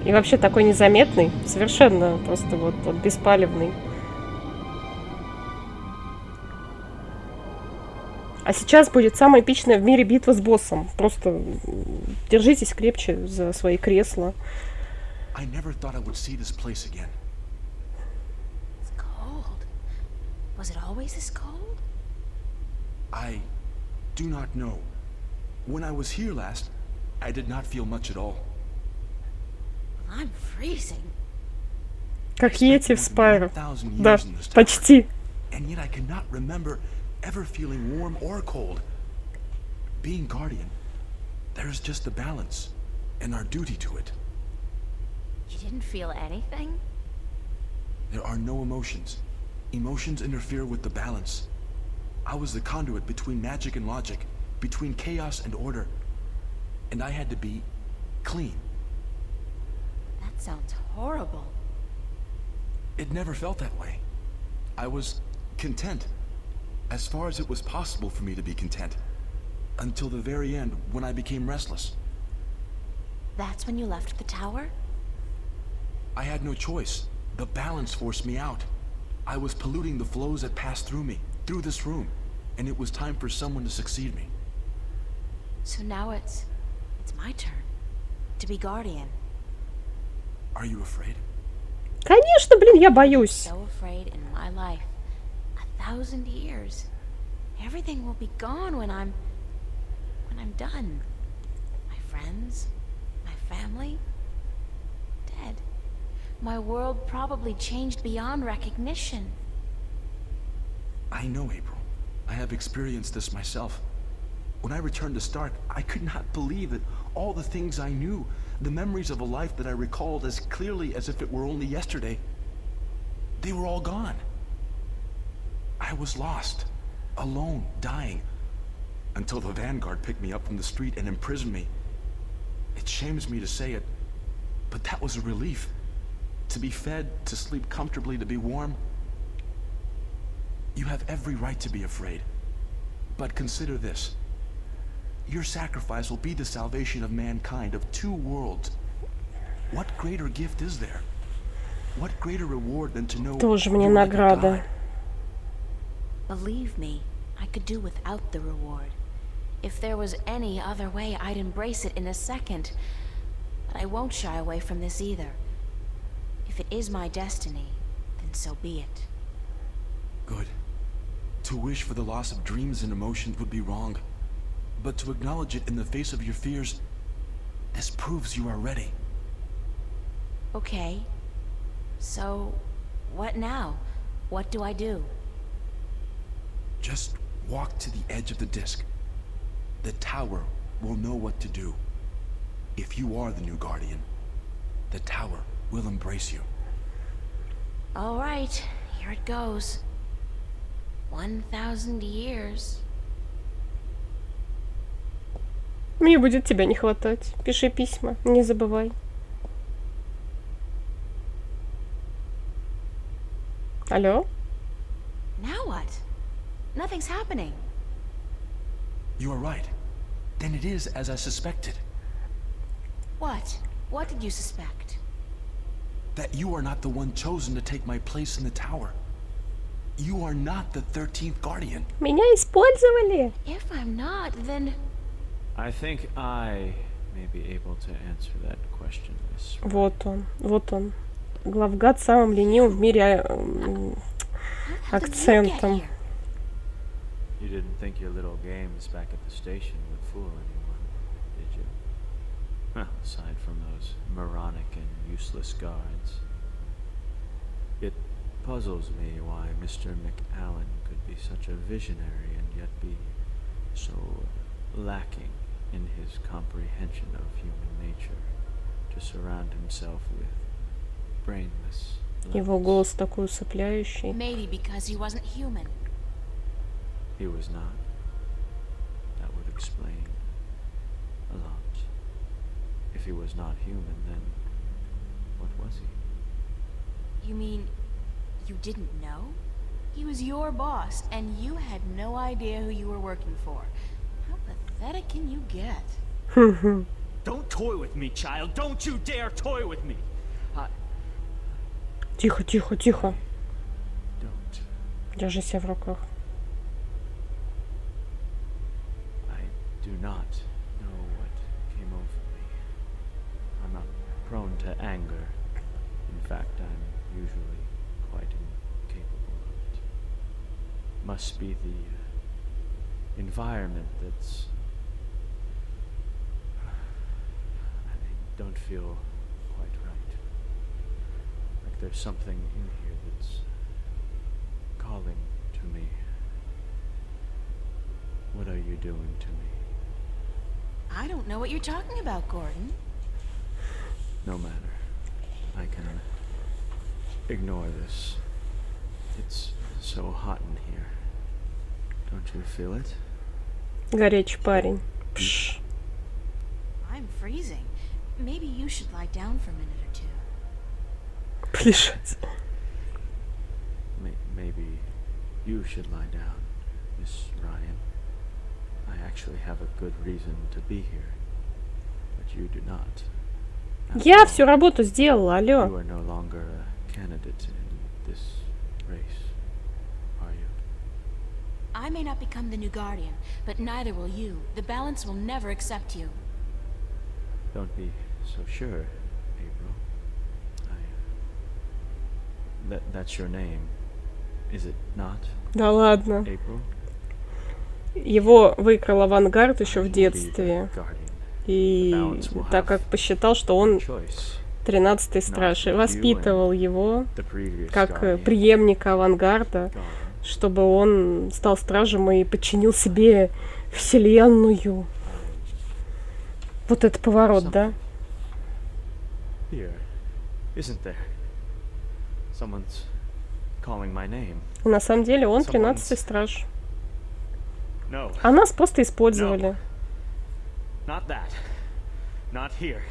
И вообще такой незаметный, совершенно просто вот беспалевный. А сейчас будет самая эпичная в мире битва с боссом. Просто держитесь крепче за свои кресла. I never thought I would see this place again. It's cold. Was it always this cold? I do not know. When I was here last, I did not feel much at all. I'm freezing. Как Йети в Спайро. Да, почти. And yet I cannot remember ever feeling warm or cold. Being Guardian, there is just the balance and our duty to it. You didn't feel anything? There are no emotions. Emotions interfere with the balance. I was the conduit between magic and logic, between chaos and order. And I had to be clean. That sounds horrible. It never felt that way. I was content, as far as it was possible for me to be content, until the very end when I became restless. That's when you left the tower? I had no choice. The balance forced me out. I was polluting the flows that passed through me, through this room, and it was time for someone to succeed me. So now it's my turn to be guardian. Are you afraid? Конечно, блин, я боюсь. So afraid in my life. 1,000 years. Everything will be gone when I'm done. My friends, my family, dead. My world probably changed beyond recognition. I know, April. I have experienced this myself. When I returned to Stark, I could not believe that all the things I knew, the memories of a life that I recalled as clearly as if it were only yesterday, they were all gone. I was lost, alone, dying, until the Vanguard picked me up from the street and imprisoned me. It shames me to say it, but that was a relief. To be fed, to sleep comfortably, to be warm. You have every right to be afraid. But consider this. Your sacrifice will be the salvation of mankind, of two worlds. What greater gift is there? What greater reward than to know Тоже мне you're like a награда. god? Believe me, I could do without the reward. If there was any other way, I'd embrace it in a second. But I won't shy away from this either. If it is my destiny, then so be it. Good. To wish for the loss of dreams and emotions would be wrong. But to acknowledge it in the face of your fears, this proves you are ready. Okay. So, what now? What do I do? Just walk to the edge of the disc. The tower will know what to do. If you are the new guardian, the tower will embrace you. All right, here it goes. 1,000 years. Мне будет тебя не хватать. Пиши письма, не забывай. Алло? Now what? Nothing's happening. You are right. Then it is as I suspected. What? What did you suspect? That you are not the one chosen to take my place in the tower. You are not the 13th guardian. Меня использовали. If I'm not, then... I think I may be able to answer that question, Miss. Вот он. Главгад с самым ленивым в мире акцентом. You didn't think your little games back at the station would fool anyone, did you? Well, aside from those moronic and useless guards. It puzzles me why Mr. McAllen could be such a visionary and yet be so lacking in his comprehension of human nature to surround himself with brainless Его голос такой усыпляющий. Maybe because he wasn't human. He was not. That would explain a lot. If he was not human, then what was he? You mean you didn't know? He was your boss, and you had no idea who you were working for. How pathetic can you get? Don't toy with me, child. Don't you dare toy with me. Тихо, тихо, тихо. Don't. Держи себя в руках. I do not know what came over me. I'm not prone to anger. In fact, I'm usually quite incapable of it. Must be the environment that's... I don't feel quite right. Like there's something in here that's calling to me. What are you doing to me? I don't know what you're talking about, Gordon. No matter. I can ignore this. It's so hot in here. Don't you feel it? Горячий парень. Пш. I'm freezing. Maybe you should lie down for a minute or two. Полежать. Maybe you should lie down, Miss Ryan. I actually have a good reason to be here, but you do not. Я всю работу сделала, алло. You are no longer a candidate in this race, are you? I may not become the new guardian, but neither will you. The balance will never accept you. Don't be so sure, April. That's your name, is it not? Да ладно. April? Его выкрал авангард еще в детстве. И так как посчитал, что он 13-й страж, и воспитывал его как преемника авангарда, чтобы он стал стражем и подчинил себе вселенную. Вот это поворот, да? На самом деле он 13-й страж. А нас просто использовали. Not that. Not here.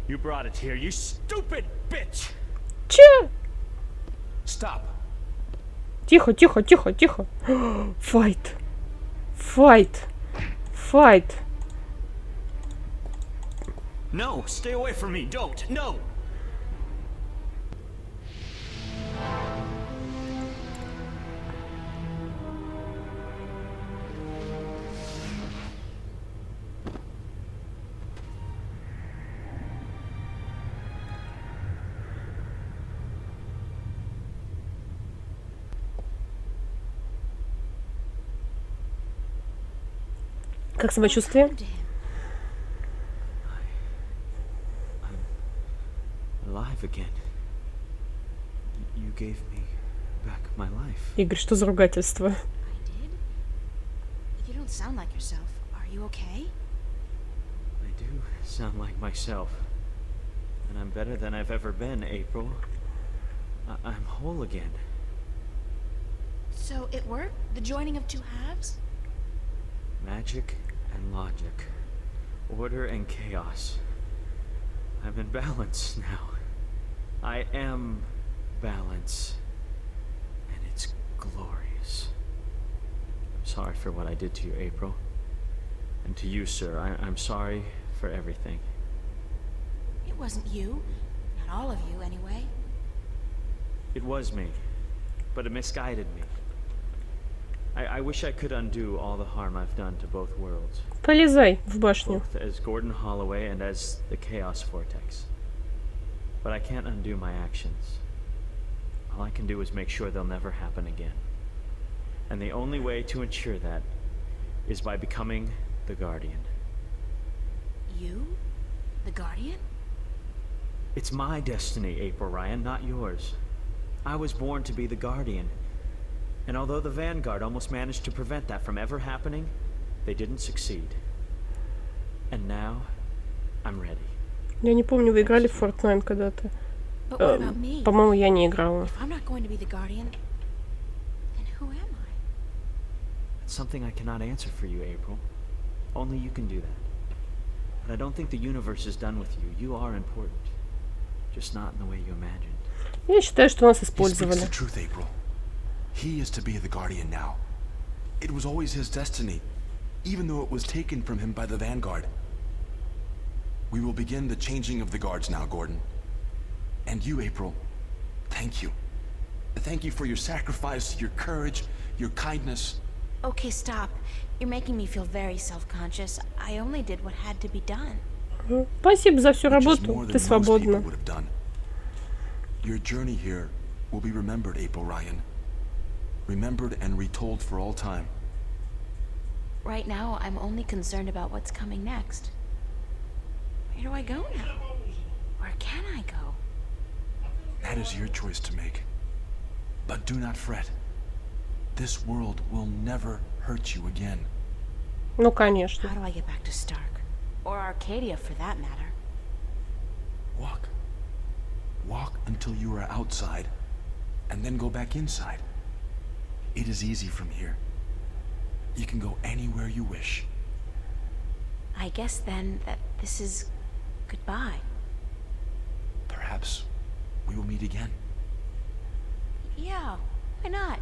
You brought it here, you stupid bitch. Че? Stop. Тихо, тихо, тихо, тихо. Файт. Файт. Файт. No, stay away from me. Don't. No. Как самочувствие? Игорь, что за ругательство? You don't sound like yourself. Are you okay? I do sound like myself. And I'm better than I've ever been, April. I'm whole again. So it worked? The joining of two halves? Magic and logic. Order and chaos. I'm in balance now. I am balance. And it's glorious. I'm sorry for what I did to you, April. And to you, sir, I'm sorry for everything. It wasn't you. Not all of you, anyway. It was me. But it misguided me. I wish I could undo all the harm I've done to both worlds. Полезай в башню. Both as Gordon Holloway and as the Chaos Vortex. But I can't undo my actions. All I can do is make sure they'll never happen again. And the only way to ensure that is by becoming the Guardian. You? The Guardian? It's my destiny, April Ryan, not yours. I was born to be the Guardian. And although the Vanguard almost managed to prevent that from ever happening, they didn't succeed. And now, I'm ready. Я не помню, вы играли в Fortnite когда-то. По-моему, я не играла. If I'm not going to be the Guardian, then who am I? It's something I cannot answer for you, April. Only you can do that. But I don't think the universe is done with you. You are important. Just not in the way you imagined. Я считаю, что нас использовали. He speaks the truth, April. He is to be the Guardian now. It was always his destiny, even though it was taken from him by the Vanguard. We will begin the changing of the guards now, Gordon. And you, April, thank you. Thank you for your sacrifice, your courage, your kindness. Okay, stop. You're making me feel very self-conscious. I only did what had to be done. Спасибо за всю работу. Ты свободна. Your journey here will be remembered, April Ryan. Remembered and retold for all time. Right now, I'm only concerned about what's coming next. Where do I go now? Where can I go? That is your choice to make. But do not fret. This world will never hurt you again. Ну, конечно. How do I get back to Stark? Or Arcadia, for that matter? Walk. Walk walk until you are outside, and then go back inside. It is easy from here. You can go anywhere you wish. I guess then that this is goodbye. Perhaps we will meet again. Yeah, why not?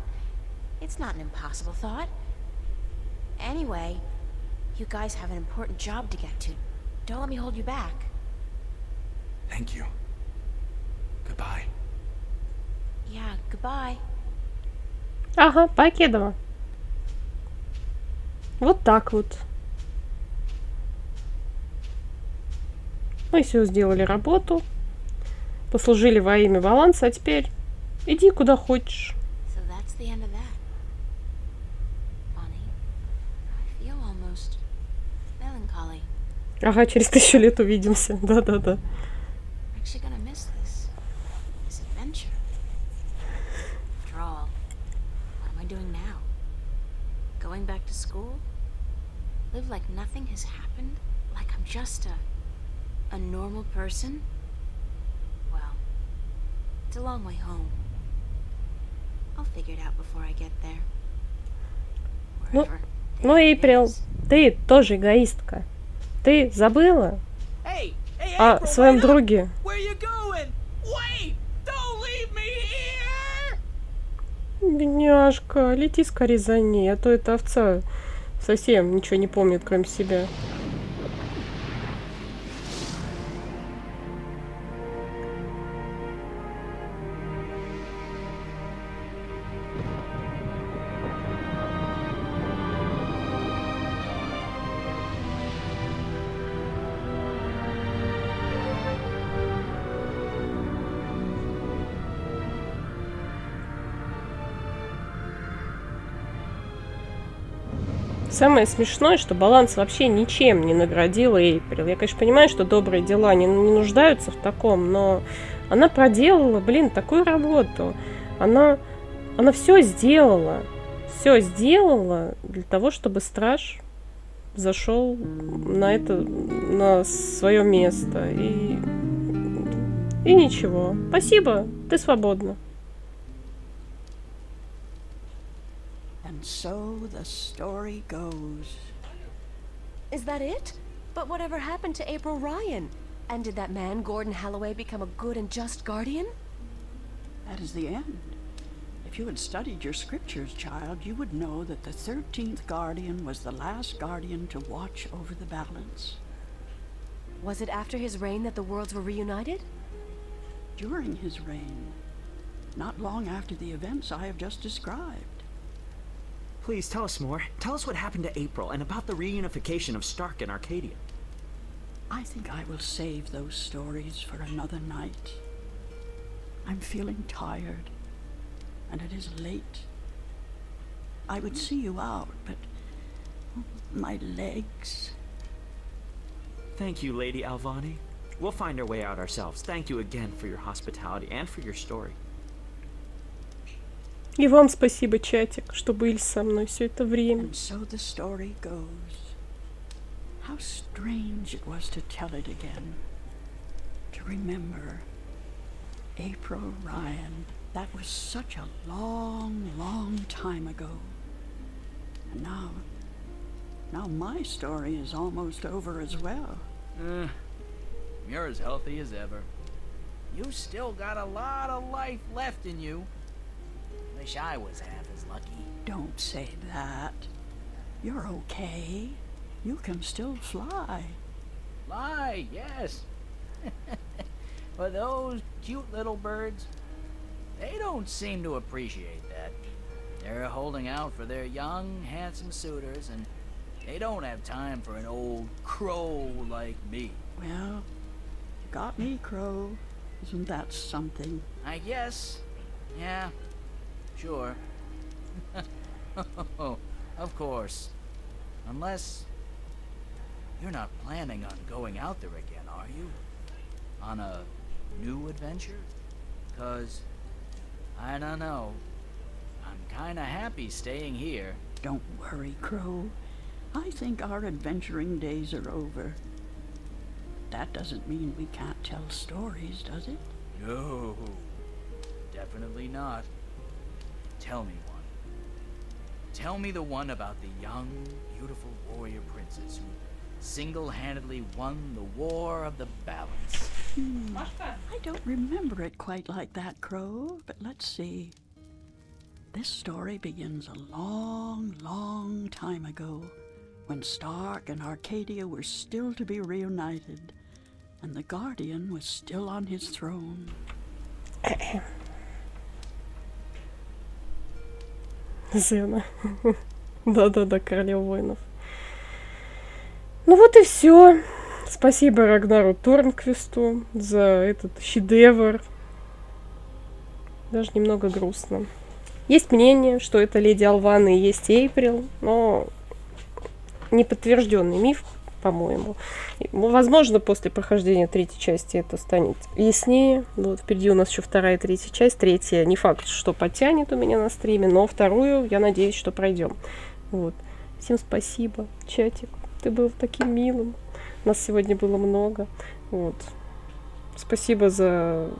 It's not an impossible thought. Anyway, you guys have an important job to get to. Don't let me hold you back. Thank you. Goodbye. Yeah, goodbye. Ага, покедова. Вот так вот. Мы все сделали работу. Послужили во имя баланса, а теперь иди куда хочешь. So that's the end of that. Funny. I feel almost melancholy. Ага, через 1000 лет увидимся. Да-да-да. I'm actually gonna miss this adventure. After all, what am I doing now? Going back to school? Live like nothing has happened? Like I'm just a normal person? Well, it's a long way home. I'll figure it out before I get there. Ну, Эйприл, ты тоже эгоистка. Ты забыла о своем друге. Бедняжка, лети скорее за ней, а то эта овца совсем ничего не помнит, кроме себя. Самое смешное, что баланс вообще ничем не наградила Эйприл. Я, конечно, понимаю, что добрые дела не нуждаются в таком, но она проделала, блин, такую работу. Она все сделала. Все сделала для того, чтобы страж зашел на свое место. И ничего. Спасибо, ты свободна. And so the story goes. Is that it? But whatever happened to April Ryan? And did that man, Gordon Holloway, become a good and just guardian? That is the end. If you had studied your scriptures, child, you would know that the 13th guardian was the last guardian to watch over the balance. Was it after his reign that the worlds were reunited? During his reign. Not long after the events I have just described. Please tell us more. Tell us what happened to April and about the reunification of Stark and Arcadia. I think I will save those stories for another night. I'm feeling tired, and it is late. I would see you out, but my legs... Thank you, Lady Alvani. We'll find our way out ourselves. Thank you again for your hospitality and for your story. И вам спасибо, чатик, что были со мной все это время. And so the story goes. How strange it was to tell it again. To remember April Ryan. That was such a long, long time ago. And now my story is almost over as well. You're as healthy as ever. You still got a lot of life left in you. Wish I was half as lucky. Don't say that. You're okay. You can still fly. Fly, yes. But those cute little birds, they don't seem to appreciate that. They're holding out for their young, handsome suitors, and they don't have time for an old crow like me. Well, got me, Crow. Isn't that something? I guess. Yeah. Sure. Of course. Unless you're not planning on going out there again, are you? On a new adventure? 'Cause I don't know. I'm kinda happy staying here. Don't worry, Crow. I think our adventuring days are over. That doesn't mean we can't tell stories, does it? No, definitely not. Tell me one. Tell me the one about the young, beautiful warrior princess who single-handedly won the War of the Balance. I don't remember it quite like that, Crow, but let's see. This story begins a long, long time ago, when Stark and Arcadia were still to be reunited, and the Guardian was still on his throne. Зена. Да-да-да, королева воинов. Ну вот и все. Спасибо Рагнару Торнквисту за этот шедевр. Даже немного грустно. Есть мнение, что это леди Алвана и есть Эйприл, но неподтвержденный миф, по-моему. Возможно, после прохождения третьей части это станет яснее. Вот впереди у нас еще вторая и третья часть. Третья не факт, что потянет у меня на стриме, но вторую, я надеюсь, что пройдем. Вот. Всем спасибо, чатик. Ты был таким милым. Нас сегодня было много. Вот. Спасибо за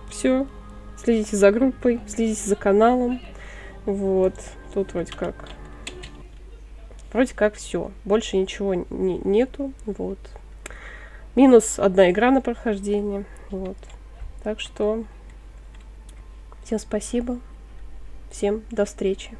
все. Следите за группой, следите за каналом. Вот. Тут вроде как все. Больше ничего нету. Вот. Минус одна игра на прохождение. Вот. Так что всем спасибо. Всем до встречи.